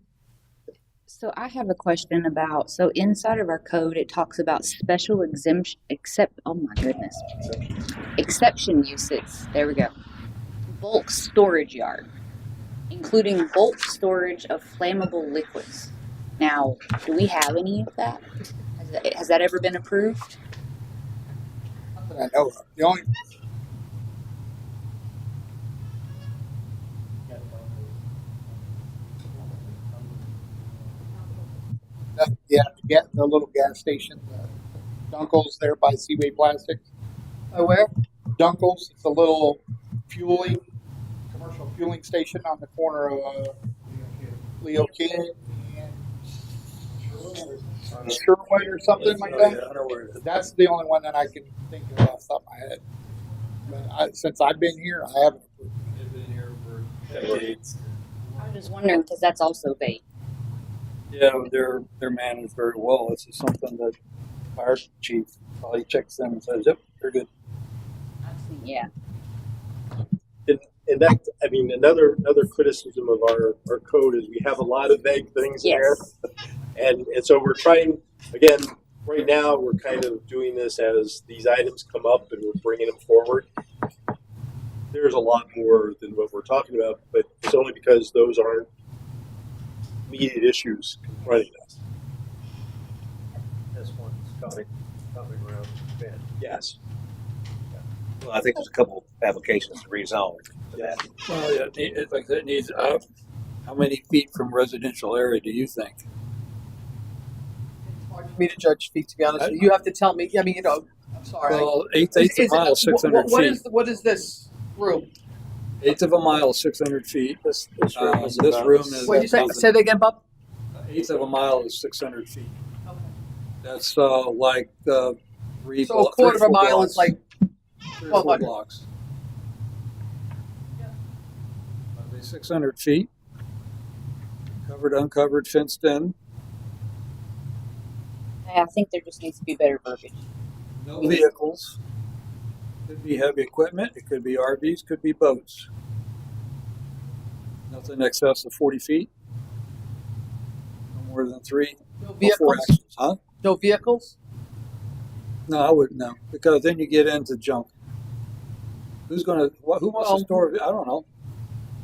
So I have a question about, so inside of our code, it talks about special exemption, exception uses. There we go. Bulk storage yard, including bulk storage of flammable liquids. Now, do we have any of that? Has that ever been approved? Not that I know of. The only the little gas station, Dunkel's there by Seaway Plastics. Where? Dunkel's, it's a little commercial fueling station on the corner of Leo King and Sherwood or something like that. That's the only one that I can think of off the top of my head. But since I've been here, I haven't. They've been here for decades. I was just wondering because that's also vague. Yeah, they're managed very well. This is something that our chief probably checks them and says, "Yep, they're good." Yeah. And that, I mean, another criticism of our code is we have a lot of vague things in there. And so we're trying again, right now, we're kind of doing this as these items come up and we're bringing them forward. There's a lot more than what we're talking about, but it's only because those aren't immediate issues confronting us. This one's coming around. Ben. Yes. Well, I think there's a couple applications to rezone for that. Well, yeah, it needs, how many feet from residential area do you think? It's hard for me to judge feet, to be honest with you. You have to tell me, I mean, you know, I'm sorry. Well, eighth of a mile, 600 feet. What is this room? Eighth of a mile, 600 feet. This This room room is is. What did you say? Say that again, Bob? Eighth of a mile is 600 feet. Okay. That's like three. So a quarter of a mile is like 3 or 4 1,200. blocks. Are they 600 feet? Covered, uncovered, fenced in. I think there just needs to be better verbiage. No vehicles. Could be heavy equipment. It could be RVs. Could be boats. Nothing in excess of 40 feet. No more than 3 No or 4 vehicles? axles. Huh? No vehicles? No, I wouldn't know, because then you get into junk. Who's gonna? Who wants to store? I don't know.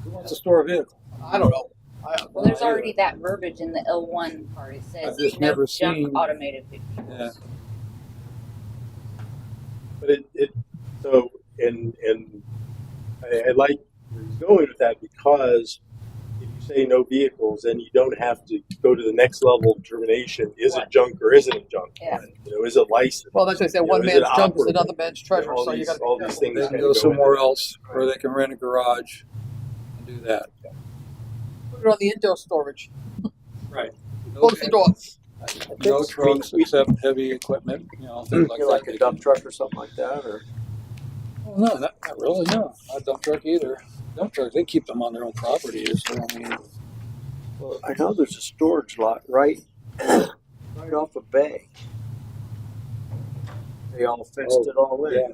Who wants to store a vehicle? I don't know. Well, there's already that verbiage in the L1 part. It says I've just no never junk seen- automated vehicles. Yeah. But I like where he's going with that, because if you say no vehicles, then you don't have to go to the next level of determination. Is it junk or isn't it junk? Yeah. You know, is it licensed? Well, that's what I said. You know, One is it man's junk is operable? another man's treasure, all so you these, got to all be these careful. things They can kinda go somewhere into else, or they can rent a garage and do that. Put it on the indoor storage. Right. Close the door. No trucks except heavy equipment. You know, things like Like that. a dump truck or something like that, or Well, no, not really. No, not a dump truck either. Dump trucks, they keep them on their own property. So I mean, well, I know there's a storage lot right off of Bay. They all fenced it all in. yeah.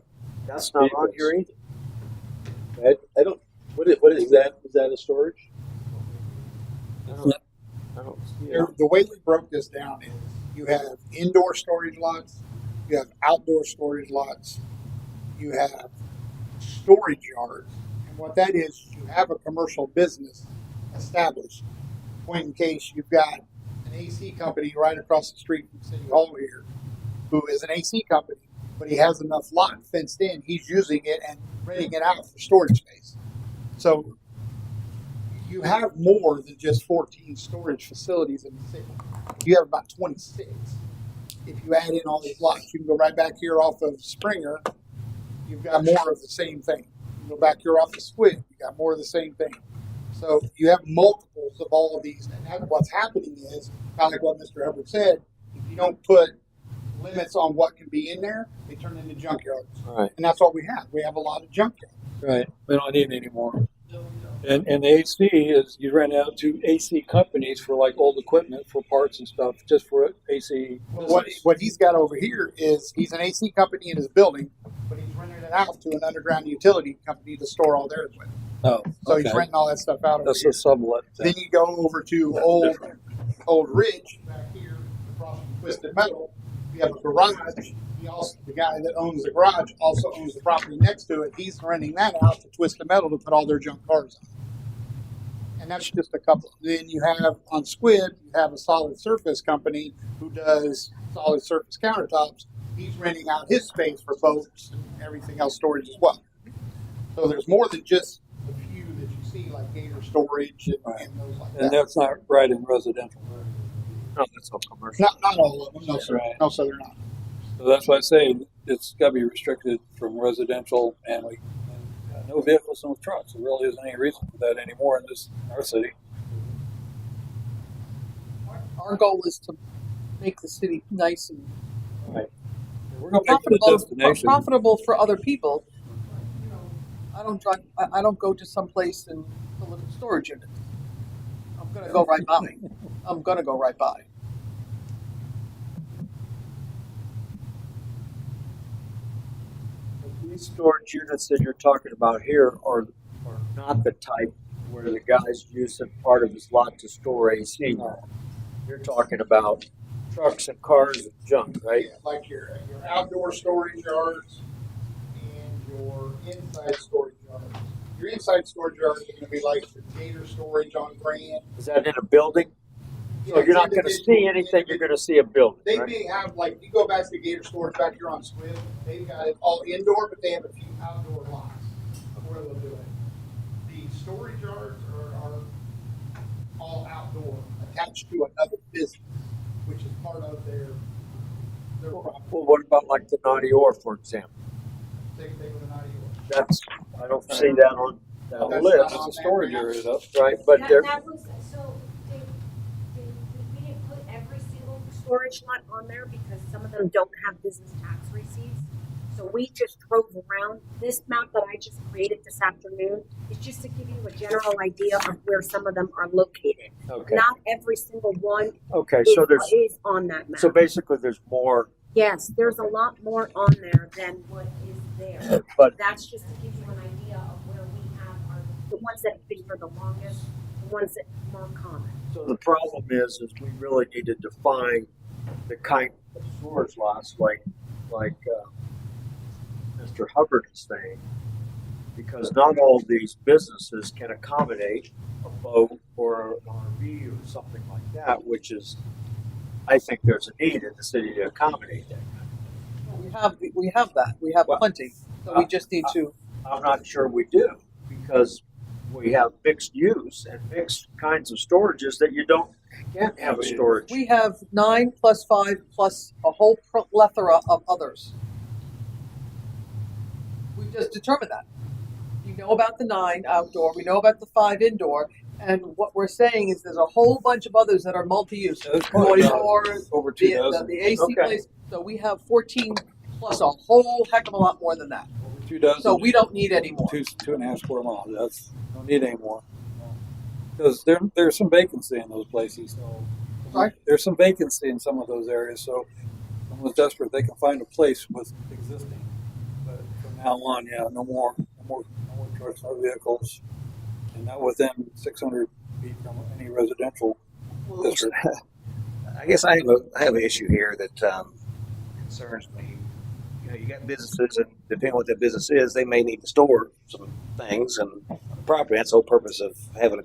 That's not on here either. I don't. What is that? Is that a storage? I don't see it. The way we broke this down is you have indoor storage lots, you have outdoor storage lots, you have storage yards. And what that is, you have a commercial business established. Point in case you've got an AC company right across the street from City Hall here, who is an AC company, but he has enough lot fenced in, he's using it and renting it out for storage space. So you have more than just 14 storage facilities in the city. You have about 26. If you add in all these lots, you can go right back here off of Springer. You've got more of the same thing. You can go back here off of Squid. You got more of the same thing. So you have multiples of all of these. And what's happening is, kind of like what Mr. Hubbard said, if you don't put limits on what can be in there, they turn into junkyards. Right. And that's what we have. We have a lot of junkyards. right? We don't need any more. And the AC is you rent out to AC companies for like old equipment for parts and stuff, just for AC. What he's got over here is he's an AC company in his building, but he's renting it out to an underground utility company to store all their equipment. Oh, So okay. he's renting all that stuff out over That's here. a sublet Then thing. you go over to Old Ridge back here across from Twisted Metal. You have a garage. The guy that owns the garage also owns the property next to it. He's renting that out to Twisted Metal to put all their junk cars on. And that's just a couple. Then you have on Squid, you have a solid surface company who does solid surface countertops. He's renting out his space for boats and everything else storage as well. So there's more than just the few that you see like Gator Storage and those like And that. that's not right in residential. No, that's all commercial. Not all of them. No, sir. Right. No, sir, they're not. So that's why I say it's got to be restricted from residential and no vehicles, no trucks. There really isn't any reason for that anymore in our city. Our goal is to make the city nice and We're going to make it a destination. profitable for other people. You know, I don't drive. I don't go to some place and fill a storage unit. I'm gonna go right by. I'm gonna go right by. These storage units that you're talking about here are not the type where the guy's using part of his lot to store AC. You're talking about trucks and cars and junk, right? Yeah, like your outdoor storage yards and your inside storage yards. Your inside storage yards are going to be like the Gator storage on Grand. Is that in a building? So you're not going to see anything. You're going to see a building. They Right? may have, like, you go back to the Gator storage back here on Squid, they've got it all indoor, but they have a few outdoor lots where they'll do it. The storage yards are all outdoor, attached to another business, which is part of their property. Well, what about like the Naughty Or, for example? Same thing with an IDO. That's I don't see that on that That's list. not on It's a storage area though. Right, but there. That was, so, we didn't put every single storage lot on there because some of them don't have business tax receipts. So we just drove around. This map that I just created this afternoon is just to give you a general idea of where some of them are located. Okay. Not every single one Okay, is, so there's is on that map. so basically there's more, Yes, there's a lot more on there than what is there. but That's just to give you an idea of where we have the ones that have been for the longest, the ones that are more common. so the problem is we really need to define the kind of storage lots like Mr. Hubbard is saying, because not all these businesses can accommodate a boat or an RV or something like that, which is, I think there's a need in the city to accommodate that. We have that. We have Well, plenty. So we just need to. I'm not sure we do, because we have mixed use and mixed kinds of storages that you can't have a storage. We have 9 plus 5 plus a whole plethora of others. We just determined that. We know about the 9 outdoor. We know about the 5 indoor. And what we're saying is there's a whole bunch of others that are multi-use. There's probably over 2 The dozen. AC Okay. place. So we have 14 plus a whole heck of a lot more than that. Over 2 dozen. So we don't need any more. 2.5 square miles. That's don't need any more. Because there's some vacancy in those places. So Sorry? there's some vacancy in some of those areas. So if someone's desperate, they can find a place with existing. But from now on, yeah, no more trucks, no vehicles, and not within 600 feet from any residential district. I guess I have an issue here that concerns me. You know, you got businesses, and depending on what that business is, they may need to store some things and property. That's the whole purpose of having a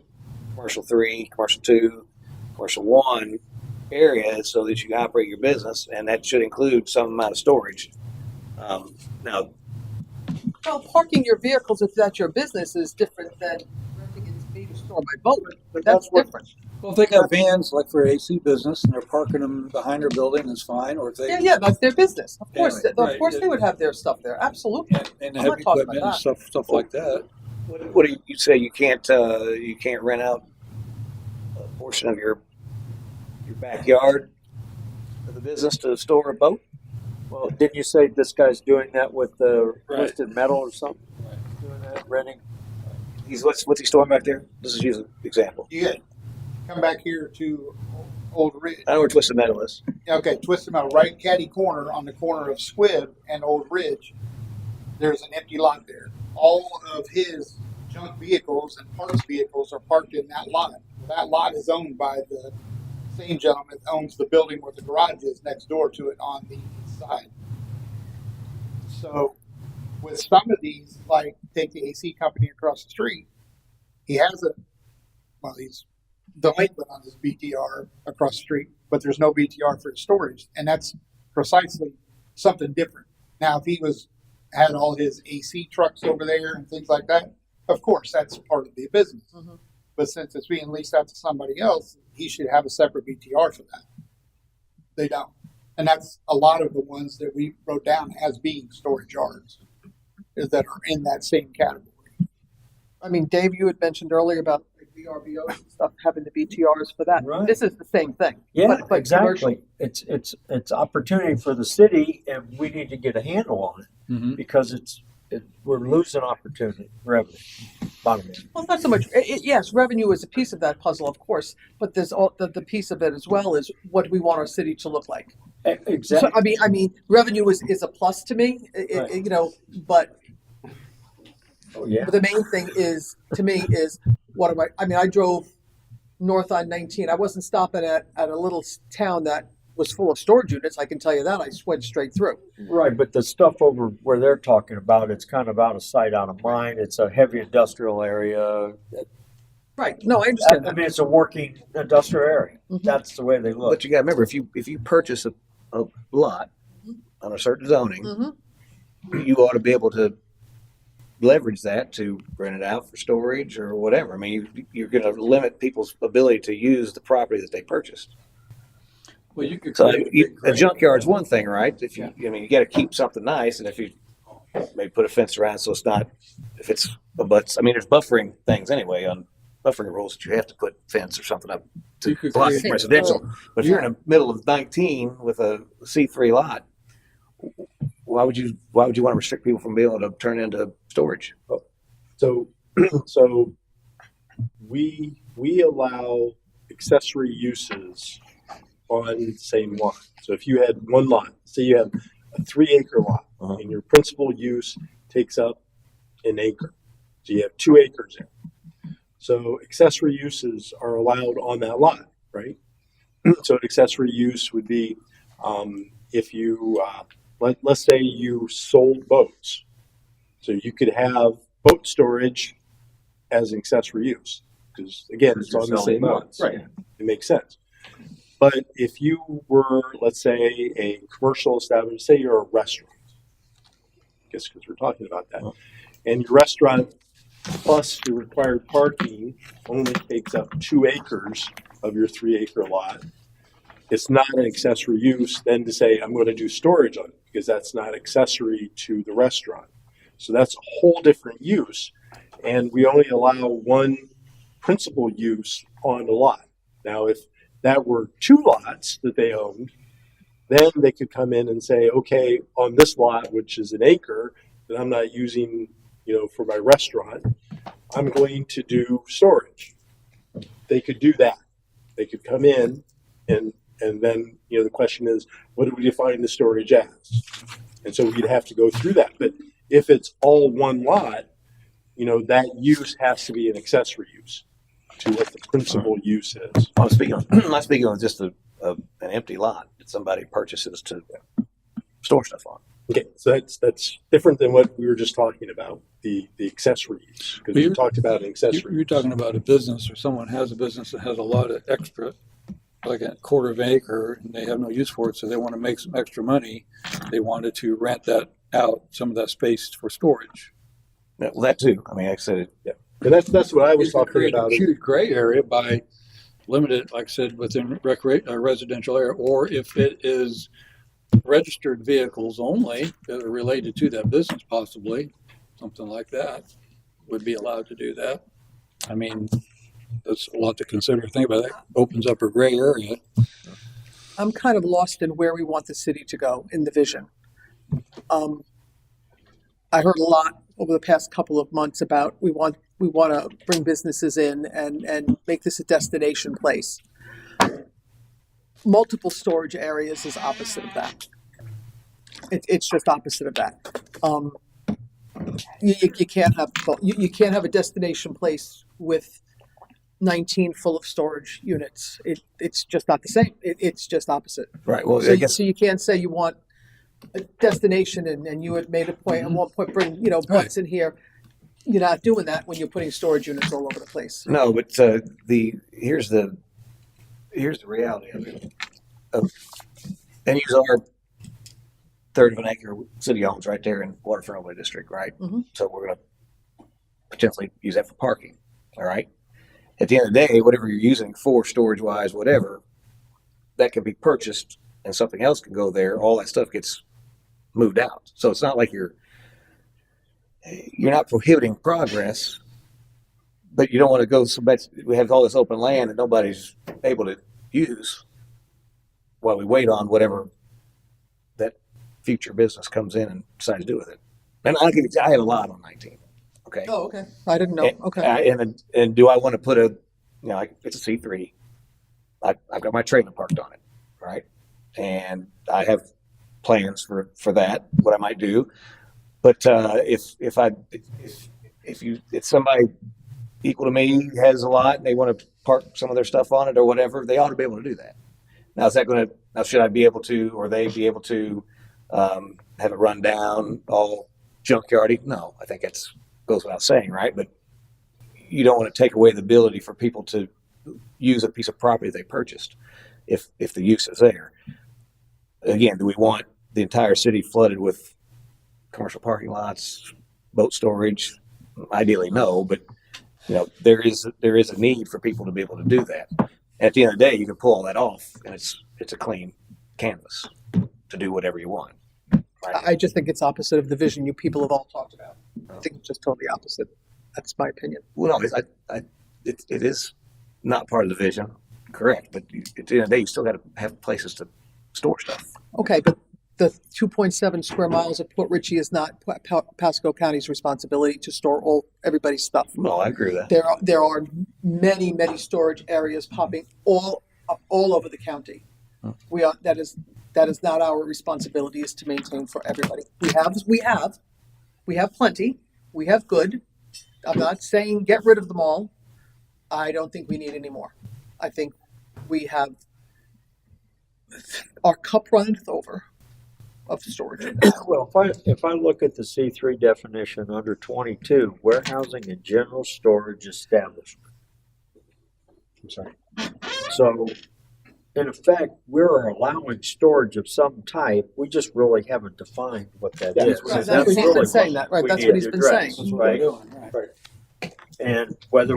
commercial 3, commercial 2, commercial 1 area, so that you can operate your business, and that should include some amount of storage. Now, Well, parking your vehicles if that's your business is different than renting it to me to store my boat. But that's different. Well, if they got vans like for AC business and they're parking them behind their building, is fine. Or if they Yeah, that's their business. Of course, Anyway, of right. course they would have their stuff there. Absolutely. and I'm heavy not talking equipment about and stuff like that. what do you say? You can't rent out a portion of your backyard of the business to store a boat? Well, didn't you say this guy's doing that with the Right. twisted metal or something? Right. Doing that, renting? What's he storing back there? This is use an example. You get, come back here to Old Ridge. I know where Twisted Metal is. Okay, Twisted Metal, right catty corner on the corner of Squibb and Old Ridge. There's an empty lot there. All of his junk vehicles and parts vehicles are parked in that lot. That lot is owned by the same gentleman that owns the building where the garage is next door to it on the east side. So with some of these, like take the AC company across the street, he's delinquent on his BTR across the street, but there's no BTR for his storage, and that's precisely something different. Now, if he had all his AC trucks over there and things like that, of course, that's part of the business. Mhm. But since it's being leased out to somebody else, he should have a separate BTR for that. They don't, and that's a lot of the ones that we wrote down as being storage yards, is that are in that same category. I mean, Dave, you had mentioned earlier about like VRBOs and stuff having the BTRs for that. Right. This is the same thing. Yeah, but exactly. It's opportunity for the city, and we need to get a handle on it Mm-hmm. because we're losing opportunity, revenue. Bottom line. Well, it's not so much. Yes, revenue is a piece of that puzzle, of course, but there's all the piece of it as well is what we want our city to look like. Exactly. So, I mean, revenue is a plus to me, Right. but Oh, yeah. the main thing is to me is what am I? I mean, I drove north on 19. I wasn't stopping at a little town that was full of storage units, I can tell you that. I went straight through. Right, but the stuff over where they're talking about, it's kind of out of sight, out of mind. It's a heavy industrial area. Right. No, I understand I that. mean, it's a working industrial area. Mhm. That's the way they look. But you got to remember, if you purchase a lot on a certain zoning, Mm-hmm. you ought to be able to leverage that to rent it out for storage or whatever. I mean, you're going to limit people's ability to use the property that they purchased. Well, you could So create a junkyard's one thing, right? If you, I mean, you got to keep something nice, and if you maybe put a fence around so it's not, if it's but I mean, there's buffering things anyway on buffering rules that you have to put fence or something up to You could block create- residential. But if you're in the middle of 19 with a C3 lot, why would you want to restrict people from being able to turn into storage? So, we allow accessory uses on the same lot. So if you had one lot, say you have a 3-acre lot, and your principal use takes up an acre, so you have 2 acres there. So accessory uses are allowed on that lot, right? So an accessory use would be if you let's say you sold boats, so you could have boat storage as an accessory use, because again, it's on the same lot. Right. It makes sense. But if you were, let's say, a commercial establishment, say you're a restaurant, I guess because we're talking about that, and your restaurant plus the required parking only takes up 2 acres of your 3-acre lot, it's not an accessory use then to say, I'm going to do storage on it, because that's not accessory to the restaurant. So that's a whole different use. And we only allow one principal use on the lot. Now, if that were 2 lots that they owned, then they could come in and say, okay, on this lot, which is an acre that I'm not using, for my restaurant, I'm going to do storage. They could do that. They could come in and then, the question is, what do we define the storage as? And so we'd have to go through that. But if it's all one lot, that use has to be an accessory use to what the principal use is. I'm speaking of just an empty lot that somebody purchases to store stuff on. Okay, so that's different than what we were just talking about, the accessory use, because we talked about an accessory. You're talking about a business, or someone has a business that has a lot of extra, like a quarter of an acre, and they have no use for it, so they want to make some extra money. They wanted to rent that out, some of that space for storage. Yeah, well, that too. I mean, like I said, Yeah, and that's what I was You could talking create about. a huge gray area by limited, like I said, within residential area, or if it is registered vehicles only that are related to that business, possibly something like that would be allowed to do that. I mean, that's a lot to consider. Think about it. Opens up a gray area. I'm kind of lost in where we want the city to go in the vision. I heard a lot over the past couple of months about we want to bring businesses in and make this a destination place. Multiple storage areas is opposite of that. It's just opposite of that. You can't have you can't have a destination place with 19 full of storage units. It's just not the same. It's just opposite. right. Well, So, I guess so you can't say you want a destination and you had made a point at one point bring butts in here. You're not doing that when you're putting storage units all over the place. no, but here's the reality of it. And use our 1/3 of an acre city owns right there in Waterfront Overlay District, right? Mhm. So we're going to potentially use that for parking. All right. At the end of the day, whatever you're using for storage wise, whatever, that can be purchased and something else can go there. All that stuff gets moved out. So it's not like you're not prohibiting progress, but you don't want to go so much. We have all this open land that nobody's able to use while we wait on whatever that future business comes in and decides to do with it. And I have a lot on 19. Okay. Oh, okay. I didn't know. Okay. And do I want to put like it's a C3. I've got my trailer parked on it, right? And I have plans for that, what I might do. But if somebody equal to me has a lot and they want to park some of their stuff on it or whatever, they ought to be able to do that. Now, is that going to Now, should I be able to, or they be able to, have it run down, all junkyardy? No, I think that's goes without saying, right? But you don't want to take away the ability for people to use a piece of property they purchased if the use is there. Again, do we want the entire city flooded with commercial parking lots, boat storage? Ideally, no, but you know, there is a need for people to be able to do that. At the end of the day, you can pull all that off, and it's a clean canvas to do whatever you want. Right? I just think it's opposite of the vision you people have all talked about. I think it's just totally opposite. That's my opinion. Well, no, it is not part of the vision, correct? But at the end of the day, you still got to have places to store stuff. Okay, but the 2.7 square miles of Port Richey is not Pasco County's responsibility to store everybody's stuff. No, I agree with that. There are many storage areas popping all over the county. That is not our responsibility, is to maintain for everybody. We have plenty. We have good. I'm not saying get rid of them all. I don't think we need any more. I think we have our cup runneth over of storage. Well, if I look at the C3 definition under 22, warehousing and general storage establishment. I'm sorry. So, in effect, we're allowing storage of some type. We just really haven't defined what that is. Right, that's what he's been saying. That right. That's what he's been saying. Right. And whether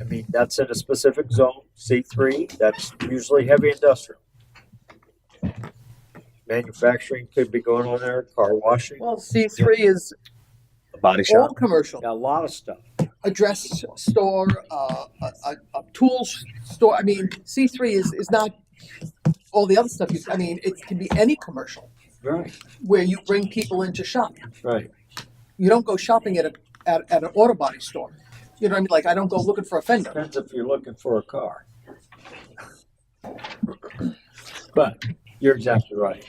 I mean that's in a specific zone, C3. That's usually heavy industrial. Manufacturing could be going on there, car washing. Well, C3 is A body all shop. commercial. A lot of stuff. A dress store, a tools store. I mean, C3 is not all the other stuff. I mean, it can be any commercial Right. where you bring people in to shop. Right. You don't go shopping at an auto body store. You know what I mean? Like, I don't go looking for a fender. Depends if you're looking for a car. But you're exactly right.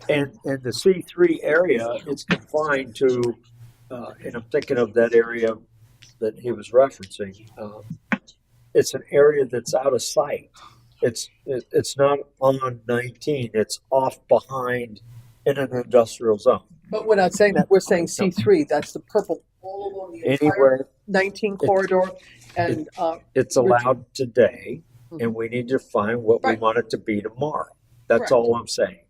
And the C3 area, it's confined to, and I'm thinking of that area that he was referencing. It's an area that's out of sight. It's not on 19. It's off behind in an industrial zone. But we're not saying that. We're saying C3. That's the purple all along the entire Anywhere 19 corridor. And it's allowed today, and we need to find what we Right. want it to be tomorrow. That's Correct. all I'm saying.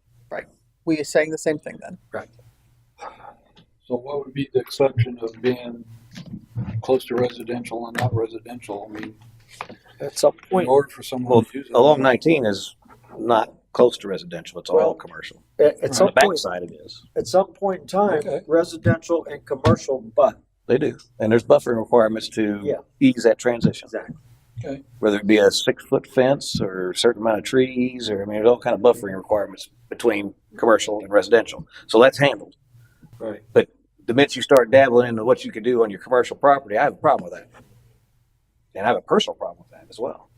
we are saying the same thing then. Right. So what would be the exception of being close to residential and not residential? I mean, At some in point, order for someone Well, to use it. along 19 is not close to residential. It's all Well, commercial. at On some the point, backside it is. at some point in time, Okay. residential and commercial, but They do. And there's buffering requirements to Yeah. ease that transition. exactly. Okay. Whether it be a 6-foot fence or a certain amount of trees, or I mean, there's all kind of buffering requirements between commercial and residential. So that's handled. Right. But the minute you start dabbling into what you can do on your commercial property, I have a problem with that. And I have a personal problem with that as well.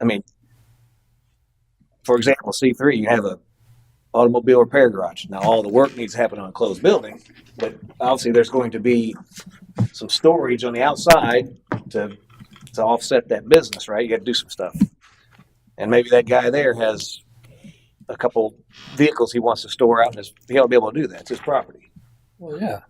I mean, for example, C3, you have a automobile repair garage. Now, all the work needs to happen on a closed building, but obviously there's going to be some storage on the outside to offset that business, right? You got to do some stuff. And maybe that guy there has a couple vehicles he wants to store out, and he'll be able to do that. It's his property. Well, yeah.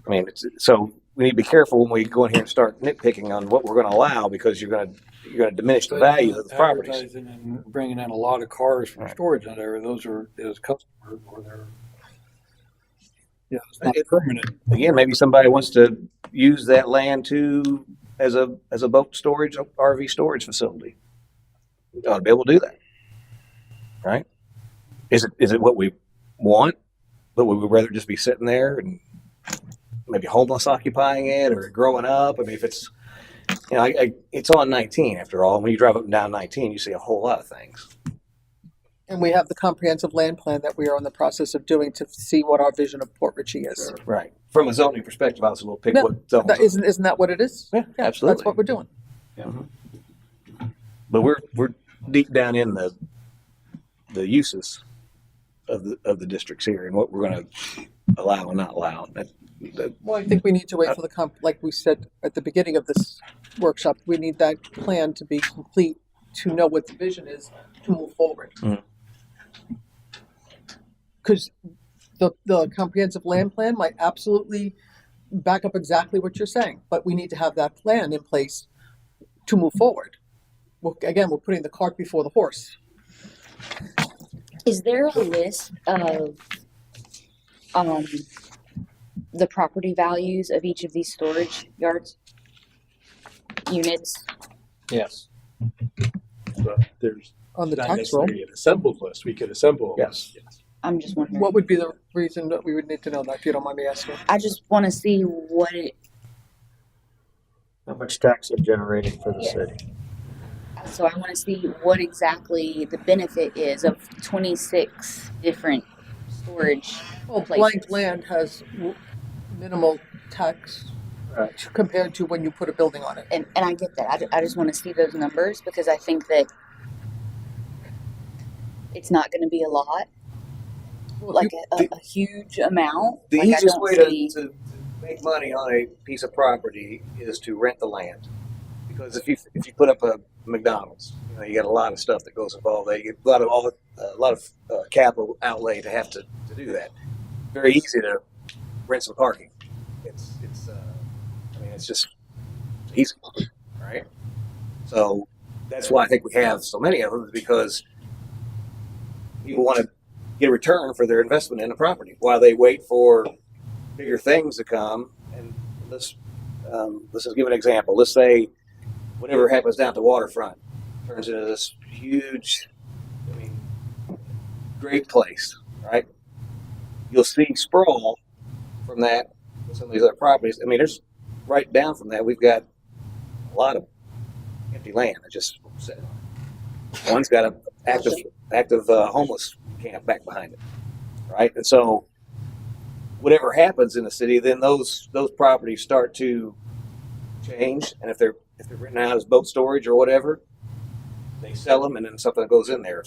I mean, so we need to be careful when we go in here and start nitpicking on what we're going to allow, because you're going to diminish the value of the properties. Advertising and bringing in a lot of cars from Right. storage in there, those are as customers or they're, yeah, it's not permanent. Again, maybe somebody wants to use that land as a boat storage, RV storage facility. You ought to be able to do that, right? Is it what we want, but we would rather just be sitting there and maybe homeless occupying it or growing up? I mean, if it's, you know, it's on 19 after all. When you drive up and down 19, you see a whole lot of things. And we have the comprehensive land plan that we are in the process of doing to see what our vision of Port Richey is. Right. From a zoning perspective, I was a little pick Yeah, what zones. That isn't that what it is? Yeah, absolutely. That's what we're doing. But we're deep down in the uses of the districts here and what we're going to allow and not allow. Well, I think we need to wait for like we said at the beginning of this workshop, we need that plan to be complete to know what the vision is to move forward. Mhm. Because the comprehensive land plan might absolutely back up exactly what you're saying, but we need to have that plan in place to move forward. Well, again, we're putting the cart before the horse. Is there a list of the property values of each of these storage yards? Units? Yes. But there's On the not tax roll, necessarily an assembled list. We could assemble. Yes. I'm just wondering. what would be the reason that we would need to know that, if you don't mind me asking? I just want to see what it. How much tax they're generating for the Yeah. city. So I want to see what exactly the benefit is of 26 different storage Well, places. blank land has minimal tax Right. compared to when you put a building on it. And I get that. I just want to see those numbers because I think that it's not going to be a lot, Well, like you- a huge amount. The Like, I easiest don't way see- to make money on a piece of property is to rent the land. Because if you put up a McDonald's, you got a lot of stuff that goes involved there. You get a lot of capital outlay to have to do that. Very easy to rent some parking. It's just easy, right? So that's why I think we have so many of them, is because people want to get a return for their investment in a property while they wait for bigger things to come. And let's just give an example. Let's say whatever happens down at the waterfront turns into this huge, great place, right? You'll see sprawl from that with some of these other properties. There's right down from that, we've got a lot of empty land that just sitting. One's got an active homeless camp back behind it, right? And so whatever happens in the city, then those properties start to change. And if they're written out as boat storage or whatever, they sell them, and then something goes in there.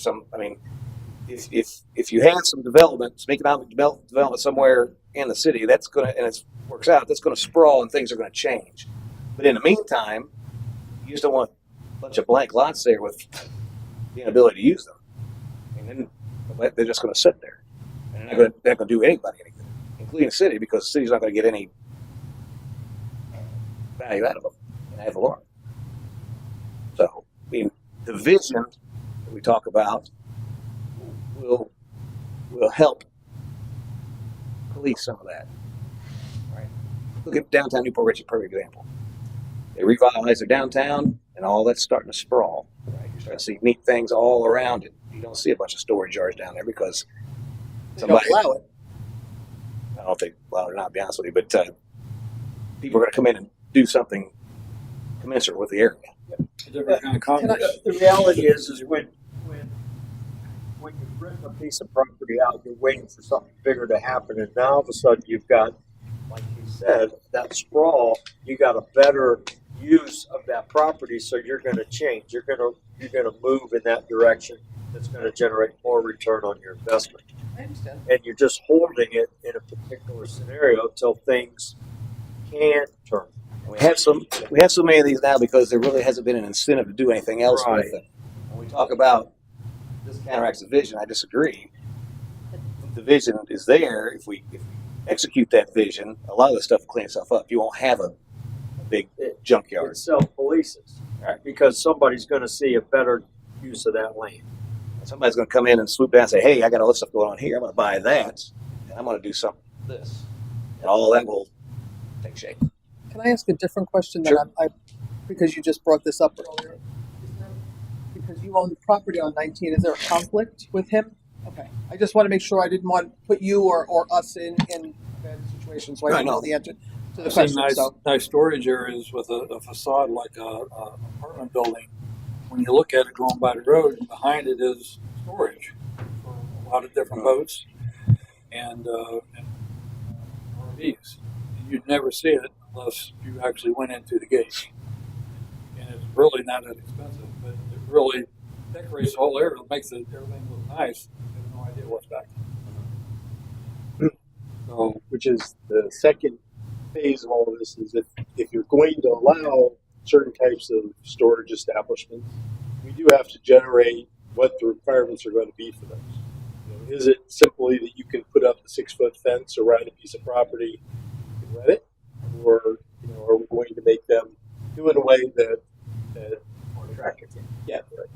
If you have some development, some economic development somewhere in the city, that's gonna, and it works out, that's gonna sprawl and things are gonna change. But in the meantime, you just don't want a bunch of blank lots there with the inability to use them. And then they're just gonna sit there, and they're not gonna do anybody anything, including the city, because the city's not gonna get any value out of them in ad valorem. So, the vision that we talk about will help police some of that. Right? Look at downtown Newport Richey, perfect example. They revitalize their downtown, and all that's starting to sprawl. Right? You're starting to see neat things all around it. You don't see a bunch of storage yards down there because somebody. They don't allow it. I don't think allow it or not, to be honest with you, but people are going to come in and do something commensurate with the area. A different kind of commerce. The reality is when you've written a piece of property out, you're waiting for something bigger to happen, and now all of a sudden you've got, like you said, that sprawl. You got a better use of that property, so you're going to change. You're going to move in that direction. That's going to generate more return on your investment. I understand. And you're just holding it in a particular scenario until things can turn. We have so many of these now because there really hasn't been an incentive to do anything else Right. with it. When we talk about this counteracts the vision, I disagree. The vision is there. If we execute that vision, a lot of the stuff will clean itself up. You won't have a big junkyard. It self-polices, Right. because somebody's going to see a better use of that land. Somebody's going to come in and swoop down and say, "Hey, I got all this stuff going on here. I'm going to buy that, and I'm going to do something with this," and all that will take shape. Can I ask a different question that Sure. I because you just brought this up earlier? Because you own the property on 19, is there a conflict with him? Okay. I just want to make sure I didn't want to put you or us in bad situations, so I No, don't no. know the answer to the I've seen question. nice storage areas with a facade like a apartment building. When you look at it going by the road, behind it is storage for a lot of different boats and RVs. You'd never see it unless you actually went into the gate. And it's really not that expensive, but it really decorates the whole area. It makes everything look nice. You have no idea what's back there. So, Which is the second phase of all of this, is if you're going to allow certain types of storage establishments, we do have to generate what the requirements are going to be for those. Is it simply that you can put up a 6-foot fence around a piece of property and rent it, or are we going to make them do it in a way that yeah, right.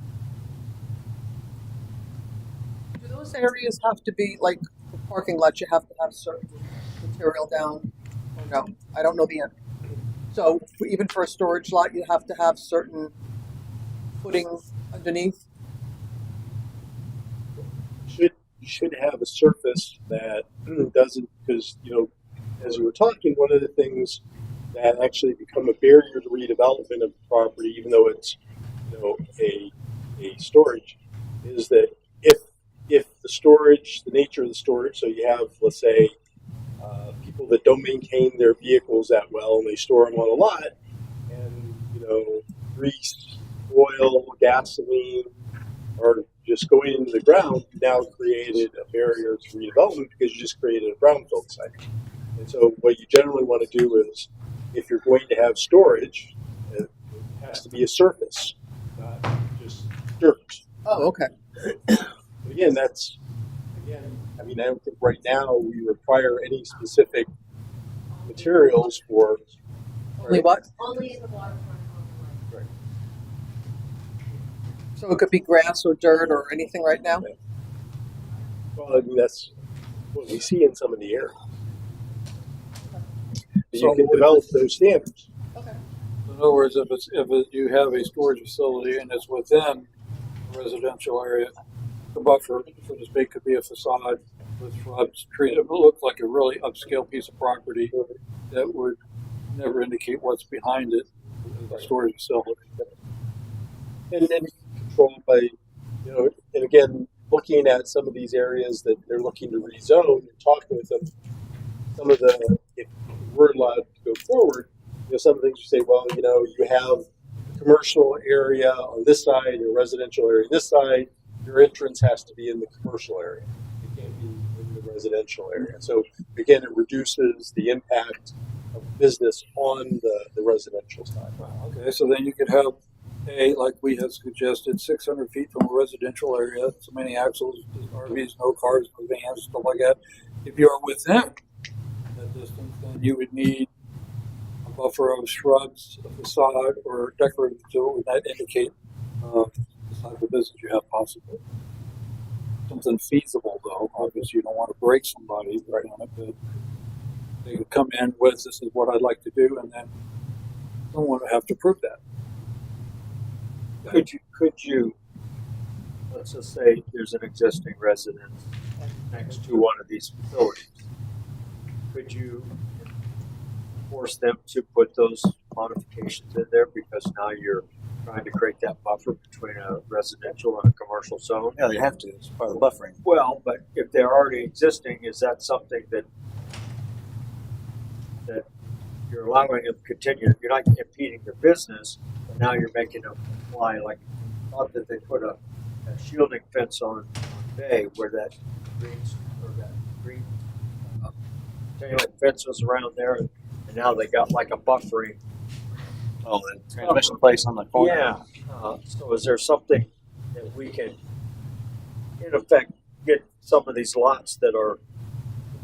Do those areas have to be like the parking lot? You have to have certain material down. Or no, I don't know the answer. So even for a storage lot, you have to have certain footing underneath. Should have a surface that doesn't, because as you were talking, one of the things that actually become a barrier to redevelopment of the property, even though it's a storage, is that if the nature of the storage, so you have, let's say, people that don't maintain their vehicles that well and they store them on a lot, and grease, oil, gasoline are just going into the ground, you now created a barrier to redevelopment because you just created a brownfield site. And so what you generally want to do is, if you're going to have storage, it has to be a surface, not just dirt. Oh, okay. But again, I don't think right now we require any specific materials for. Only what? Only in the waterfront. Right. So it could be grass or dirt or anything right now? Well, that's what we see in some of the areas. You So can develop those standards. In other words, you have a storage facility and it's within a residential area, the buffer, so to speak, could be a facade with shrubs, trees. It would look like a really upscale piece of property that would never indicate what's behind it, the storage facility. And controlled by, and again, looking at some of these areas that they're looking to rezone and talking with them, some of the, if we're allowed to go forward, some of the things you say, well, you have a commercial area on this side, your residential area on this side, your entrance has to be in the commercial area. It can't be in the residential area. So again, it reduces the impact of business on the residential side. Okay, so then you could have like we have suggested, 600 feet from a residential area, so many axles, RVs, no cars, no vans, stuff like that. If you're within that distance, then you would need a buffer of shrubs, a facade, or decorative to that indicate the type of business you have possible. Something feasible, though. Obviously, you don't want to break somebody right on it, but they could come in with, this is what I'd like to do, and then someone would have to prove that. Could you, let's just say there's an existing residence next to one of these facilities. Could you force them to put those modifications in there because now you're trying to create that buffer between a residential and a commercial zone? Yeah, they have to. It's part of the buffering. Well, but if they're already existing, is that something that you're allowing them to continue? You're not impeding their business, but now you're making them fly. Like, thought that they put a shielding fence on Bay where that green chain link fence was around there, and now they got like a buffering. Oh, the transmission place on the corner. Yeah. So is there something that we can, in effect, get some of these lots that are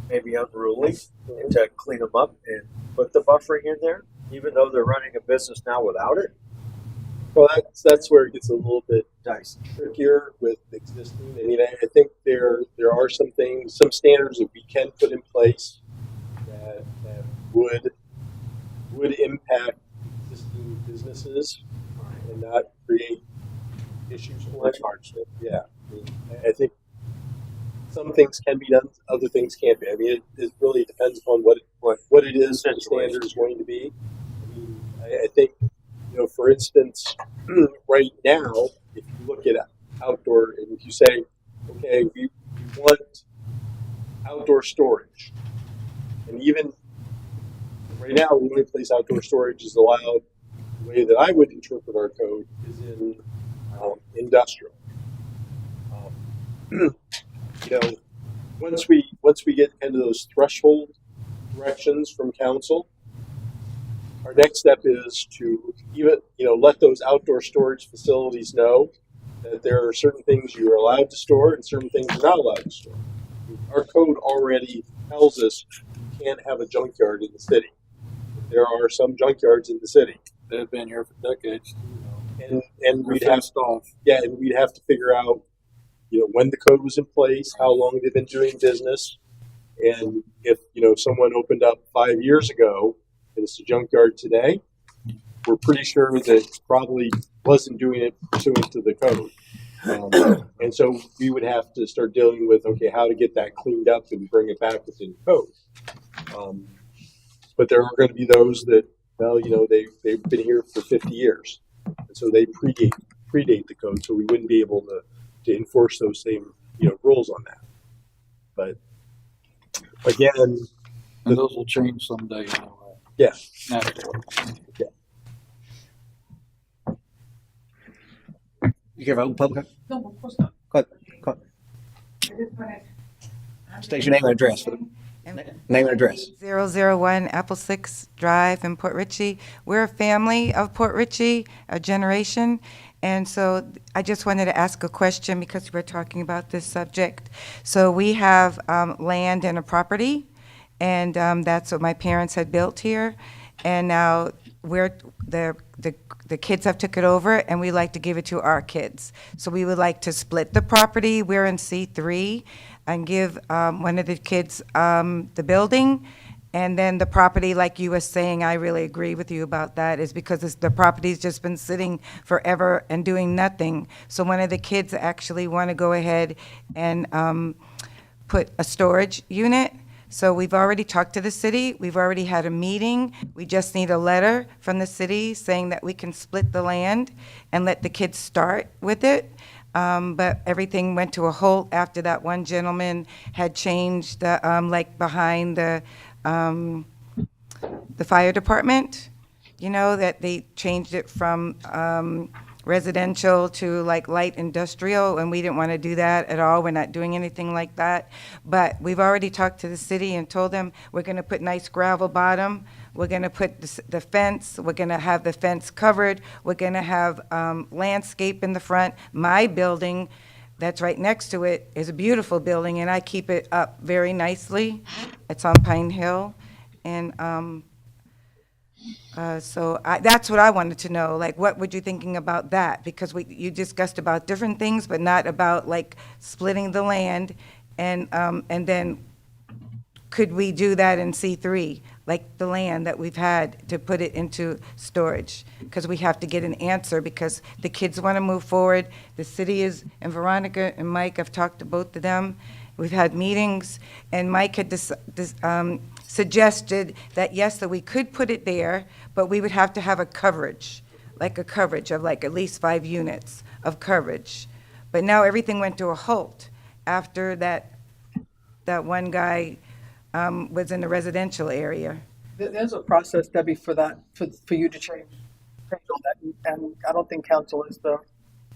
maybe unruly to clean them up and put the buffering in there, even though they're running a business now without it? Well, that's where it gets a little bit trickier with existing. I mean, I think there are some things, some standards that we can put in place that would impact existing businesses and not create issues for them. Hardship. Yeah, I think some things can be done, other things can't be. I mean, it really depends upon what it is the standard is going to be. I mean, I think, for instance, right now, if you look at outdoor, and if you say, okay, we want outdoor storage, and even right now, the only place outdoor storage is allowed, the way that I would interpret our code, is in industrial. Once we get into those threshold directions from council, our next step is to even let those outdoor storage facilities know that there are certain things you're allowed to store and certain things you're not allowed to store. Our code already tells us you can't have a junkyard in the city. There are some junkyards in the city. They've been here for decades. And we'd have Fenced off. and we'd have to figure out, when the code was in place, how long they've been doing business, and if someone opened up 5 years ago and it's a junkyard today, we're pretty sure that probably wasn't doing it pursuant to the code. And so we would have to start dealing with, okay, how to get that cleaned up and bring it back within code. But there are going to be those that, well, they've been here for 50 years. And so they predate the code, so we wouldn't be able to enforce those same, rules on that. But again, And those will change someday. yeah. Naturally. You care about public? No, of course not. Go ahead. State your name and address. For the, name and address. 001 Apple 6 Drive in Port Richey. We're a family of Port Richey, a generation. And so I just wanted to ask a question because we're talking about this subject. So we have land and a property, and that's what my parents had built here. And now the kids have took it over, and we like to give it to our kids. So we would like to split the property. We're in C3, and give one of the kids the building, and then the property, like you were saying, I really agree with you about that, is because the property's just been sitting forever and doing nothing. So one of the kids actually want to go ahead and put a storage unit. So we've already talked to the city, we've already had a meeting, we just need a letter from the city saying that we can split the land and let the kids start with it. But everything went to a halt after that one gentleman had changed the, like behind the fire department, that they changed it from residential to like light industrial, and we didn't want to do that at all. We're not doing anything like that. But we've already talked to the city and told them we're going to put nice gravel bottom. We're going to put the fence. We're going to have the fence covered. We're going to have landscape in the front. My building that's right next to it is a beautiful building, and I keep it up very nicely. It's on Pine Hill. And so that's what I wanted to know. Like, what were you thinking about that? Because you discussed about different things, but not about like splitting the land. And then could we do that in C3, like the land that we've had to put it into storage? Because we have to get an answer because the kids want to move forward. The city is, and Veronica and Mike, I've talked to both of them. We've had meetings, and Mike had suggested that, yes, that we could put it there, but we would have to have a coverage of like at least 5 units of coverage. But now everything went to a halt after that one guy was in the residential area. There's a process, Debbie, for that, for you to change all that, and I don't think council is the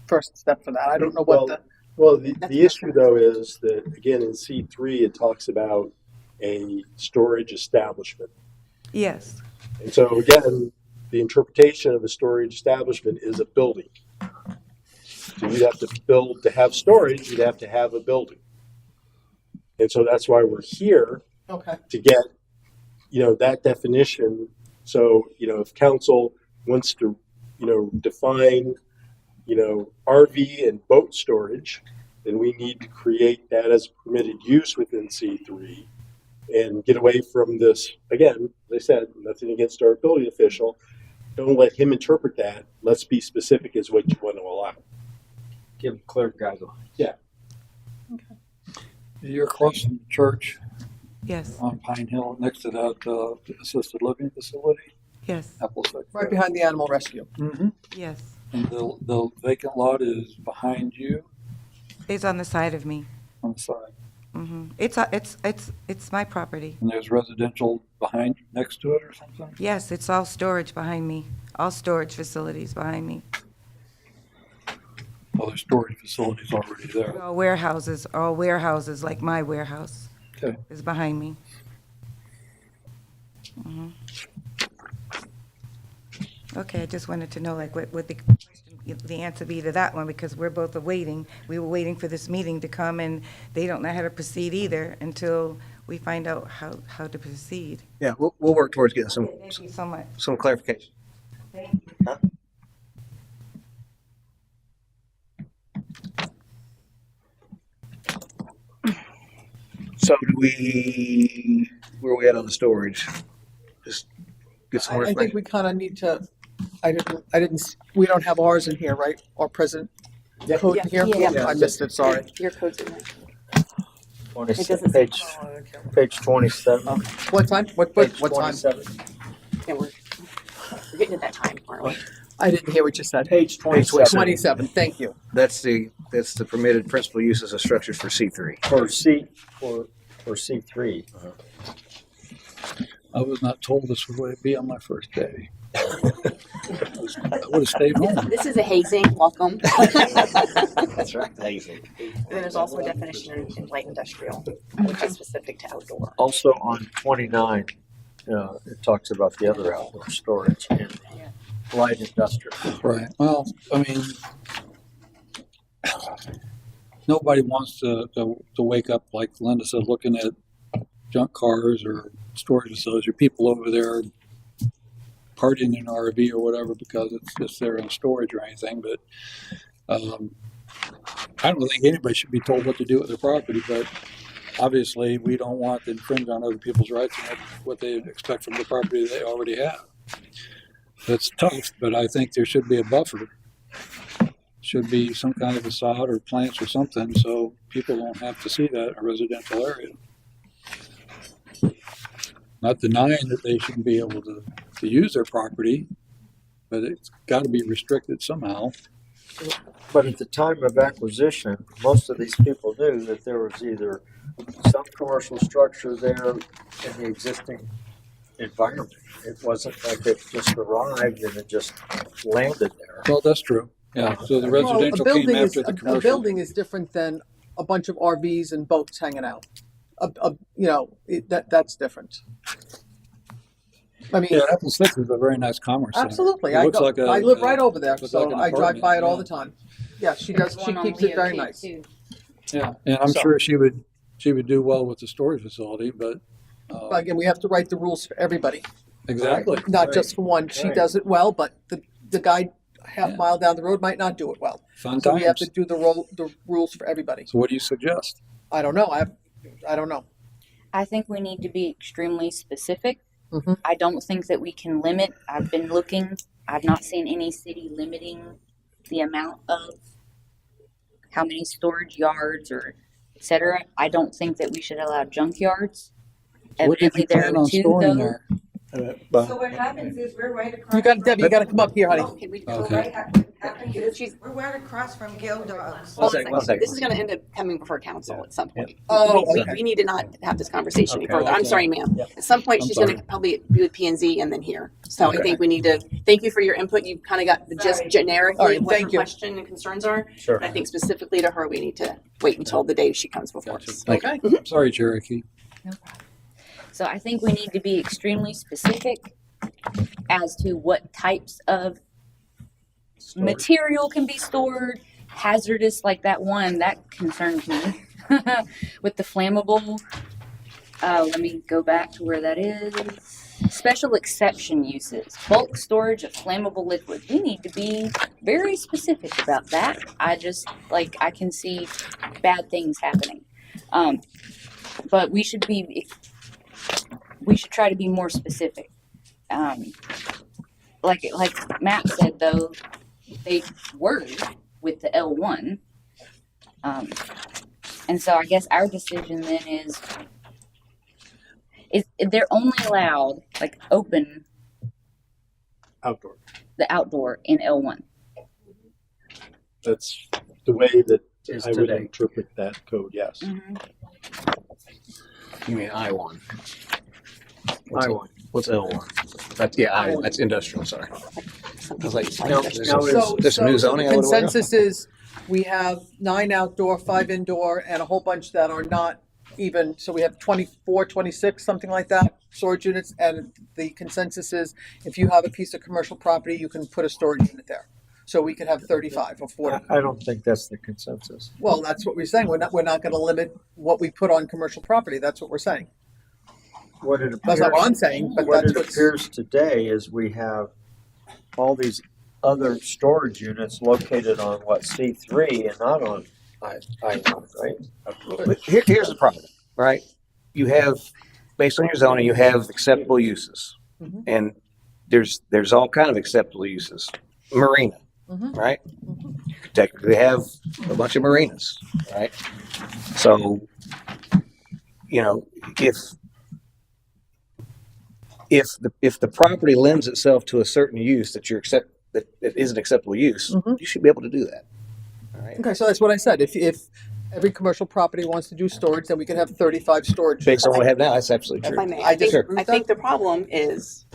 first step for that. I don't know what Well, the issue though is that, again, in C3, it talks about a storage establishment. Yes. And so again, the interpretation of a storage establishment is a building. So you'd have to build, to have storage, you'd have to have a building. And so that's why we're here. Okay. To get, that definition. So, if council wants to, define, RV and boat storage, then we need to create that as a permitted use within C3 and get away from this. Again, as I said, nothing against our building official. Don't let him interpret that. Let's be specific as what you want to allow. Give them clear guidelines. Yeah. You're across from the church. Yes. On Pine Hill, next to that assisted living facility. Yes. Apple 6. right behind the animal rescue. Mm-hmm. Yes. And the vacant lot is behind you It's on the side of me. on the side. Hmm. It's my property. And there's residential behind, next to it or something? Yes, it's all storage behind me. All storage facilities behind me. Well, there's storage facilities already there. All warehouses like my warehouse Okay. is behind me. Hmm. Okay, I just wanted to know like what the question the answer be to that one, because we're both waiting. We were waiting for this meeting to come, and they don't know how to proceed either until we find out how to proceed. Yeah, we'll work towards getting Thank you so much. some clarification. Huh? So where are we at on the storage? Just get some more I think information. we kind of need to, we don't have ours in here, right? Our present code in here? Yeah. I missed it, sorry. Your code's in there. It 27, doesn't- page 27. What time? What Page time? 27. Yeah, we're getting to that time, aren't we? I didn't hear what you said. Page 27. 27, thank you. That's the permitted principal uses of structures for C3. For C3. I was not told this was going to be on my first day. I would have stayed home. This is a hazing, welcome. That's right. Amazing. And then there's also a definition in light industrial, which is specific to outdoor. Also on 29, it talks about the other outdoor storage and light industrial. Right. Well, I mean, nobody wants to wake up, like Linda said, looking at junk cars or storage facilities or people over there partying in an RV or whatever because it's just there in storage or anything. But I don't think anybody should be told what to do with their property. But obviously, we don't want to infringe on other people's rights and what they expect from the property they already have. That's tough, but I think there should be a buffer. Should be some kind of a sod or plants or something so people don't have to see that in a residential area. Not denying that they shouldn't be able to use their property, but it's got to be restricted somehow. But at the time of acquisition, most of these people knew that there was either some commercial structure there in the existing environment. It wasn't like it just arrived and it just landed there. Well, that's true. Yeah, so the residential came after the A commercial. building is different than a bunch of RVs and boats hanging out. That's different. I mean, Yeah, Apple Six is a very nice commerce center. absolutely. It I looks go, like a- I live right over there, looks so like an I drive apartment, by it all yeah. the time. Yeah, she does. She keeps it very nice. Yeah, and I'm So- sure she would do well with the storage facility, but But again, we have to write the rules for everybody, exactly. not just for one. She Right. does it well, but the guy half Yeah. mile down the road might not do it well. Fun So we have to times. do the rules for everybody. So what do you suggest? I don't know. I don't know. I think we need to be extremely specific. Mhm. I don't think that we can limit. I've been looking. I've not seen any city limiting the amount of how many storage yards or et cetera. I don't think that we should allow junkyards. What did you Evidently, there plan are on two, storing though. there? So what happens is we're right across. You got Debbie. You got to come up here, honey. Okay, we, Okay. We're right across from Gill Dogs. One second. This is gonna end up coming before council at some point. Oh, We- okay. We need to not have this conversation any Okay. further. I'm Okay. sorry, ma'am. Yep. At some point, I'm she's gonna sorry. probably be with P and Z and then here. So I Okay. think we need to, thank you for your input. You've kind of got the gist Sorry. All generically right, of what her thank you. question and concerns are. Sure. But I think specifically to her, we need to wait until the day she comes before us. Okay. Sorry, Cherokee. No problem. So I think we need to be extremely specific as to what types of material can be stored. Hazardous, like that one, that concerns me with the flammable. Let me go back to where that is. Special exception uses, bulk storage of flammable liquids. We need to be very specific about that. I can see bad things happening. But we should try to be more specific. Like Matt said, though, they were with the L1. And so I guess our decision then is they're only allowed, like, open Outdoor. the outdoor in L1. That's the way that Is I would today. interpret that code, yes. You mean I1? I1. What's L1? That's that's industrial. Sorry. I was like, Now- there's now some- there's some new zoning. I The would've went. consensus is we have 9 outdoor, 5 indoor, and a whole bunch that are not even, so we have 24, 26, something like that, storage units. And the consensus is if you have a piece of commercial property, you can put a storage unit there. So we could have 35 or 40. I don't think that's the consensus. Well, that's what we're saying. We're not going to limit what we put on commercial property. That's what we're saying. What it That's appears, not what I'm saying, but what that's it what's. appears today is we have all these other storage units located on what, C3 and not on I1, right? But here's the problem, right? You have, based on your zoning, you have acceptable uses. Mhm. And there's all kind of acceptable uses. Marina, Mhm. right? You could technically have a bunch of marinas, right? So, you know, if the property lends itself to a certain use that that is an acceptable use, Mhm. you should be able to do that. All right. Okay, so that's what I said. If every commercial property wants to do storage, then we could have 35 storage. Based on what we have now, that's absolutely If true. I may, I disagree with I think the problem is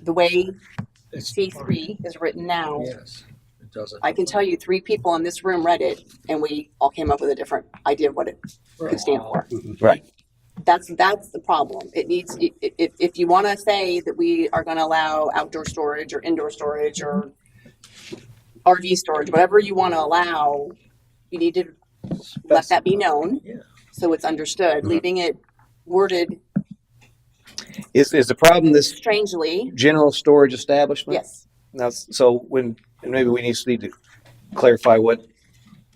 the way C3 is written now. Yes. It doesn't. I can tell you 3 people in this room read it, and we all came up with a different idea of what it could stand for. Right. That's the problem. It needs, if you want to say that we are going to allow outdoor storage or indoor storage or RV storage, whatever you want to allow, you need to let that be known. Yeah. So it's understood. Mhm. Leaving it worded Is the problem this strangely, general storage establishment? yes, Now, so and maybe we need to clarify what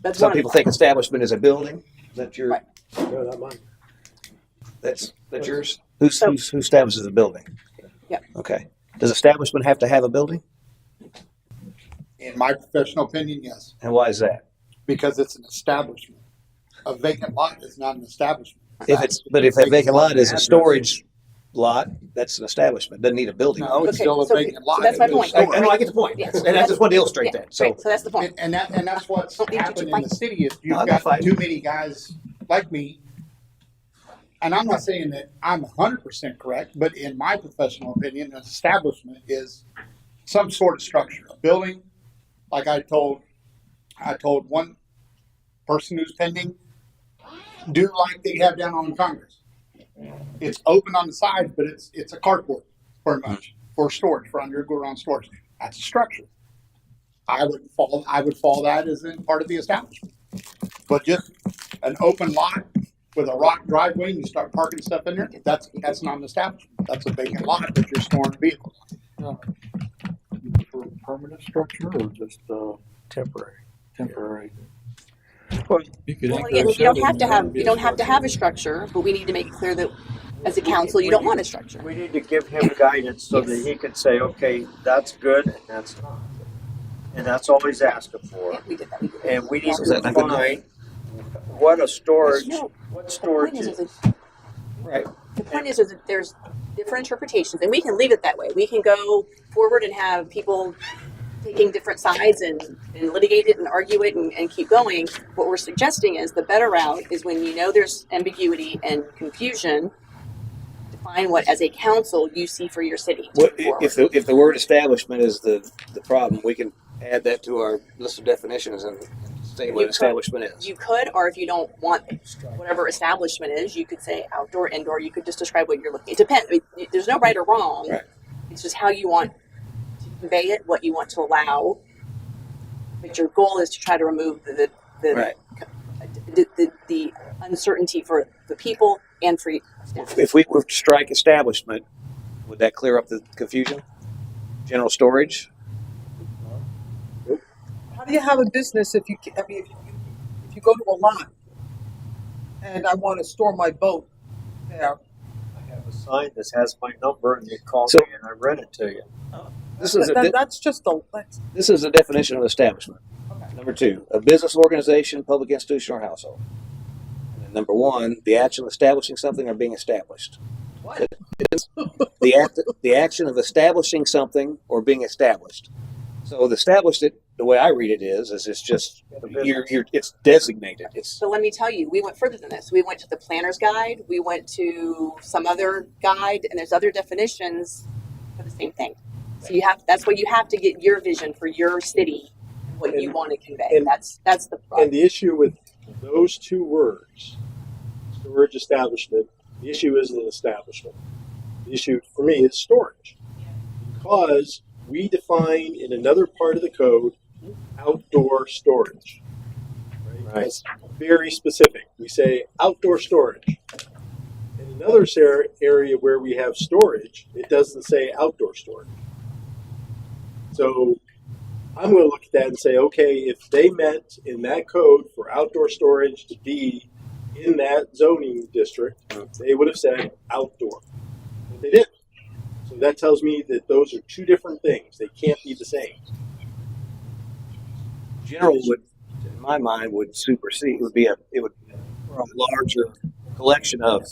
that's some one of people them. think establishment is a building. Is that your? Right. No, not mine. That's yours. So- Who establishes a building? Yep. Okay. Does establishment have to have a building? In my professional opinion, yes, And why is that? because it's an establishment. A vacant lot is not an establishment. If that vacant lot is a storage lot, that's an establishment. Doesn't need a building. No, it's Okay, still a so- vacant lot. so that's my It's point. storage. I know. I get the point. Yeah. And I just want to illustrate Yeah, that. So right, so that's the point. And that's what's Don't need you to happened in fight. the city is No, you've I'm not got fighting. too many guys like me. And I'm not saying that I'm 100% correct, but in my professional opinion, an establishment is some sort of structure, a building. Like I told one person who's pending, do like they have down on Congress. It's open on the sides, but it's a carport pretty much for storage, for underground storage. That's a structure. I would fall that as in part of the establishment. But just an open lot with a rock driveway and you start parking stuff in there, that's not an establishment. That's a vacant lot that you're storing vehicles on. For permanent structure or just temporary? Temporary. You could Well, anchor again, a you don't shed have in to there, have it'd be you a don't have to structure. have a structure, but we need to make it clear that as a council, you don't want a structure. We need to give him guidance so that he can say, okay, that's good and that's not. And that's all he's asking for. Yeah, we did that. And we need So is that to not good enough? define what a storage, No, what the storage point is. right. The point is that there's different interpretations, and we can leave it that way. We can go forward and have people taking different sides and litigate it and argue it and keep going. What we're suggesting is the better route is when you know there's ambiguity and confusion, define what as a council you see for your city. to What, move forward. if the word establishment is the problem, we can add that to our list of definitions and state what You an establishment is. You could, or if you don't want whatever establishment is, you could say outdoor, indoor. You could just describe what you're looking. It depends. There's no right or wrong. Right. It's just how you want to convey it, what you want to allow. But your goal is to try to remove the Right. the uncertainty for the people and for staff. If we were to strike establishment, would that clear up the confusion? General storage? How do you have a business if you go to a lot and I want to store my boat there? I have a sign that has my number and you call So- me and I rent it to you. This is That's just a. this is a definition of establishment. Okay. Number 2, a business, organization, public institution, or household. And then number 1, the action of establishing something or being established. What? The action of establishing something or being established. So the established, the way I read it is it's just it's designated. It's So let me tell you, we went further than this. We went to the planner's guide. We went to some other guide, and there's other definitions for the same thing. So that's what you have to get your vision for your city, what you want to convey. and- That's the And problem. the issue with those two words, storage establishment, the issue isn't an establishment. The issue for me is storage. Because we define in another part of the code outdoor storage. Right? That's very specific. We say outdoor storage. In another area where we have storage, it doesn't say outdoor storage. So I'm going to look at that and say, okay, if they meant in that code for outdoor storage to be in that zoning district, they would have said outdoor. But they didn't. So that tells me that those are two different things. They can't be the same. General would, in my mind, would supersede. It would for a larger collection of.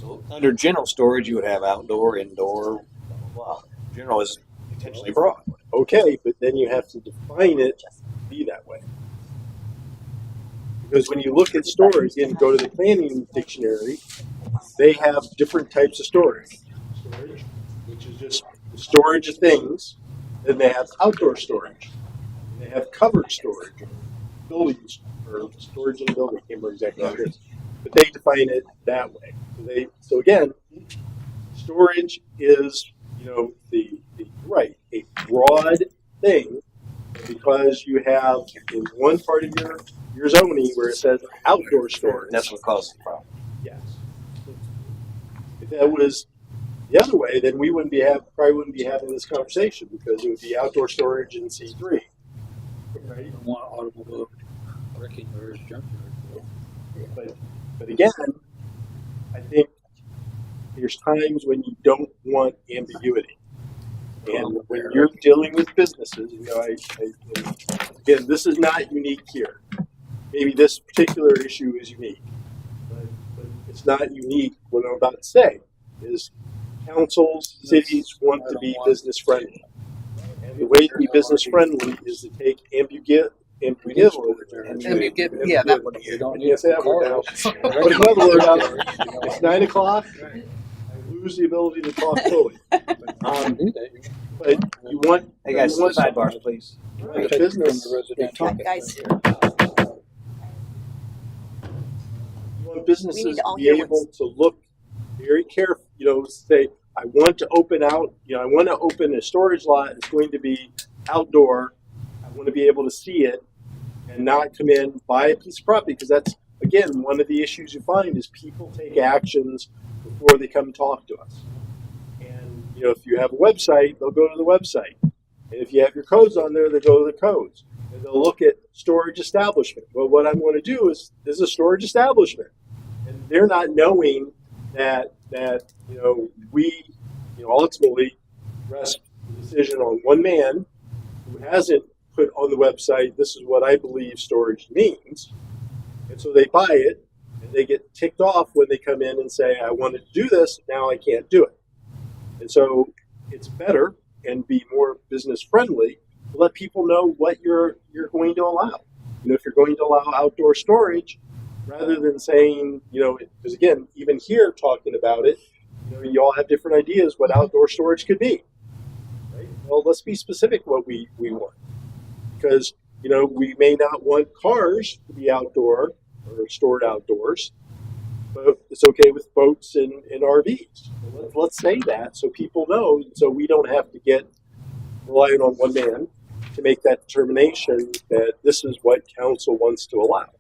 So under general storage, you would have outdoor, indoor, blah blah blah. General is intentionally broad. Okay, but then you have to define it to be that way. Because when you look at storage and go to the planning dictionary, they have different types of storage. Storage, which is just storage of things. Then they have outdoor storage. They have covered storage, buildings, or storage in a building. I can't remember exactly what it is. But they define it that way. So again, storage is, a broad thing, because you have in one part of your zoning where it says outdoor storage. That's what causes the problem. Yes. If that was the other way, then we probably wouldn't be having this conversation, because it would be outdoor storage in C3. Right? You don't want automobile wrecking or junkyard. But again, I think there's times when you don't want ambiguity. And when you're dealing with businesses, again, this is not unique here. Maybe this particular issue is unique, but it's not unique. What I'm about to say is councils, cities want to be business friendly. And the way to be business friendly is to take ambiguity. Yeah, that one. You don't need to say that word now. Put another word out. It's 9 o'clock. I lose the ability to talk fully. But you want. Hey guys, sidebars, please. The business. Guys, You want businesses to be able to look very careful. Say, I want to open out. I want to open a storage lot. It's going to be outdoor. I want to be able to see it and not come in, buy a piece of property, because that's, again, one of the issues you find is people take actions before they come talk to us. And, if you have a website, they'll go to the website. And if you have your codes on there, they go to the codes. And they'll look at storage establishment. Well, what I'm going to do is a storage establishment. And they're not knowing that we, ultimately rest the decision on one man who hasn't put on the website, this is what I believe storage means. And so they buy it, and they get ticked off when they come in and say, I wanted to do this, now I can't do it. And so it's better and be more business friendly to let people know what you're going to allow. If you're going to allow outdoor storage, rather than saying, because again, even here talking about it, you all have different ideas what outdoor storage could be. Right? Well, let's be specific what we want. Because, we may not want cars to be outdoor or stored outdoors, but it's okay with boats and RVs. Let's say that so people know, so we don't have to get relying on one man to make that determination that this is what council wants to allow.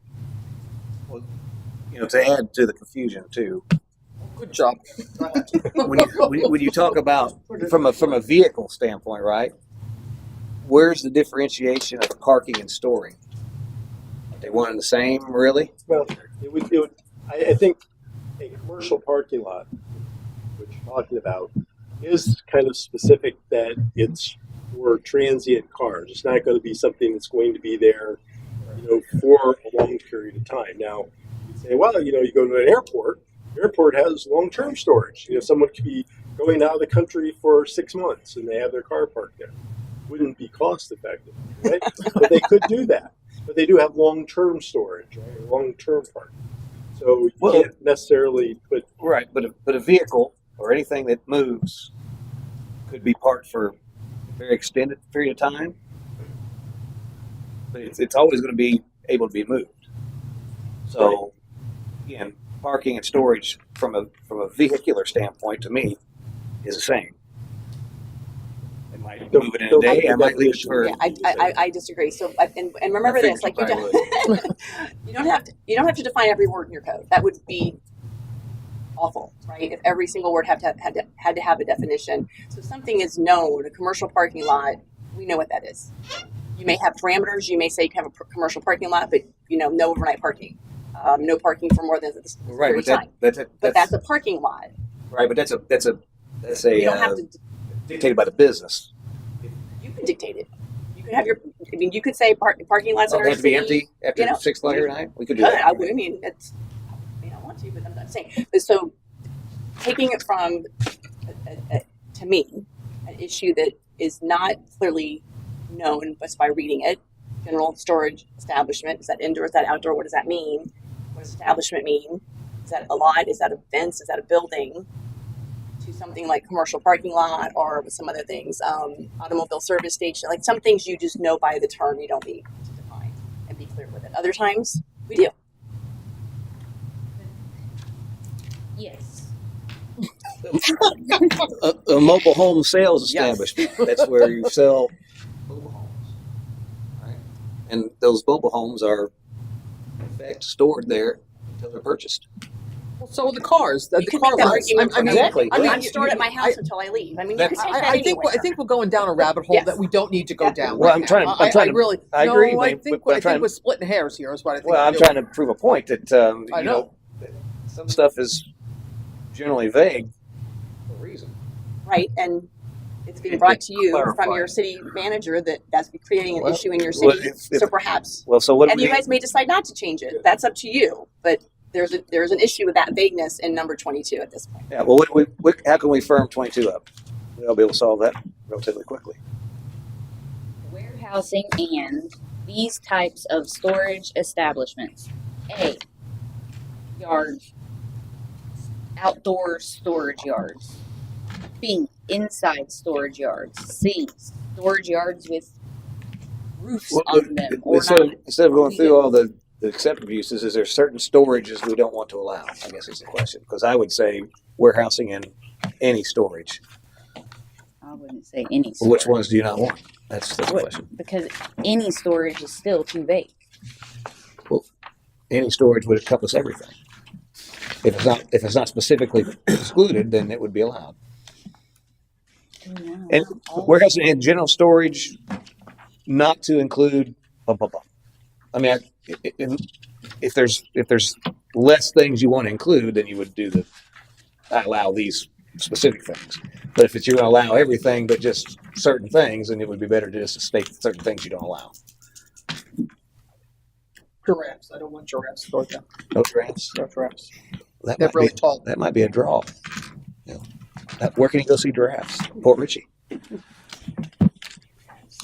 Well, to add to the confusion too. Good job. when you talk about from a vehicle standpoint, right? Where's the differentiation of parking and storing? Are they one and the same, really? Well, it would. I think a commercial parking lot, which you're talking about, is kind of specific that it's for transient cars. It's not going to be something that's going to be there, for a long period of time. Now, you say, well, you go to an airport. The airport has long-term storage. Someone could be going out of the country for 6 months and they have their car parked there. Wouldn't be cost effective, right? But they could do that. But they do have long-term storage, right? Long-term parking. So you can't necessarily put right. But a vehicle or anything that moves could be parked for a very extended period of time. But it's always going to be able to be moved. So again, parking and storage from a vehicular standpoint, to me, is the same. might move it in a day. I might leave it for. Yeah, I disagree. So, and remember this, like you don't have to define every word in your code. That would be awful, right? If every single word had to have a definition. So something is known, a commercial parking lot, we know what that is. You may have parameters. You may say you can have a commercial parking lot, but no overnight parking, no parking for more than this Right, period of time. But that's a parking lot. Right, but that's a You don't have to. dictated by the business. You can dictate it. You can have your. I mean, you could say parking lots in It our has to be city, empty after 6 o'clock every night. We could do that. I mean, it's. I mean, I want to, but I'm not saying. So, taking it from, to me, an issue that is not clearly known just by reading it. General storage establishment. Is that indoor? Is that outdoor? What does that mean? What does establishment mean? Is that a lot? Is that a fence? Is that a building? To something like commercial parking lot or with some other things, automobile service station. Like some things you just know by the term. You don't need to define and be clear with it. Other times we do. Yes. A mobile home sales establishment. That's where you sell mobile homes, right? And those mobile homes are, in fact, stored there until they're purchased. Well, so are the cars, the You can car make that lots. argument for me. Exactly. I mean, I'm stored at my house until I leave. I mean, you can take that I think anywhere. I think we're going down a rabbit hole Yes. that we don't need to go down. Well, right I'm now. trying to- I'm trying to- really. I no, agree, I but think I'm I trying think to- we're splitting hairs here. Is what I think. Well, I'm we're trying doing. to prove a point that I know. some stuff is generally vague for a reason. Right, and it's being It- brought it to you from clarifies. your city manager that's creating an Well, issue in your well, city. if- So perhaps, Well, so what? and you guys may decide not to change it. That's up to you. But there's an issue with that vagueness in number 22 at this point. Yeah. Well, how can we firm 22 up? We'll be able to solve that relatively quickly. Warehousing and these types of storage establishments. A, yards, outdoor storage yards. B, inside storage yards. C, storage yards with roofs on them or Instead not. of going through all the accepted uses, is there certain storages we don't want to allow? I guess is the question. Because I would say warehousing and any storage. I wouldn't say any Well, storage. which ones do you not want? That's the question. Because any storage is still too vague. Well, any storage would encompass everything. If it's not specifically excluded, then it would be allowed. No, And warehousing and general storage, not to include blah blah blah. I mean, if there's less things you want to include, then you would do allow these specific things. But if you're going to allow everything but just certain things, then it would be better to just state certain things you don't allow. Giraffes. I don't want giraffes stored down. No giraffes. No giraffes. That They're might really be, tall. That might be a draw. Where can you go see giraffes? Port Richey,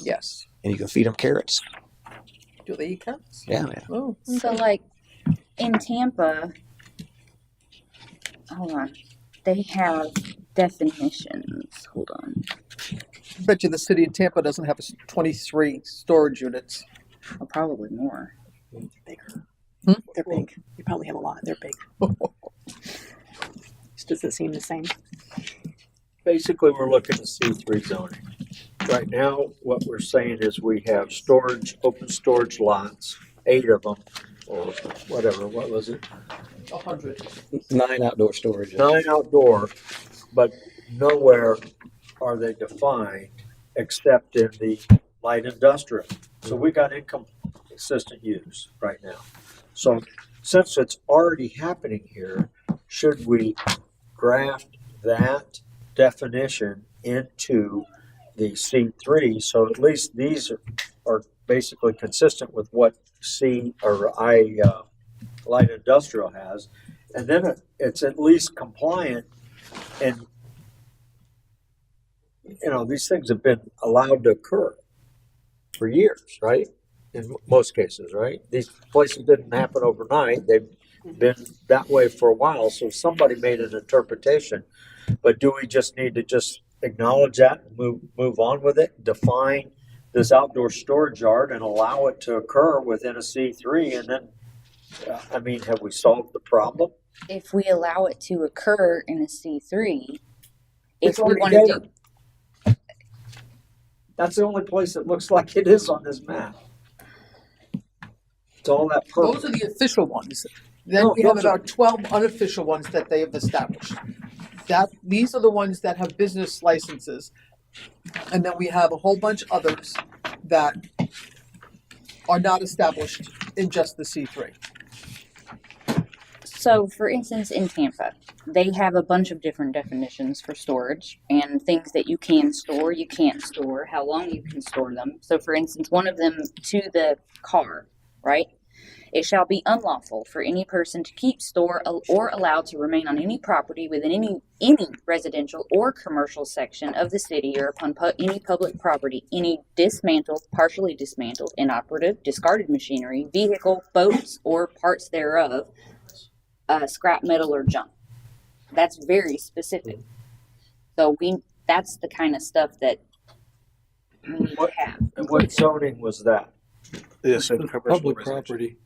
Yes. and you can feed them carrots. Do they eat carrots? Yeah, man. Oh. So, like in Tampa, hold on, they have definitions. Hold on. I bet you the city of Tampa doesn't have 23 storage units. Oh, probably more. Bigger. Hmm? They're big. You probably have a lot. They're big. Does it seem the same? Basically, we're looking at C3 zoning. Right now, what we're saying is we have storage, open storage lots, 8 of them, or whatever, what was it? 100. 9 outdoor storages. 9 outdoor, but nowhere are they defined except in the light industrial. So we got inconsistent use right now. So since it's already happening here, should we draft that definition into the C3 so at least these are basically consistent with what light industrial has, and then it's at least compliant. And these things have been allowed to occur for years, right? In most cases, right? These places didn't happen overnight. They've been that way for a while. So somebody made an interpretation. But do we just need to just acknowledge that and move on with it? Define this outdoor storage yard and allow it to occur within a C3, and then, have we solved the problem? If we allow it to occur in a C3, It's if we already want to there. That's the only place it looks like it is on this map. It's all that purple. Those are the official ones. Then No, we have those are- about 12 unofficial ones that they have established. These are the ones that have business licenses. And then we have a whole bunch others that are not established in just the C3. So, for instance, in Tampa, they have a bunch of different definitions for storage and things that you can store, you can't store, how long you can store them. So, for instance, one of them to the car, right? It shall be unlawful for any person to keep, store, or allow to remain on any property within any residential or commercial section of the city or upon any public property, any dismantled, partially dismantled, inoperative, discarded machinery, vehicle, boats, or parts thereof, scrap metal or junk. That's very specific. So that's the kind of stuff that we need to have. And what zoning was that? This is Public property.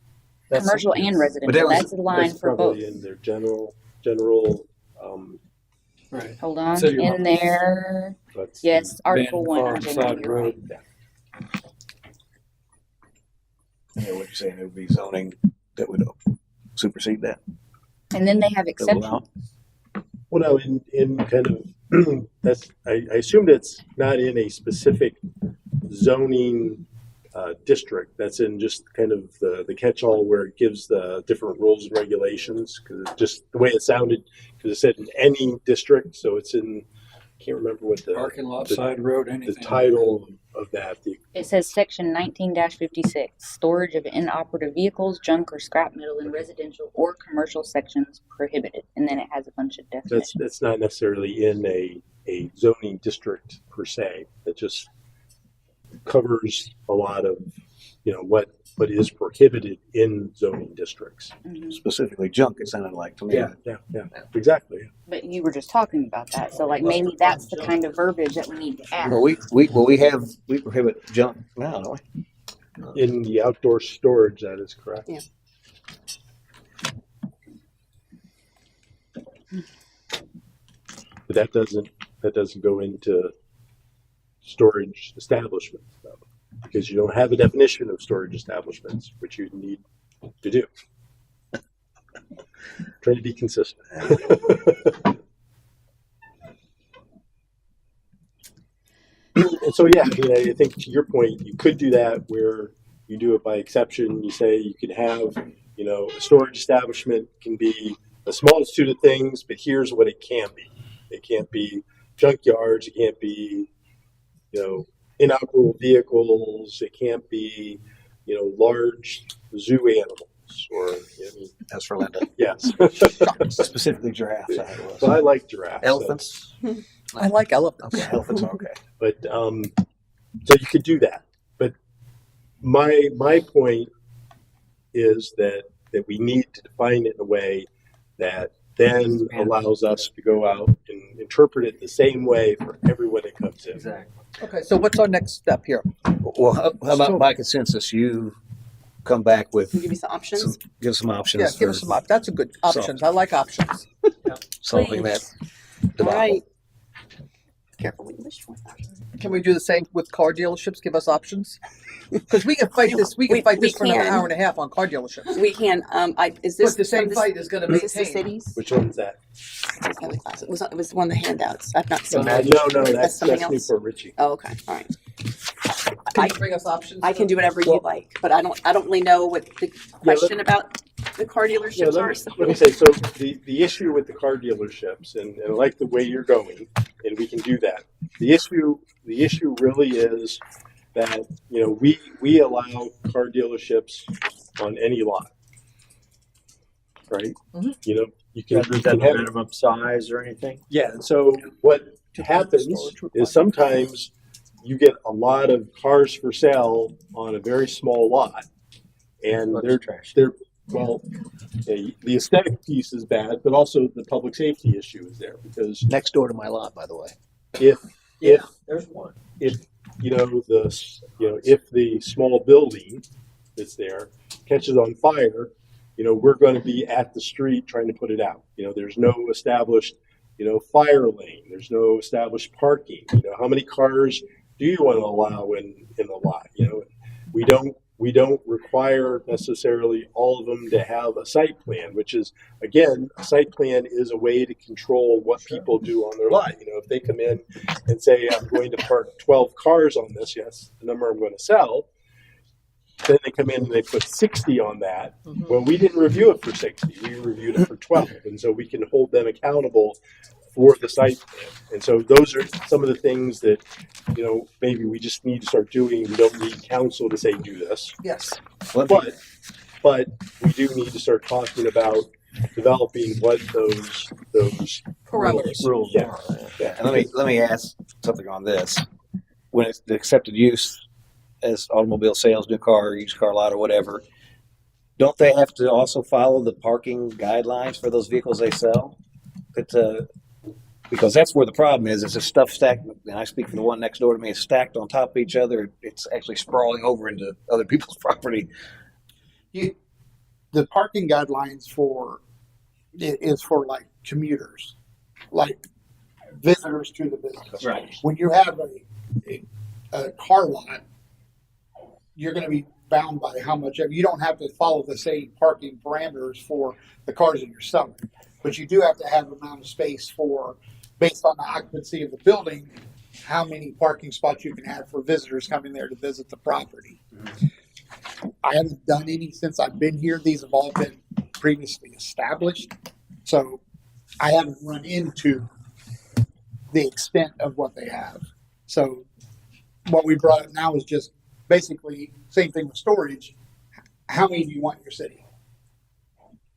Commercial and residential. That's the line for both. Probably in their general, Right. Hold on. City In limits. there, but yes, Article Abandoned 1. farm, side road. Yeah, what you're saying, it would be zoning that would supersede that. And then they have That would allow- exceptions. well, no, in kind of, that's, I assume that's not in a specific zoning district. That's in just kind of the catch-all where it gives the different rules and regulations, because just the way it sounded, because it said in any district, so it's in, I can't remember what Parking lot, the- side road, the anything. title of that. It says section 19-56, storage of inoperative vehicles, junk, or scrap metal in residential or commercial sections prohibited. And then it has a bunch of definitions. That's not necessarily in a zoning district per se. It just covers a lot of, what is prohibited in zoning districts. Specifically junk, it sounded like to me. Yeah, exactly. But you were just talking about that, so like maybe that's the kind of verbiage that we need to add. Well, we prohibit junk now, don't we? In the outdoor storage, that is correct. Yeah. But that doesn't go into storage establishments, though, because you don't have a definition of storage establishments, which you need to do. Trying to be consistent. And so, yeah, I think to your point, you could do that where you do it by exception. You say you could have, a storage establishment can be the smallest of things, but here's what it can be. It can't be junkyards. It can't be, inoperable vehicles. It can't be, large zoo animals or. That's for Linda. Yes. Specifically giraffes. I think it was. Well, I like giraffes. Elephants. I like elephants. Okay, elephants are okay. But so you could do that. But my point is that we need to define it in a way that then allows us to go out and interpret it the same way for everyone that comes in. Exactly. Okay, so what's our next step here? Well, how about by consensus, you come back with Can you give me some options? give some options. Yeah, give for us some options. That's a good options. I like options. solving that All debacle. right. Careful what you wish for. Can we do the same with car dealerships? Give us options? Because we can fight this. We can We- fight we this for another can. hour and a half on car dealerships. We can. Is this But the same from fight is going to Is this the maintain. cities? Which one's that? It was one of the handouts. I've not seen No, it. that's something else. Newport Richie. Oh, okay. All right. Can you bring us options? I can do whatever you like, but I don't really know what the question about the car Yeah, dealerships are. So. let me say, so the issue with the car dealerships, and I like the way you're going, and we can do that. The issue really is that, we allow car dealerships on any lot, right? Mhm. You can, Rather you than can have, minimum size or anything? yeah, and so what happens is sometimes you get a lot of cars for sale on a very small lot, and they're well, the aesthetic piece is bad, but also the public safety issue is there, because Next door to my lot, by the way. if There's one. if the small building that's there catches on fire, we're going to be at the street trying to put it out. There's no established, fire lane. There's no established parking. How many cars do you want to allow in the lot? You know, we don't require necessarily all of them to have a site plan, which is, again, a site plan is a way to control what people do on their lot. You know, if they come in and say, I'm going to park 12 cars on this, yes, the number I'm going to sell, then they come in and they put 60 on that. Well, we didn't review it for 60. We reviewed it for 12. And so we can hold them accountable for the site plan. And so those are some of the things that, you know, maybe we just need to start doing. We don't need council to say do this. Yes. But we do need to start talking about developing what those Parameters. rules are. Yeah, and let me ask something on this. When it's the accepted use as automobile sales, new car, used car lot, or whatever, don't they have to also follow the parking guidelines for those vehicles they sell? Because that's where the problem is. It's just stuff stacked, and I speak for the one next door to me, it's stacked on top of each other. It's actually sprawling over into other people's property. The parking guidelines is for like commuters, like visitors to the business. Right. When you have a car lot, you're going to be bound by how much you don't have to follow the same parking parameters for the cars that you're selling, but you do have to have amount of space for, based on the occupancy of the building, how many parking spots you can have for visitors coming there to visit the property. I haven't done any since I've been here. These have all been previously established, so I haven't run into the extent of what they have. So what we brought up now is just basically same thing with storage. How many do you want in your city?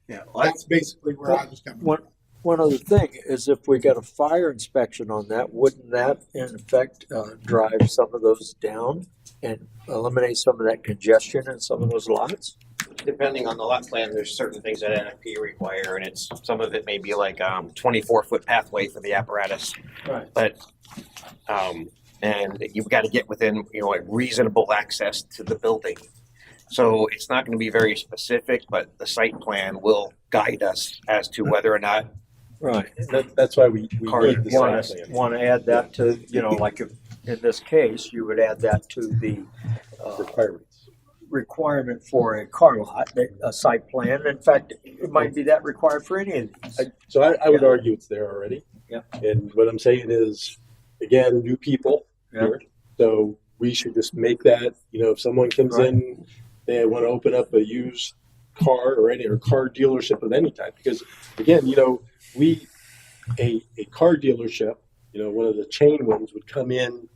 Yeah, That's basically where I was coming from. One other thing is if we got a fire inspection on that, wouldn't that in effect drive some of those down and eliminate some of that congestion in some of those lots? Depending on the lot plan, there's certain things that NFP require, and it's some of it may be like 24-foot pathway for the apparatus. Right. But and you've got to get within, you know, a reasonable access to the building. So it's not going to be very specific, but the site plan will guide us as to whether or not. Right. That's why we need the Want site plan. to add that to, you know, like if, in this case, you would add that to the Requirements. requirement for a car lot, a site plan. In fact, it might be that required for any of these. So I would argue it's there already. Yeah. And what I'm saying is, again, new people here. So we should just make that, you know, if someone comes in, they want to open up a used car or car dealership of any type. Because again, you know, a car dealership, you know, one of the chain ones would come in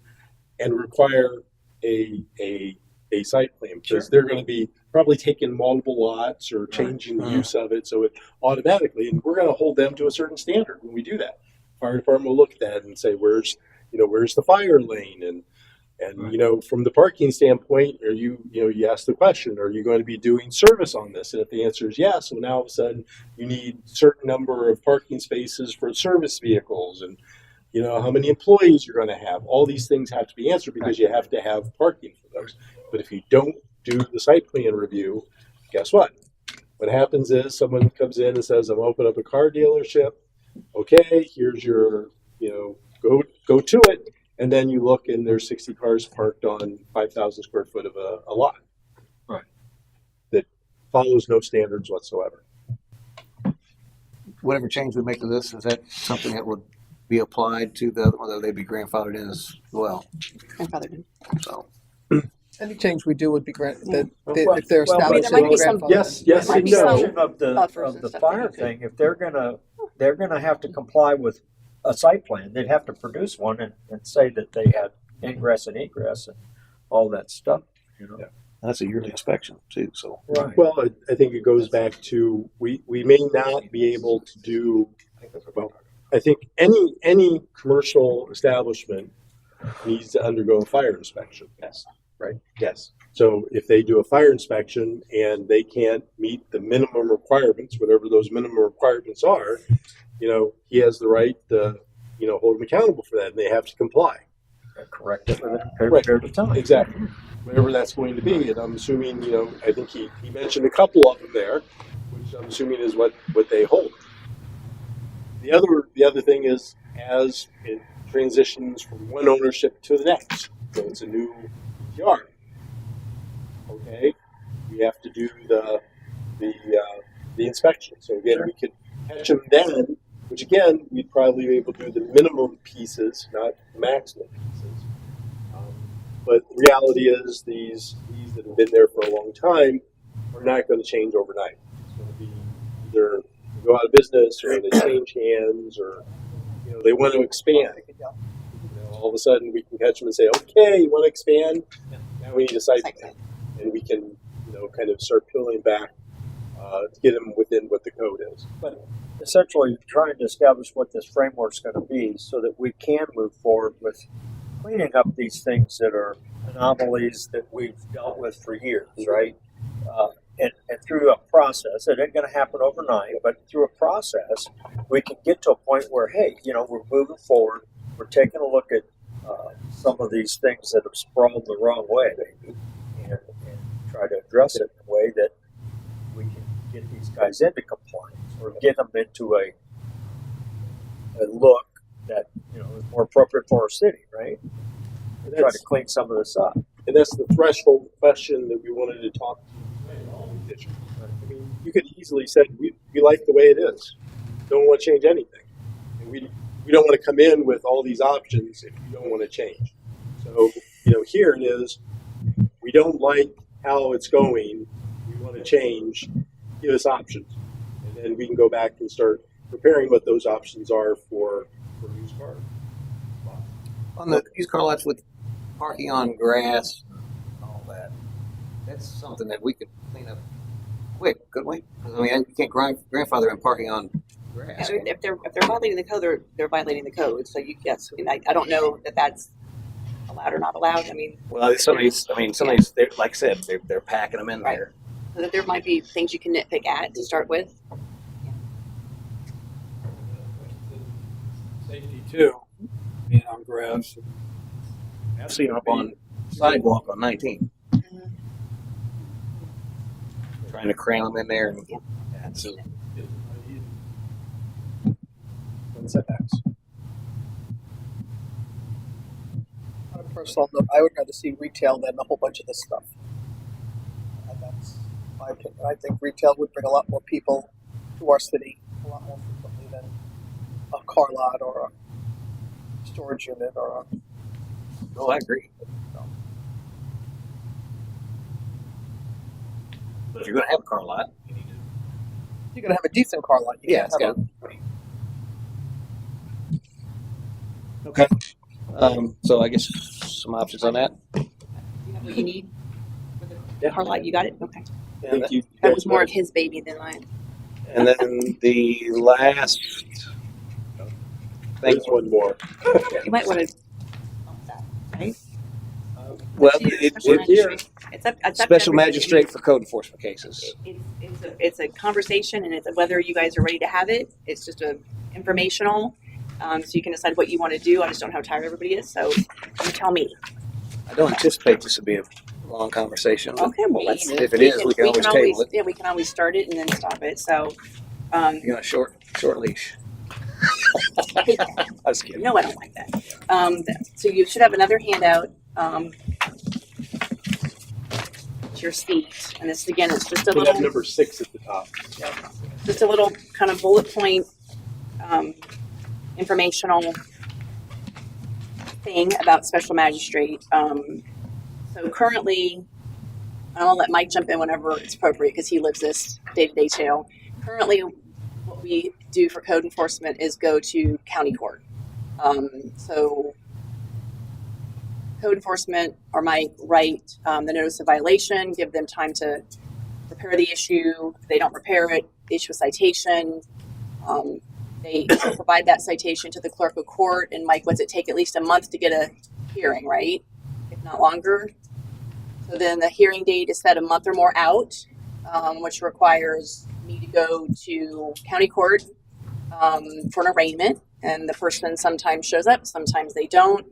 and require a site plan because they're going to be probably taking multiple lots or changing the use of it. So it automatically, and we're going to hold them to a certain standard when we do that. Fire department will look at that and say, where's the fire lane? And you know, from the parking standpoint, you ask the question, are you going to be doing service on this? And if the answer is yes, well, now all of a sudden you need a certain number of parking spaces for service vehicles, and you know how many employees you're going to have. All these things have to be answered because you have to have parking for those. But if you don't do the site plan review, guess what? What happens is someone comes in and says, I'm opening up a car dealership. Okay, here's your, you know, go to it. And then you look and there's 60 cars parked on 5,000 square foot of a lot. Right. That follows no standards whatsoever. Whatever change we make to this, is that something that would be applied to the other one, that they'd be grandfathered in as well? Grandfathered in. So. Any change we do would be if I they're mean, established. there might be some- Yes, There and might be no. some Of the buffers and stuff fire like that. thing, if they're gonna have to comply with a site plan, they'd have to produce one and say that they had ingress and egress and all that stuff, you know. Yeah. That's a yearly inspection too, so. Right. Well, I think it goes back to we may not be able to do. Well, I think any commercial establishment needs to undergo a fire inspection. Yes. Right. Yes. So if they do a fire inspection and they can't meet the minimum requirements, whatever those minimum requirements are, you know, he has the right to, you know, hold them accountable for that, and they have to comply. Correct it within a period of time. Exactly. Whatever that's going to be. And I'm assuming, you know, I think he mentioned a couple of them there, which I'm assuming is what they hold. The other thing is, as it transitions from one ownership to the next, So it's a new yard. Okay, we have to do the inspection. So again, we could catch them then, which again, we'd probably be able to do the minimum pieces, not maximum pieces. But the reality is these that have been there for a long time are not going to change overnight. It's going to be either they go out of business or they change hands or they want to expand. All of a sudden we can catch them and say, okay, you want to expand? Now we need a site plan. And we can kind of start peeling back to get them within what the code is. But essentially trying to establish what this framework's going to be so that we can move forward with cleaning up these things that are anomalies that we've dealt with for years, right? And through a process, it ain't going to happen overnight, but through a process, we can get to a point where, hey, we're moving forward. We're taking a look at some of these things that have sprawled the wrong way, maybe, and try to address it in a way that we can get these guys into compliance or get them into a look that is more appropriate for our city, right? And try to clean some of this up. And that's the threshold question that we wanted to talk to. I mean, you could easily say we like the way it is. Don't want to change anything. And we don't want to come in with all these options if you don't want to change. So, here it is. We don't like how it's going. We want to change. Give us options. And then we can go back and start preparing what those options are for used cars. On the used car lots with parking on grass and all that, that's something that we could clean up quick, couldn't we? 'Cause, I mean, you can't grandfather in parking on grass. If they're violating the code, they're violating the code. So yes, I don't know that that's allowed or not allowed. I mean, Well, some of these, they're, like I said, they're packing them in there. so that there might be things you can nitpick at to start with. Safety too, being on grass. I've seen them up on sidewalk on 19. Trying to cram them in there. And setbacks. On a personal note, I would rather see retail than a whole bunch of this stuff. And that's my opinion. I think retail would bring a lot more people to our city a lot more frequently than a car lot or a storage unit or a. Oh, I agree. But if you're going to have a car lot, You're going to have a decent car lot. You can't have Okay. So I guess some options on that. You have what you need for the car lot. You got it. Okay. And That was more of his baby than mine. And then the last thing. One more. You might want to. Right? Well, It's up special to everybody. magistrate for code enforcement cases. It's a conversation, and it's whether you guys are ready to have it. It's just a informational, so you can decide what you want to do. I just don't know how tired everybody is, so you tell me. I don't anticipate this to be a long conversation. but Okay, well let's. If it is, we can always table it. Yeah, we can always start it and then stop it. So, You got a short leash. I was kidding. No, I don't like that. So you should have another handout. It's your seat, and this again, it's just a Put that little, number 6 at the top. just a little kind of bullet point, informational thing about special magistrate. So currently, I'm gonna let Mike jump in whenever it's appropriate because he lives this day-to-day tale. Currently, what we do for code enforcement is go to county court. So code enforcement or might write the notice of violation, give them time to repair the issue. If they don't repair it, issue a citation. They provide that citation to the clerk of court. And Mike, what's it take? At least a month to get a hearing, right? If not longer. So then the hearing date is set a month or more out, which requires me to go to county court for an arraignment. And the person sometimes shows up, sometimes they don't.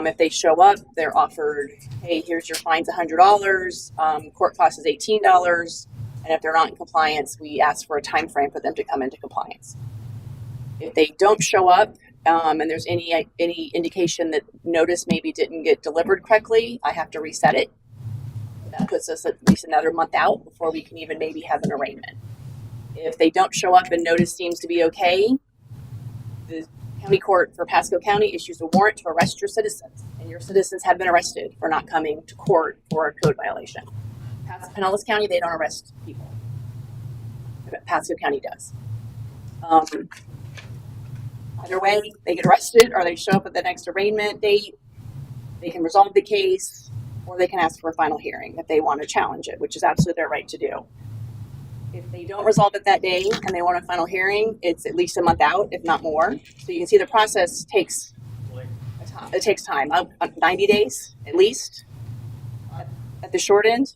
If they show up, they're offered, hey, here's your fine's $100, court cost is $18, and if they're not in compliance, we ask for a time frame for them to come into compliance. If they don't show up, and there's any indication that notice maybe didn't get delivered correctly, I have to reset it. That puts us at least another month out before we can even maybe have an arraignment. If they don't show up and notice seems to be okay, the county court for Pasco County issues a warrant to arrest your citizens, and your citizens have been arrested for not coming to court for a code violation. Pinellas County, they don't arrest people. Pasco County does. Either way, they get arrested or they show up at the next arraignment date. They can resolve the case, or they can ask for a final hearing if they want to challenge it, which is absolutely their right to do. If they don't resolve it that day and they want a final hearing, it's at least a month out, if not more. So you can see the process takes time, 90 days at least at the short end.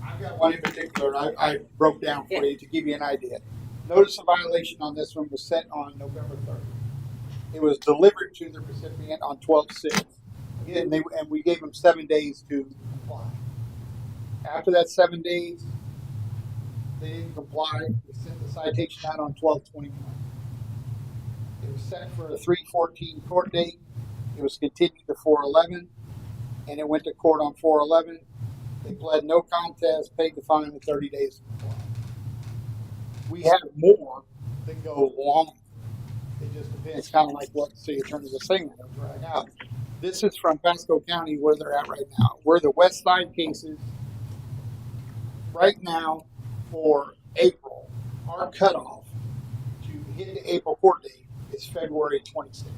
I've got one in particular I broke down for you to give you an idea. Notice of violation on this one was sent on November 3rd. It was delivered to the recipient on 12/6. And we gave them 7 days to comply. After that 7 days, they didn't comply. We sent the citation out on 12/21. It was set for a 3/14 court date. It was continued to 4/11, and it went to court on 4/11. They pled no contest, paid the fine, and 30 days to comply. We have more that go long. It just depends, kind of like what the city attorneys are saying right now. This is from Pasco County, where they're at right now. Where the West Side cases right now for April, our cutoff to hit the April court date is February 26th.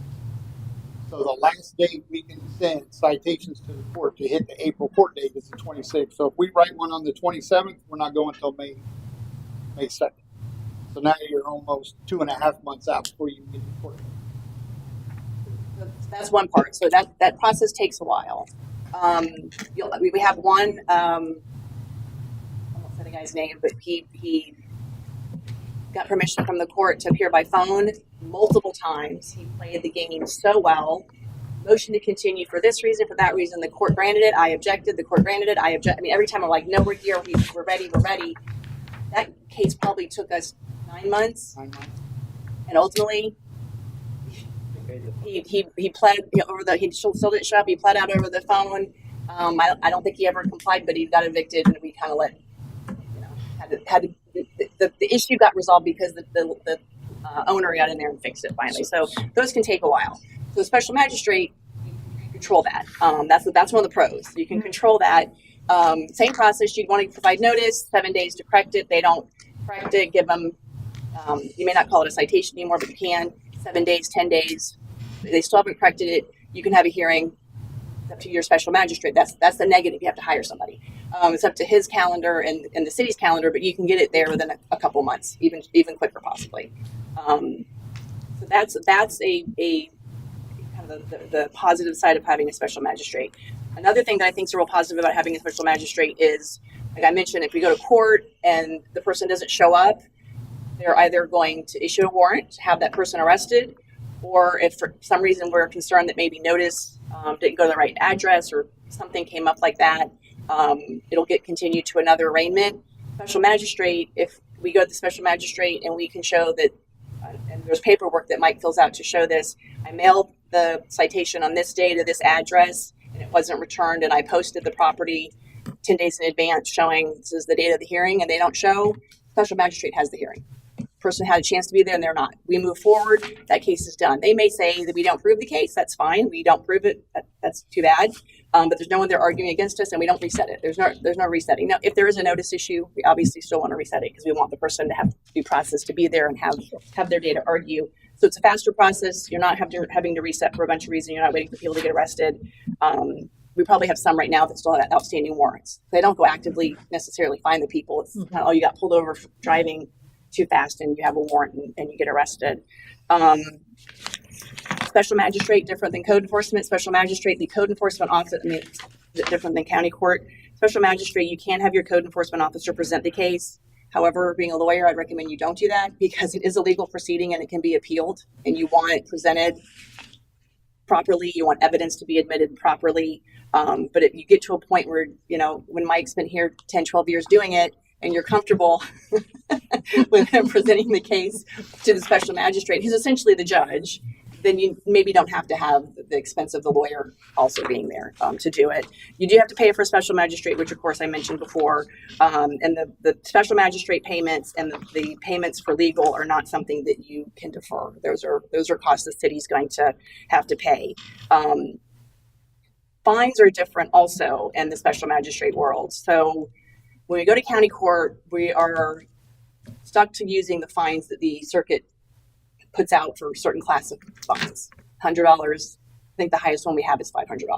So the last date we can send citations to the court to hit the April court date is the 26th. So if we write one on the 27th, we're not going until May 2nd. So now you're almost 2.5 months out before you can get the court. That's one part. So that process takes a while. We have one, I won't say the guy's name, but he got permission from the court to appear by phone multiple times. He played the game so well. Motion to continue for this reason, for that reason. The court granted it. I objected. The court granted it. I object. I mean, every time I'm like, no, we're here. We're ready. We're ready. That case probably took us 9 months. And ultimately, he pled over the, he still didn't show up. He pled out over the phone. I don't think he ever complied, but he got evicted, and we kind of let, the issue got resolved because the owner got in there and fixed it finally. So those can take a while. So the special magistrate, you can control that. That's one of the pros. You can control that. Same process. You'd want to provide notice, 7 days to correct it. They don't correct it. Give them. You may not call it a citation anymore, but you can. 7 days, 10 days. They still haven't corrected it. You can have a hearing. It's up to your special magistrate. That's the negative. You have to hire somebody. It's up to his calendar and the city's calendar, but you can get it there within a couple months, even quicker possibly. So that's a kind of the positive side of having a special magistrate. Another thing that I think is real positive about having a special magistrate is, like I mentioned, if we go to court and the person doesn't show up, they're either going to issue a warrant to have that person arrested, or if for some reason we're concerned that maybe notice didn't go to the right address or something came up like that, it'll get continued to another arraignment. Special magistrate, if we go to the special magistrate and we can show that, and there's paperwork that Mike fills out to show this, I mailed the citation on this day to this address and it wasn't returned, and I posted the property 10 days in advance showing this is the date of the hearing, and they don't show, special magistrate has the hearing. Person had a chance to be there and they're not. We move forward, that case is done. They may say that we don't prove the case, that's fine. We don't prove it, that's too bad. But there's no one there arguing against us, and we don't reset it. There's no resetting. Now, if there is a notice issue, we obviously still want to reset it because we want the person to have due process to be there and have their day to argue. So it's a faster process. You're not having to reset for a bunch of reasons. You're not waiting for people to get arrested. We probably have some right now that still have outstanding warrants. They don't go actively necessarily find the people. It's kind of, oh, you got pulled over for driving too fast and you have a warrant and you get arrested. Special magistrate, different than code enforcement. Special magistrate, the code enforcement officer, different than county court. Special magistrate, you can have your code enforcement officer present the case. However, being a lawyer, I'd recommend you don't do that because it is a legal proceeding and it can be appealed, and you want it presented properly. You want evidence to be admitted properly. But if you get to a point where, when Mike's been here 10, 12 years doing it, and you're comfortable with him presenting the case to the special magistrate, who's essentially the judge, then you maybe don't have to have the expense of the lawyer also being there to do it. You do have to pay for a special magistrate, which of course I mentioned before. And the special magistrate payments and the payments for legal are not something that you can defer. Those are costs the city's going to have to pay. Fines are different also in the special magistrate world. So when we go to county court, we are stuck to using the fines that the circuit puts out for certain class of fines. $100. I think the highest one we have is $500. A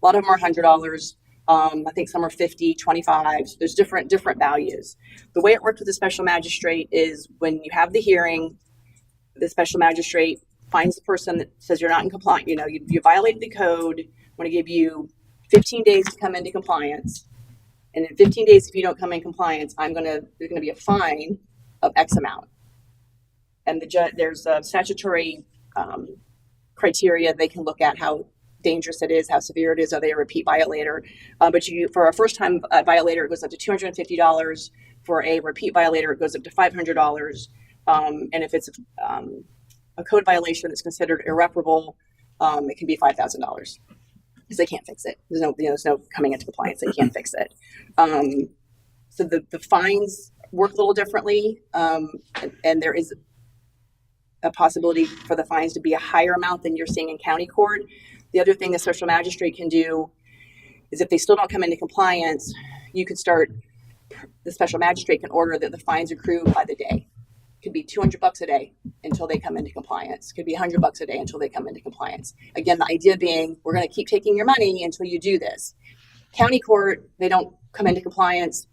lot of them are $100. I think some are 50, 25. So there's different values. The way it works with the special magistrate is when you have the hearing, the special magistrate finds the person that says you're not in compliance. You know, you violated the code. I'm going to give you 15 days to come into compliance. And in 15 days, if you don't come in compliance, there's going to be a fine of X amount. And there's a statutory criteria they can look at how dangerous it is, how severe it is. Are they a repeat violator? But for a first-time violator, it goes up to $250. For a repeat violator, it goes up to $500. And if it's a code violation that's considered irreparable, it can be $5,000 because they can't fix it. There's no coming into compliance. They can't fix it. So the fines work a little differently, and there is a possibility for the fines to be a higher amount than you're seeing in county court. The other thing the special magistrate can do is if they still don't come into compliance, the special magistrate can order that the fines accrue by the day. It could be $200 a day until they come into compliance. It could be $100 a day until they come into compliance. Again, the idea being we're going to keep taking your money until you do this. County court, they don't come into compliance.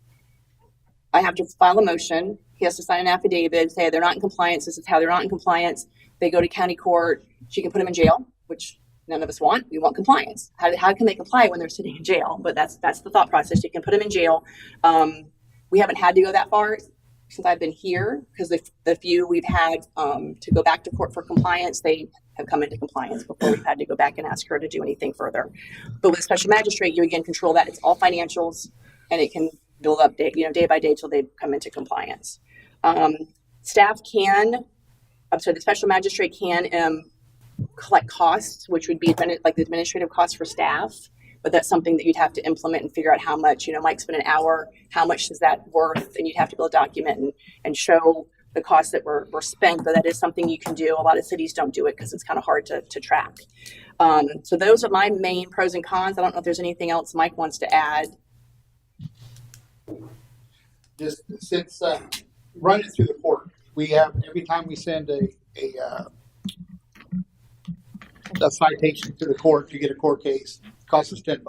I have to file a motion. He has to sign an affidavit, say they're not in compliance. This is how they're not in compliance. They go to county court. She can put them in jail, which none of us want. We want compliance. How can they comply when they're sitting in jail? But that's the thought process. You can put them in jail. We haven't had to go that far since I've been here because the few we've had to go back to court for compliance, they have come into compliance before we've had to go back and ask her to do anything further. But with a special magistrate, you again control that. It's all financials, and it can build up day by day till they come into compliance. The special magistrate can collect costs, which would be like the administrative costs for staff, but that's something that you'd have to implement and figure out how much, Mike spent an hour, how much is that worth? And you'd have to build a document and show the costs that were spent, but that is something you can do. A lot of cities don't do it because it's kind of hard to track. So those are my main pros and cons. I don't know if there's anything else Mike wants to add. Just since running through the court, we have every time we send a citation to the court to get a court case, it costs us $10.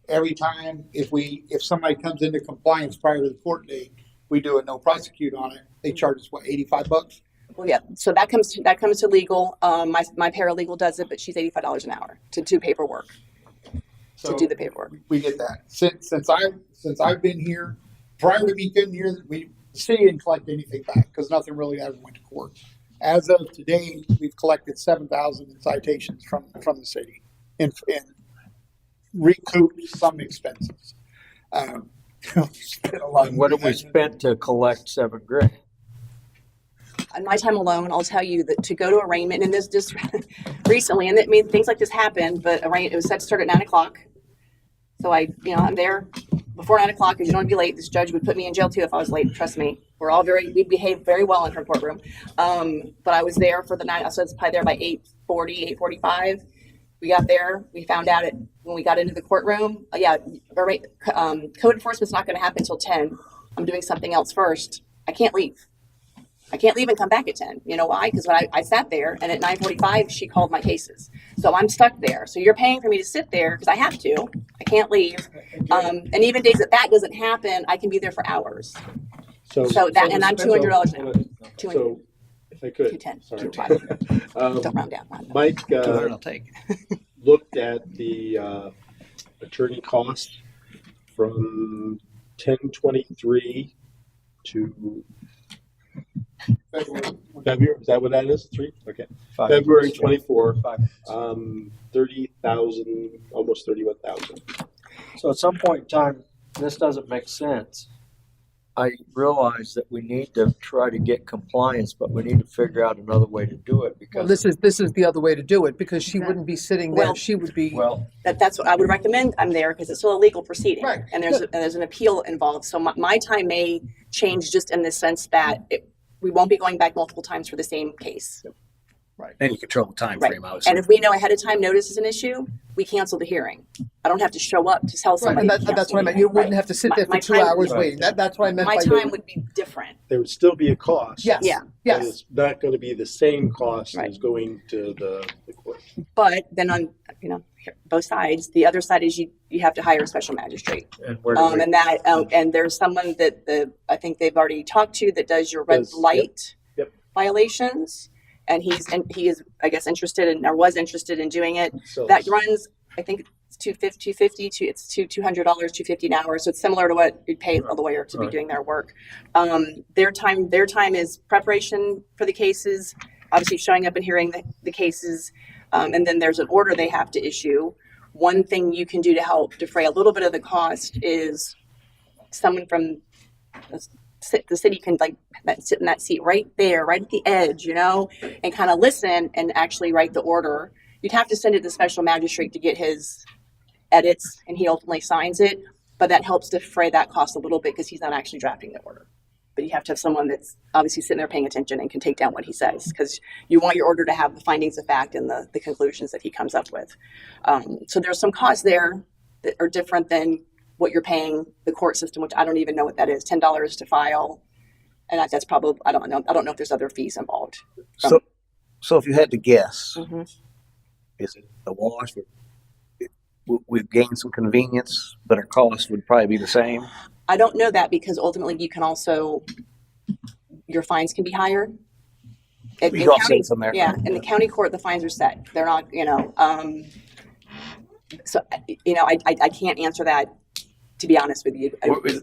Every time if somebody comes into compliance prior to the court date, we do a no prosecute on it. They charge us $85? Well, yeah. So that comes to legal. My paralegal does it, but she's $85 an hour to do paperwork. So to do the paperwork. We get that. Since I've been here, prior to me getting here, the city didn't collect anything back because nothing really ever went to court. As of today, we've collected 7,000 citations from the city and recouped some expenses. Spent a lot. And what have we spent to collect $7,000? In my time alone, I'll tell you that to go to arraignment, and this just recently, and things like this happen, but it was set to start at 9:00. So I'm there before 9:00 because you don't want to be late. This judge would put me in jail too if I was late. Trust me. We behave very well in her courtroom. But I was there for the night. So I was probably there by 8:40, 8:45. We got there. We found out when we got into the courtroom. Code enforcement's not going to happen until 10. I'm doing something else first. I can't leave. I can't leave and come back at 10. You know why? Because when I sat there, and at 9:45, she called my cases. So I'm stuck there. So you're paying for me to sit there because I have to. I can't leave. And even days that doesn't happen, I can be there for hours. And I'm $200 an hour. So, if I could, 210, sorry. 205. Don't round down. Mike 200 I'll take. looked at the attorney costs from 10/23 to February. Is that what that is? 3? Okay. February 24. 30,000, almost 31,000. So at some point in time, this doesn't make sense. I realize that we need to try to get compliance, but we need to figure out another way to do it Well, because, this is the other way to do it, because she wouldn't be sitting there, Well- she would be. well, That's what I would recommend. I'm there because it's still a legal proceeding. Right. And there's an appeal involved. So my time may change just in the sense that we won't be going back multiple times for the same case. Then you control the time Right. frame, I would And say. if we know ahead of time notice is an issue, we cancel the hearing. I don't have to show up to tell Right, somebody. and to that's cancel what I the meant. You hearing. wouldn't Right. have to sit My- there for my 2 time- hours Right. waiting. That's what I meant My by time would be different. There would still be a cost. Yes, Yeah. But yes. it's not going to be the same cost Right. as going to the court. But then on, both sides, the other side is you have to hire a special magistrate. and where do we? And that, and there's someone that I think they've already talked to that does your red Does, yep, light yep. violations. And he is, I guess, interested in, or was interested in doing it. So That runs, I think it's $250, it's $200, $250 an hour. So it's similar to what you'd pay a lawyer to be Right. doing their work. Their time is preparation for the cases, obviously showing up and hearing the cases. And then there's an order they have to issue. One thing you can do to help defray a little bit of the cost is someone from the city can sit in that seat right there, right at the edge, and kind of listen and actually write the order. You'd have to send it to the special magistrate to get his edits, and he ultimately signs it. But that helps defray that cost a little bit because he's not actually drafting the order. But you have to have someone that's obviously sitting there paying attention and can take down what he says, because you want your order to have the findings of fact and the conclusions that he comes up with. So there's some costs there that are different than what you're paying the court system, which I don't even know what that is, $10 to file. And that's probably, I don't know if there's other fees involved. So if you had to guess, Mhm. is it a wash? We've gained some convenience, but our cost would probably be the same. I don't know that because ultimately you can also, your fines can be higher. In You offset county- some there. Yeah, in the county court, the fines are set. They're not, so, I can't answer that, to be honest with you.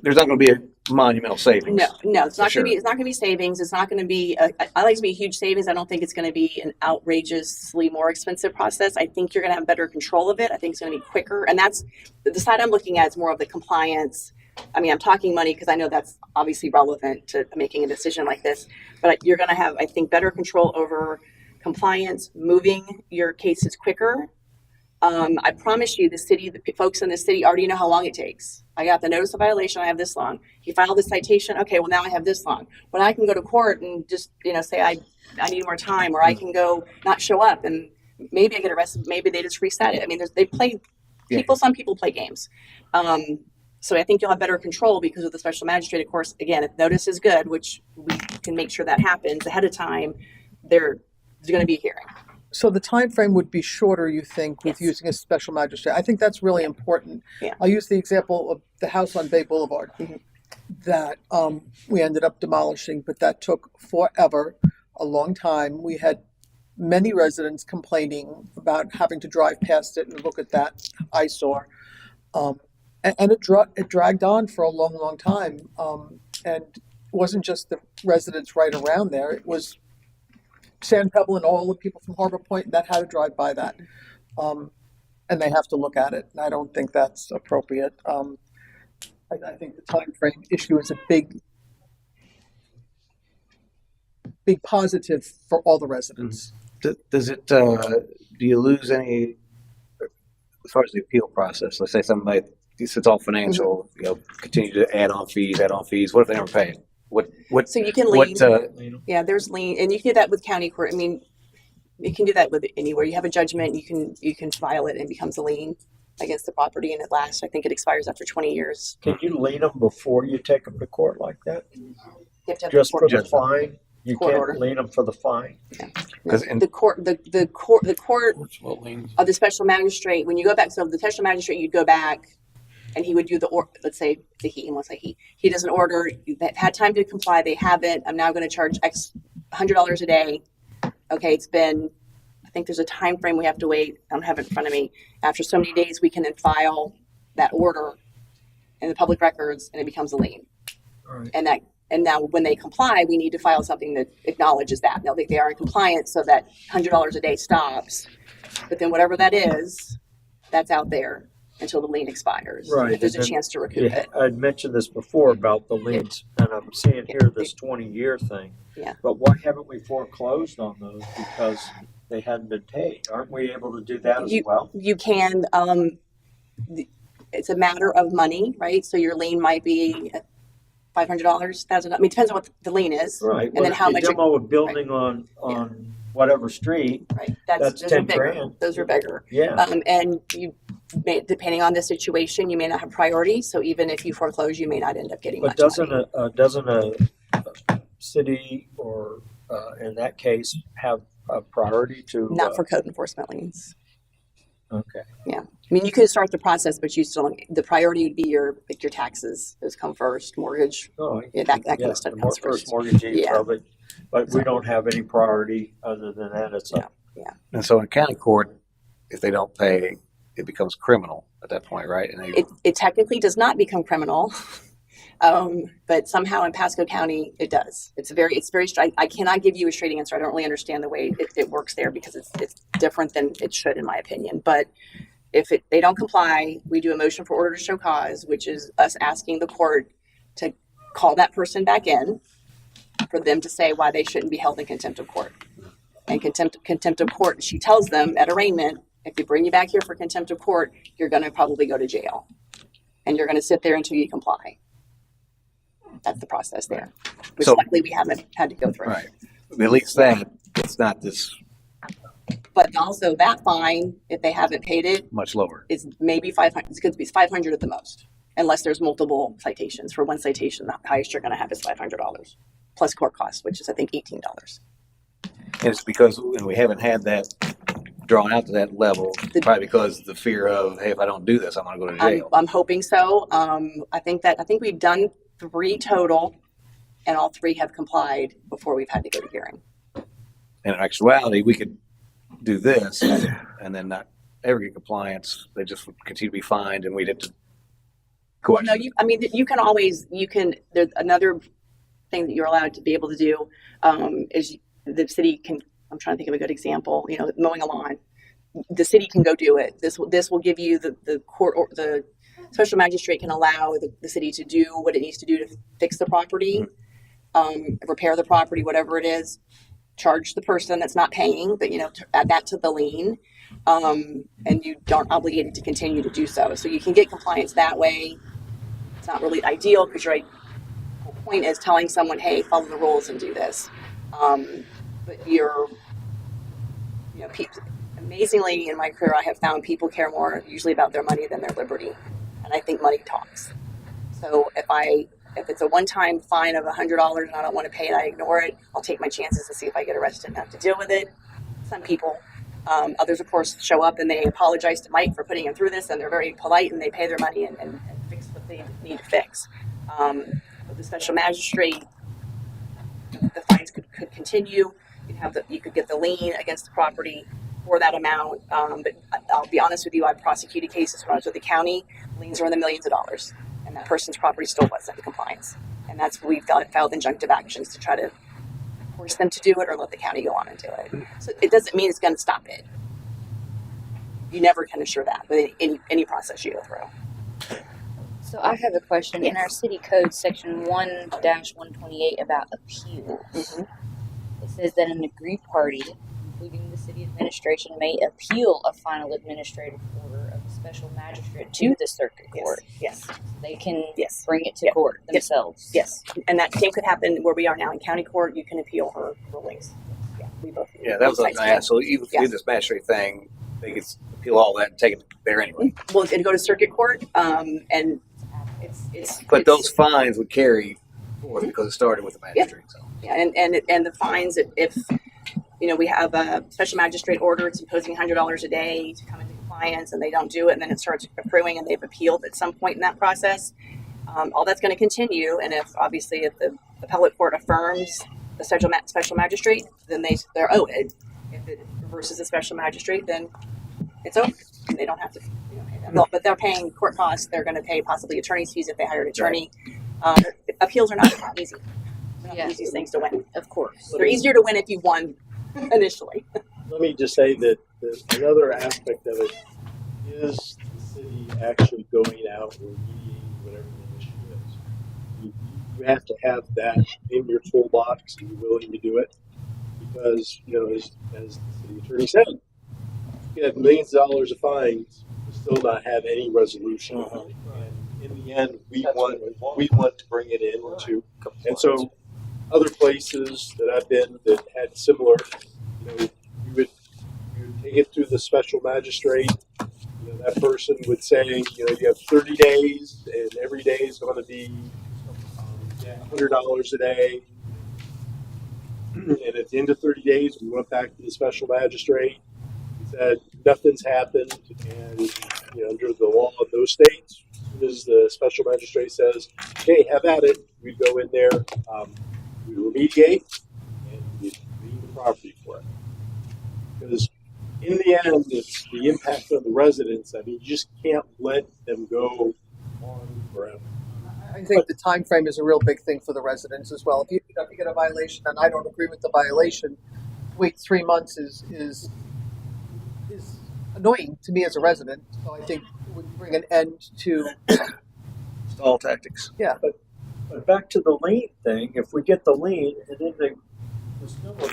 There's not going to be a monumental savings. No, it's not For going to be. sure. It's not going to be savings. It's not going to be. I like to be a huge savings. I don't think it's going to be an outrageously more expensive process. I think you're going to have better control of it. I think it's going to be quicker, and that's the side I'm looking at is more of the compliance. I mean, I'm talking money because I know that's obviously relevant to making a decision like this. But you're going to have, I think, better control over compliance, moving your cases quicker. I promise you, the folks in the city already know how long it takes. I got the notice of violation. I have this long. You filed the citation. Okay, well now I have this long. Well, I can go to court and just say I need more time, or I can go not show up and maybe I get arrested. Maybe they just reset it. I mean, they play people. Some people play games. So I think you'll have better control because of the special magistrate. Of course, again, if notice is good, which we can make sure that happens ahead of time, there's going to be a hearing. So the time frame would be shorter, you think, with Yes. using a special magistrate? I think that's really important. Yeah. I'll use the example of the house on Bay Boulevard Mhm. that we ended up demolishing, but that took forever, a long time. We had many residents complaining about having to drive past it and look at that eyesore. And it dragged on for a long, long time. And it wasn't just the residents right around there. It was Sand Pebble and all the people from Harbor Point that had to drive by that. And they have to look at it. And I don't think that's appropriate. I think the time frame issue is a big positive for all the residents. Does it? Do you lose any as far as the appeal process? Let's say somebody, it's all financial. Continue to add on fees. What if they never pay it? What? So you can What? lien. Yeah, there's lien, and you can do that with county court. I mean, you can do that with anywhere. You have a judgment, you can file it, and it becomes a lien against the property, and it lasts. I think it expires after 20 years. Can you lien them before you take them to court like that? You have to have Just the for court, the fine? You Court can't order. lien them for the fine? Because in the court of the special magistrate. When you go back, so the special magistrate, you'd go back, and he would do let's say he does an order. You've had time to comply. They haven't. I'm now going to charge X $100 a day. Okay, it's been. I think there's a time frame we have to wait. I don't have it in front of me. After so many days, we can then file that order in the public records, and it becomes a lien. All right. And now when they comply, we need to file something that acknowledges that. Now they are in compliance, so that $100 a day stops. But then whatever that is, that's out there. until the lien expires. Right. If there's a and then- chance to recoup yeah, it. I'd mentioned this before about the liens, and I'm seeing here this 20-year thing. Yeah. But why haven't we foreclosed on those? Because they hadn't been paid. Aren't we able to do that as well? You can, it's a matter of money, right? So your lien might be $500, $1,000. I mean, it depends on what the lien is. Right. And Well, then if how you much. demo a building on whatever street, Right. that's Those 10 are bigger. grand. Those are bigger. Yeah. And you may, depending on the situation, you may not have priority. So even if you foreclose, you may not end up getting But much doesn't money. doesn't a city or in that case have a priority to? Not for code enforcement liens. Okay. Yeah. I mean, you could start the process, but you still, the priority would be your taxes. Those come first, mortgage. Oh, Yeah, that kind of stuff the comes first first. mortgagee Yeah. probably, but we don't have any priority other than that. It's a And so in county court, if they don't pay, it becomes criminal at that point, right? And they, It technically does not become criminal, but somehow in Pasco County it does. It's very I cannot give you a straight answer. I don't really understand the way it works there because it's different than it should, in my opinion. But if they don't comply, we do a motion for order to show cause, which is us asking the court to call that person back in for them to say why they shouldn't be held in contempt of court. And contempt of court, she tells them at arraignment, if we bring you back here for contempt of court, you're going to probably go to jail. And you're going to sit there until you comply. That's the process there, which So- luckily we haven't had to go through. right. At least that, it's not this But also that fine, if they haven't paid it, much lower. is maybe 500. It's going to be 500 at the most, unless there's multiple citations. For one citation, the highest you're going to have is $500 plus court costs, which is I think $18. And it's because we haven't had that drawn out to that level, probably because the fear of, hey, if I don't do this, I'm going to go to jail. I'm hoping so. I think we've done 3 total, and all 3 have complied before we've had to go to hearing. And in actuality, we could do this and then not ever get compliance. They just would continue to be fined and we'd have to. Well, no, there's another thing that you're allowed to be able to do is the city can, I'm trying to think of a good example, mowing a lawn. The city can go do it. This will give you the court, or the special magistrate can allow the city to do what it needs to do to fix the property, repair the property, whatever it is, charge the person that's not paying, but add that to the lien. And you aren't obligated to continue to do so. So you can get compliance that way. It's not really ideal because your whole point is telling someone, hey, follow the rules and do this. But amazingly in my career, I have found people care more usually about their money than their liberty. And I think money talks. So if it's a one-time fine of $100 and I don't want to pay it, I ignore it. I'll take my chances to see if I get arrested and have to deal with it. Some people. Others, of course, show up and they apologize to Mike for putting them through this, and they're very polite and they pay their money and fix what they need to fix. With the special magistrate, the fines could continue. You could get the lien against the property for that amount. But I'll be honest with you, I've prosecuted cases when I was with the county. Liens are in the millions of dollars, and that person's property still wasn't in compliance. And that's what we've filed injunctive actions to try to force them to do it or let the county go on and do it. So it doesn't mean it's going to stop it. You never can assure that with any process you go through. So I have a question. In our city code, section 1-128 about appeals, it says that an aggrieved party, including the city administration, may appeal a final administrative order of the special magistrate to the circuit court. Yes. They can Yes. bring it to court themselves. Yes. And that same could happen where we are now in county court. You can appeal her rulings. Yeah, we both. Yeah, that was what I was going to ask. So even if we do this magistrate thing, they could appeal all that and take it there anyway. Well, it'd go to circuit court, and it's. But those fines would carry forward because it started with the magistrate. So. Yeah, and the fines, if we have a special magistrate order, it's imposing $100 a day to come into compliance, and they don't do it, and then it starts accruing, and they've appealed at some point in that process. All that's going to continue, and if the appellate court affirms the special magistrate, then they're owed it. If it reverses the special magistrate, then it's over. They don't have to pay that. But they're paying court costs. They're going to pay possibly attorney's fees if they hire an attorney. Appeals are not easy. They're not the easiest things to win. Of course. They're easier to win if you won initially. Let me just say that another aspect of it is the city actually going out or mediating whatever the issue is. You have to have that in your toolbox and be willing to do it because, as the city attorney said, you can have millions of dollars of fines and still not have any resolution. And in the end, we want to bring it in to, and so other places that I've been that had similar, you would take it through the special magistrate. That person would say, you have 30 days, and every day is going to be $100 a day. And at the end of 30 days, we went back to the special magistrate. He said nothing's happened, and under the law of those states, as soon as the special magistrate says, "Okay, have at it," we'd go in there, we remediate, and we leave the property for it. Because in the end, it's the impact on the residents. I mean, you just can't let them go on forever. I think the time frame is a real big thing for the residents as well. If you get a violation and I don't agree with the violation, wait 3 months is annoying to me as a resident. So I think it would bring an end to Stall tactics. Yeah. But back to the lien thing, if we get the lien and then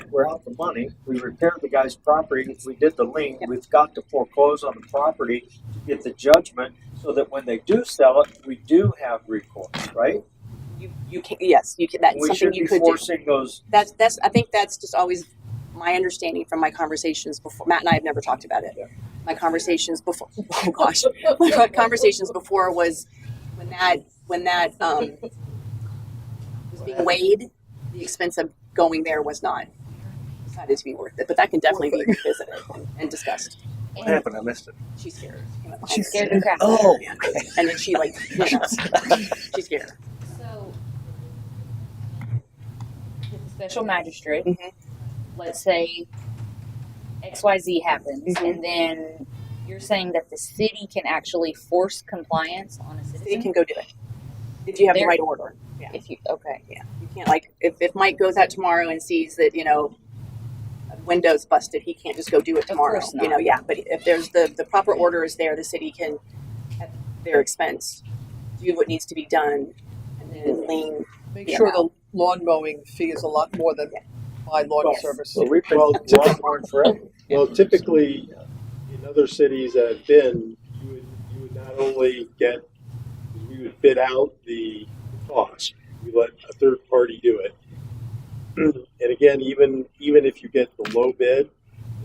we're out the money, we repaired the guy's property, we did the lien, we've got to foreclose on the property to get the judgment so that when they do sell it, we do have recourse, right? You can, yes, you can. That's We something should you be could do. forcing those. That's. I think that's just always my understanding from my conversations before. Matt and I have never talked about it. Yeah. My conversations before. Oh gosh, my conversations before was when that was being weighed. The expense of going there was not decided to be worth it, but that can definitely be revisited and discussed. What happened? I missed it. She's scared. She's scared to crap. Oh, Yeah. And then she she's scared. So, the special magistrate, Mhm. let's say XYZ happens, Mhm. and then you're saying that the city can actually force compliance on a City citizen? can go do it if you have the There- right order. Yeah. If you, okay. Yeah, you can't if Mike goes out tomorrow and sees that a window's busted, he can't just go do it tomorrow. course not. Yeah. But if there's the proper order is there, the city can, at their expense, do what needs to be done, and then lien. make Yeah. sure the lawn mowing fee is a lot more than my lawn Yes. service. So we've been Well, lawnmowing forever. Well, typically, in other cities that I've been, you would not only we would bid out the cost. We let a third party do it. And again, even if you get the low bid,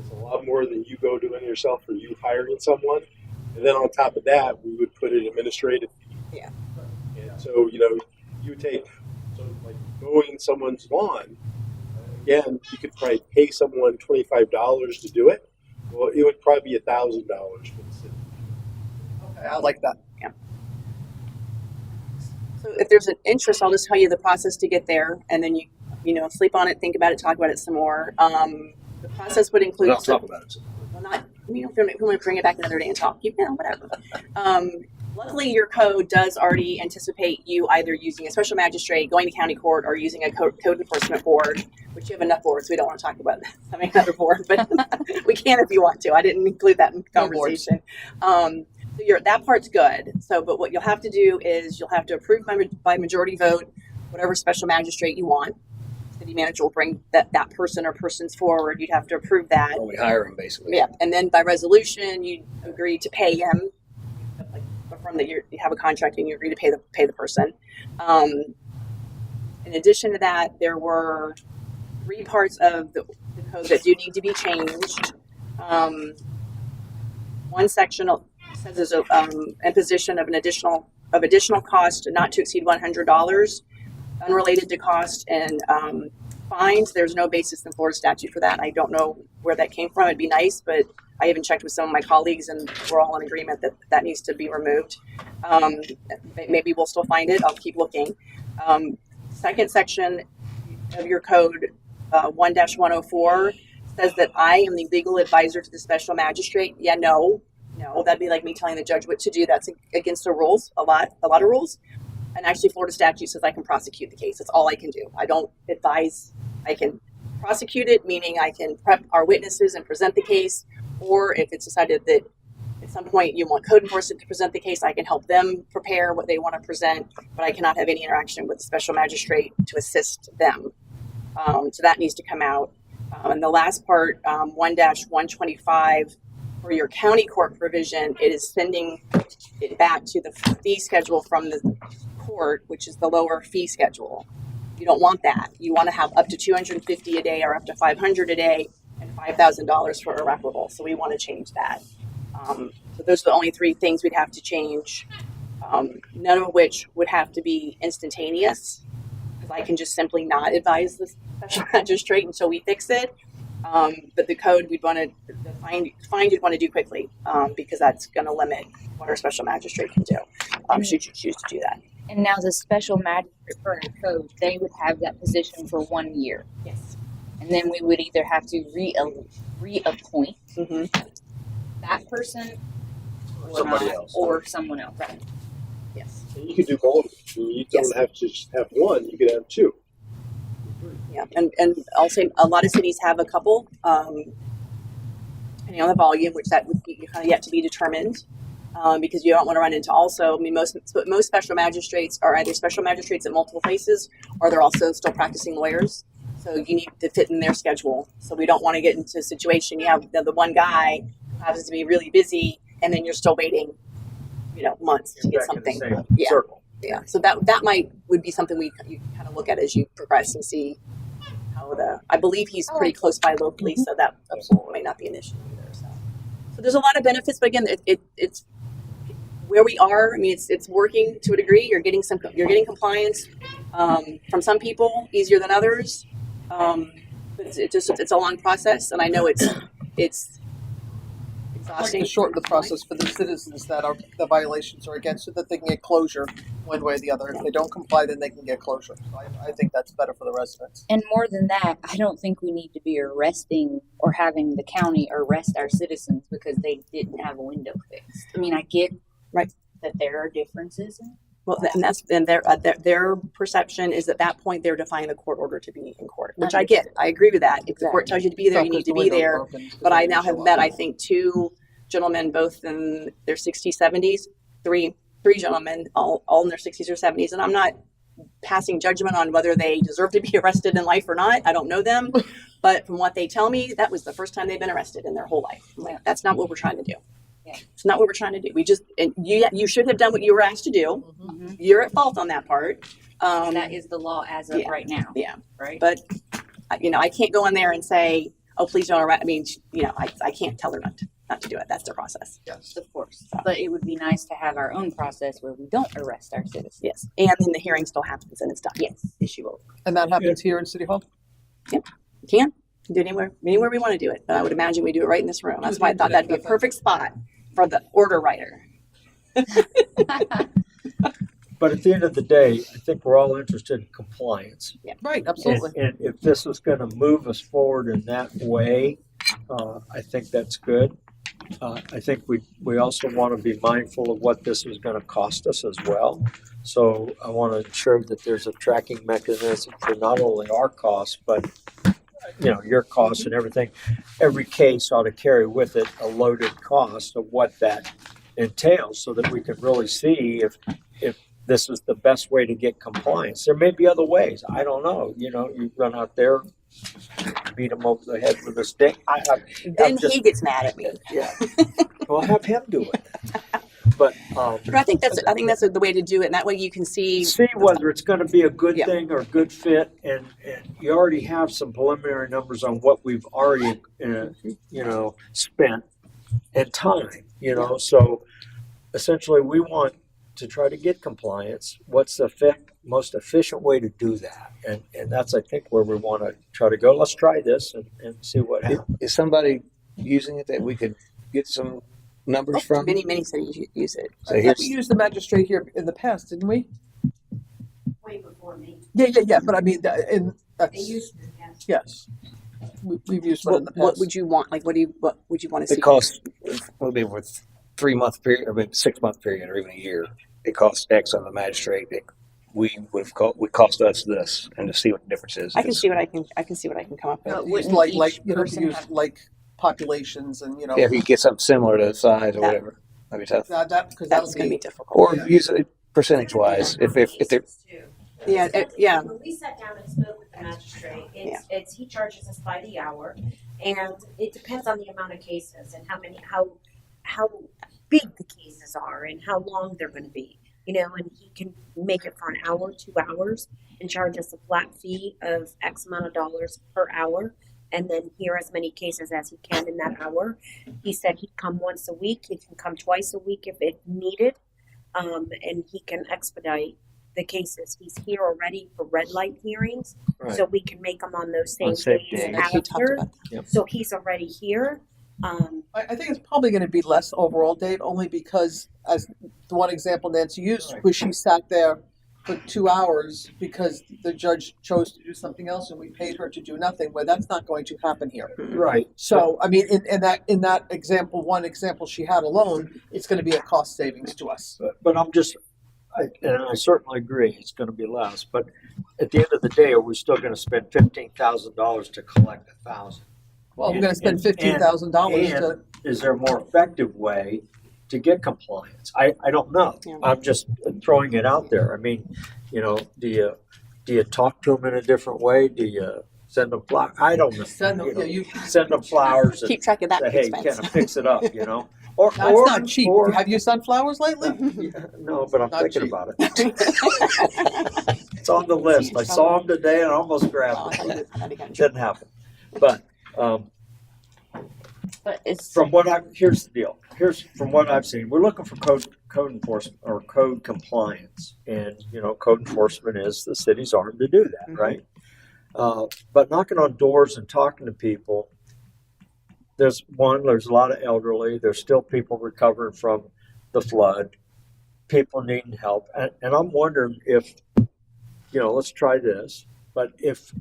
it's a lot more than you go doing yourself or you hiring someone. And then on top of that, we would put an administrative fee. Yeah. And so, you would take, like mowing someone's lawn, again, you could probably pay someone $25 to do it. Well, it would probably be $1,000 for the city. Okay, I like that. So if there's an interest, I'll just tell you the process to get there, and then you sleep on it, think about it, talk about it some more. The process would include. Let's talk about it. Well, not, if you want to bring it back another day and talk, whatever. Luckily, your code does already anticipate you either using a special magistrate, going to county court, or using a code enforcement board, which you have enough boards. We don't want to talk about having another board, but we can if you want to. I didn't include that in the conversation. So that part's good. So, but what you'll have to do is you'll have to approve by majority vote whatever special magistrate you want. City manager will bring that person or persons forward. You'd have to approve that. Well, we hire him basically. Yeah, and then by resolution, you agree to pay him. Like from you have a contract and you agree to pay the person. In addition to that, there were 3 parts of the code that do need to be changed. One section says there's a imposition of additional cost not to exceed $100, unrelated to cost and fines. There's no basis in Florida statute for that. I don't know where that came from. It'd be nice, but I even checked with some of my colleagues, and we're all in agreement that needs to be removed. Maybe we'll still find it. I'll keep looking. Second section of your code, 1-104, says that I am the legal advisor to the special magistrate. Yeah, no, that'd be like me telling the judge what to do. That's against the rules, a lot of rules. And actually, Florida statute says I can prosecute the case. That's all I can do. I don't advise. I can prosecute it, meaning I can prep our witnesses and present the case. Or if it's decided that at some point you want code enforcement to present the case, I can help them prepare what they want to present, but I cannot have any interaction with the special magistrate to assist them. So that needs to come out. And the last part, 1-125, for your county court provision, it is sending it back to the fee schedule from the court, which is the lower fee schedule. You don't want that. You want to have up to $250 a day or up to $500 a day and $5,000 for irreparable. So we want to change that. So those are the only three things we'd have to change. None of which would have to be instantaneous, because I can just simply not advise the special magistrate until we fix it. But the code we'd want to find you'd want to do quickly, because that's going to limit what our special magistrate can do, should you choose to do that. And now the special magistrate for our code, they would have that position for 1 year. Yes. And then we would either have to reappoint that person or Somebody not, else. or someone else. Right. Yes. And you could do both. You don't have to just have one. You could have two. Yeah, and I'll say a lot of cities have a couple, depending on the volume, which that would be kind of yet to be determined, because you don't want to run into also. I mean, most special magistrates are either special magistrates at multiple places, or they're also still practicing lawyers. So you need to fit in their schedule. So we don't want to get into a situation you have the one guy who happens to be really busy, and then you're still waiting, months to get something. Circle. Yeah, so that would be something you kind of look at as you progress and see how I believe he's pretty close by locally, so that absolutely might not be an issue either. So there's a lot of benefits, but again, it's where we are. I mean, it's working to a degree. You're getting compliance from some people easier than others, but it's a long process, and I know it's I'd like exhausting. to shorten the process for the citizens that are the violations are against, so that they can get closure one way or the other. If they don't comply, then they can get closure. So I think that's better for the residents. And more than that, I don't think we need to be arresting or having the county arrest our citizens because they didn't have a window fixed. I mean, I get that there are differences. Well, and their perception is at that point they're defying the court order to be in court, which I get. I agree with that. If the court tells you to be there, you need to be there. But I now have met, I think, two gentlemen, both in their 60s, 70s, three gentlemen, all in their 60s or 70s, and I'm not passing judgment on whether they deserve to be arrested in life or not. I don't know them, but from what they tell me, that was the first time they've been arrested in their whole life. I'm like, that's not what we're trying to do. Yeah. It's not what we're trying to do. You should have done what you were asked to do. Mm-hmm. You're at fault on that part. That is the law as of right now. Yeah. Right. But I can't go in there and say, "Oh, please don't arrest." I mean, I can't tell her not to do it. That's their process. Yes, of course. But it would be nice to have our own process where we don't arrest our citizens. Yes, and then the hearing still happens and it's done. Yes, issue over. And that happens here in City Hall? Yep, you can do it anywhere we want to do it. But I would imagine we do it right in this room. That's why I thought that'd be a perfect spot for the order writer. But at the end of the day, I think we're all interested in compliance. Yeah. Right, absolutely. And if this is going to move us forward in that way, I think that's good. I think we also want to be mindful of what this is going to cost us as well. So I want to ensure that there's a tracking mechanism for not only our costs, but your costs and everything. Every case ought to carry with it a loaded cost of what that entails, so that we can really see if this is the best way to get compliance. There may be other ways. I don't know. You run out there, beat him over the head with a stick. Then he gets mad at me. Yeah. Well, have him do it. But I think that's the way to do it. And that way you can see whether it's going to be a good thing or a good fit, and you already have some preliminary numbers on what we've already spent and time. So essentially we want to try to get compliance. What's the most efficient way to do that? And that's, I think, where we want to try to go. Let's try this and see what happens. Is somebody using it that we could get some numbers from? Many cities use it. So We used the magistrate here in the past, didn't we? Way before me. Yeah. But I mean, They used to, yes. yes, we've used one in the past. What would you want? Like, what would you want to see? It costs, will be with 3 month period, or maybe 6 month period, or even a year. It costs X on the magistrate. We cost us this, and to see what the difference is. I can see what I can come up with. Use like populations and, Yeah, if you get something similar to the size or That- whatever, that'd be tough. because That's going to be difficult. Or use it percentage wise, if they're, Yeah. When we sat down and spoke with the magistrate, it's he charges us by the hour, and it depends on the amount of cases and how big the cases are and how long they're going to be. And he can make it for an hour, 2 hours, and charge us a flat fee of X amount of dollars per hour, and then hear as many cases as he can in that hour. He said he'd come once a week. He can come twice a week if it needed, and he can expedite the cases. He's here already for red light hearings, so we can make them on those same same days day. He talked after. about Yep. So he's already here. I think it's probably going to be less overall, Dave, only because, as the one example Nancy used, was she sat there for 2 hours because the judge chose to do something else and we paid her to do nothing. Well, that's not going to happen here. Right. So, I mean, in that example, one example she had alone, it's going to be a cost savings to us. But and I certainly agree, it's going to be less. But at the end of the day, are we still going to spend $15,000 to collect 1,000? Well, we're going to spend $15,000 to. And is there a more effective way to get compliance? I don't know. Yeah. I'm just throwing it out there. I mean, do you talk to them in a different way? Do you send them flowers? I don't know. Send them, You know, yeah, you, send them flowers and Keep track of that say, hey, expense. kind of fix it up, Or that's not cheap. Have you sunflowers lately? no, but I'm Not thinking cheap. about it. It's on the list. I saw them today and I almost grabbed it. Didn't happen. But But it's here's the deal. From what I've seen, we're looking for code enforcement or code compliance, and code enforcement is the city's arm to do that, right? But knocking on doors and talking to people, there's a lot of elderly. There's still people recovering from the flood, people needing help, and I'm wondering if let's try this. But if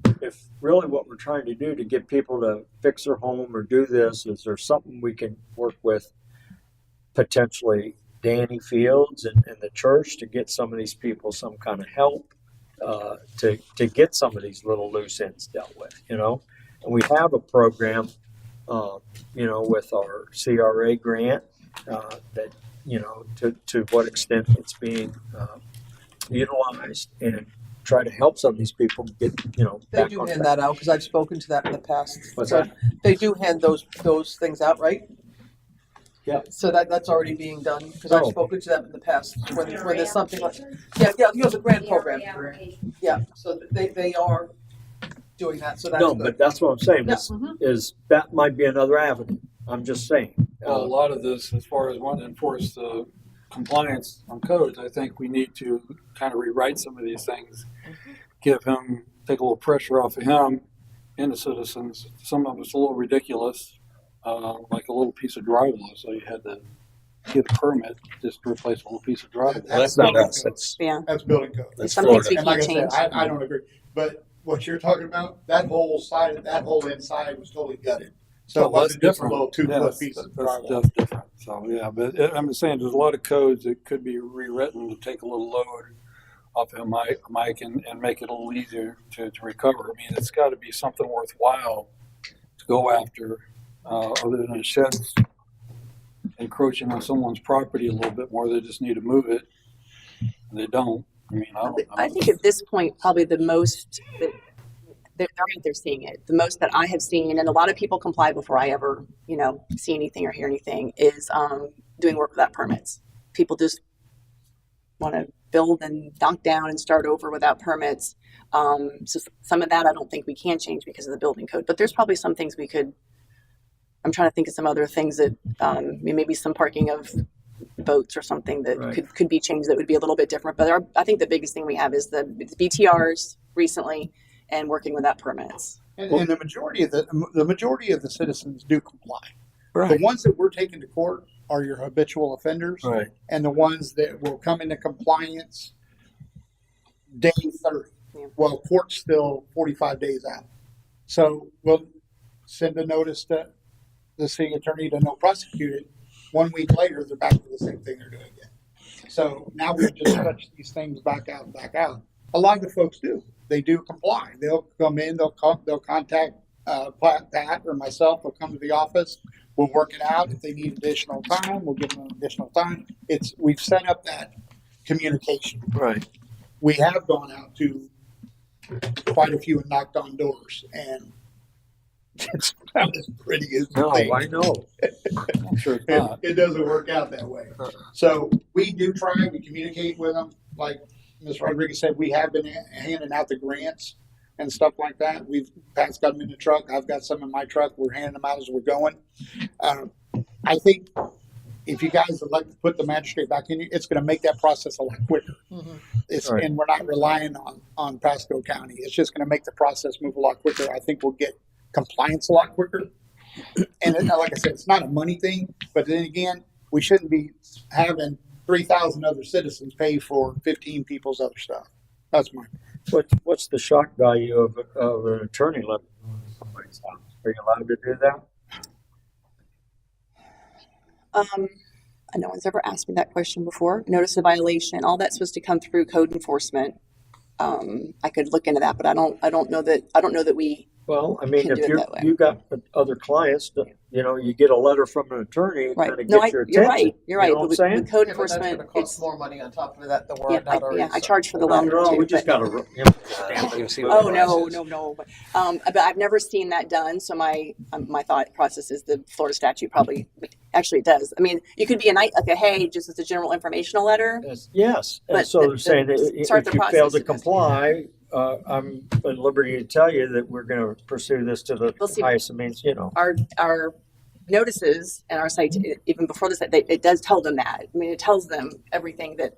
really what we're trying to do to get people to fix their home or do this, is there something we can work with potentially Danny Fields and the church to get some of these people some kind of help to get some of these little loose ends dealt with, And we have a program, with our CRA grant that, to what extent it's being utilized and try to help some of these people get, They back do on hand track. that out because I've spoken to that in the past. What's So that? They do hand those things out, right? Yeah. So that's already being done because I've Oh. spoken to them in the past when there's something like, yeah, it's a grant program. Yeah, so they are doing that, so that's No, good. but that's what I'm saying, Yeah, is that might be another avenue. I'm just saying. Well, a lot of this, as far as wanting to enforce the compliance on codes, I think we need to kind of rewrite some of these things, take a little pressure off of him and the citizens. Some of it's a little ridiculous, like a little piece of drywall, so you had to get a permit just to replace a little piece of drywall. well, that's not us. That's building code. That's Some things we And like can't I change. said, I don't agree. But what you're talking about, that whole inside was totally gutted. So it wasn't just a little 2-foot piece of drywall. That's different. So, yeah, but I'm just saying, there's a lot of codes that could be rewritten to take a little load off of Mike and make it a little easier to recover. I mean, it's got to be something worthwhile to go after, other than sheds encroaching on someone's property a little bit more. They just need to move it. And they don't. I mean, I don't know. I think at this point, probably the most that they're out there seeing it, the most that I have seen, and a lot of people comply before I ever, see anything or hear anything, is doing work without permits. People just want to build and knock down and start over without permits. So some of that I don't think we can change because of the building code, but there's probably some things we could. I'm trying to think of some other things that maybe some parking of boats or something that Right. could be changed that would be a little bit different. But I think the biggest thing we have is the BTRs recently and working without permits. And the majority of the citizens do comply. Right. The ones that we're taking to court are your habitual offenders, Right. and the ones that will come into compliance day 30. Yeah. Well, court's still 45 days out. So we'll send a notice to the city attorney to no prosecute it. 1 week later, they're back to the same thing they're doing again. So now we just touch these things back out and back out. A lot of the folks do. They do comply. They'll come in, they'll contact Pat or myself will come to the office. We'll work it out. If they need additional time, we'll give them additional time. We've set up that communication. Right. We have gone out to quite a few and knocked on doors, and it's not as pretty as you No, think. I know. I'm sure it's not. It doesn't work out that way. So we do try, we communicate with them. Like Ms. Rodriguez said, we have been handing out the grants and stuff like that. Pat's got them in the truck. I've got some in my truck. We're handing them out as we're going. I think if you guys would like to put the magistrate back in, it's going to make that process a lot quicker. Right. And we're not relying on Pasco County. It's just going to make the process move a lot quicker. I think we'll get compliance a lot quicker. And like I said, it's not a money thing, but then again, we shouldn't be having 3,000 other citizens pay for 15 people's other stuff. That's my. What's the shock value of an attorney letter in somebody's house? Are you allowed to do that? No one's ever asked me that question before. Notice of violation, all that's supposed to come through code enforcement. I could look into that, but I don't know that we. Well, I mean, Can do if it that way. you got other clients, you get a letter from an attorney, it Right. kind of No, gets your you're attention. right. You're right. You know But what I'm saying? with code Yeah, but that's enforcement, gonna cost it's, more money on top of that that we're yeah, not already. I charge for the No, letter no, too. we just but- got to. Oh, no. But I've never seen that done. So my thought process is the Florida statute probably actually it does. I mean, you could be hey, just as a general informational letter. Yes, and But so the- they're saying that the- if start the you fail process, to it has to be comply, I'm at liberty to tell you that we're going to pursue this to the We'll see. highest means, Our notices and our site, even before this, it does tell them that. I mean, it tells them everything that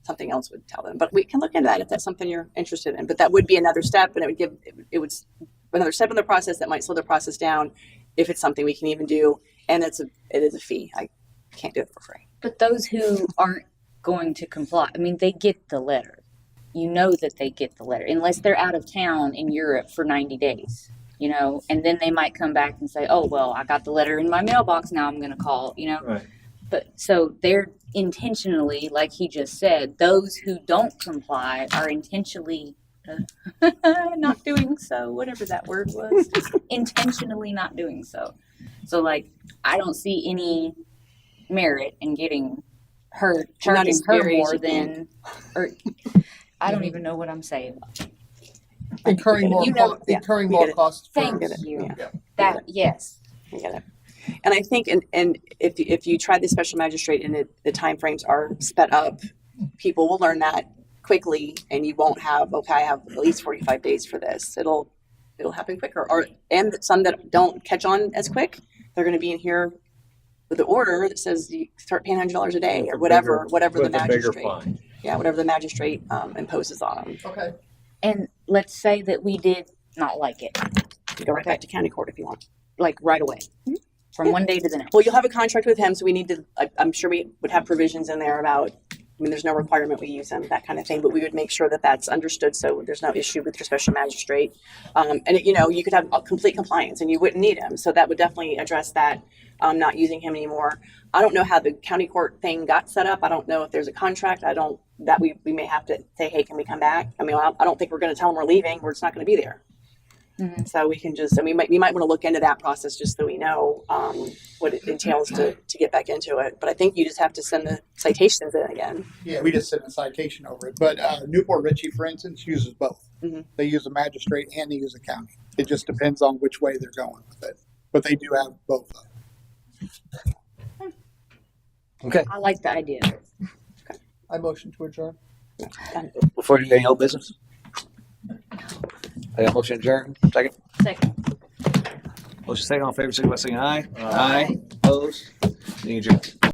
something else would tell them. But we can look into that if that's something you're interested in. But that would be another step, and it would another step in the process that might slow the process down if it's something we can even do. And it is a fee. I can't do it for free. But those who aren't going to comply, I mean, they get the letter. You know that they get the letter, unless they're out of town in Europe for 90 days, and then they might come back and say, oh, well, I got the letter in my mailbox. Now I'm going to call, Right. But so they're intentionally, like he just said, those who don't comply are intentionally not doing so, whatever that word was, intentionally not doing so. So, I don't see any merit in getting her, You're not charging her experienced, more you than, or I don't even know what I'm saying. Incurring more, You know- incurring we more get it. costs. Thank Get it. you. Yeah. That, yes. I get it. And I think, and if you try the special magistrate and the timeframes are sped up, people will learn that quickly, and you won't have, I have at least 45 days for this. It'll happen quicker. And some that don't catch on as quick, they're going to be in here with the order that says you start paying $100 a day or whatever the With a bigger magistrate, fine. whatever the magistrate imposes on them. Okay. And let's say that we did not like it, You go right back to county court if you want. right away, from one day to the next. Well, you'll have a contract with him, so we need to, I'm sure we would have provisions in there about, there's no requirement we use them, that kind of thing, but we would make sure that that's understood, so there's no issue with your special magistrate. You could have a complete compliance and you wouldn't need him, so that would definitely address that, not using him anymore. I don't know how the county court thing got set up. I don't know if there's a contract. We may have to say, hey, can we come back? I don't think we're going to tell them we're leaving. We're just not going to be there. Mhm. So we can we might want to look into that process just so we know what it entails to get back into it. But I think you just have to send the citations in again. Yeah, we just sent a citation over it. But Newport Richey, for instance, uses both. Mhm. They use a magistrate and they use a county. It just depends on which way they're going with it. But they do have both of them. Okay. I like the idea. I motion to adjourn. Before you do any old business, I got a motion adjourned. Second. Second. Motion second. All in favor, signify by saying aye. Aye. Opposed? Meeting adjourned.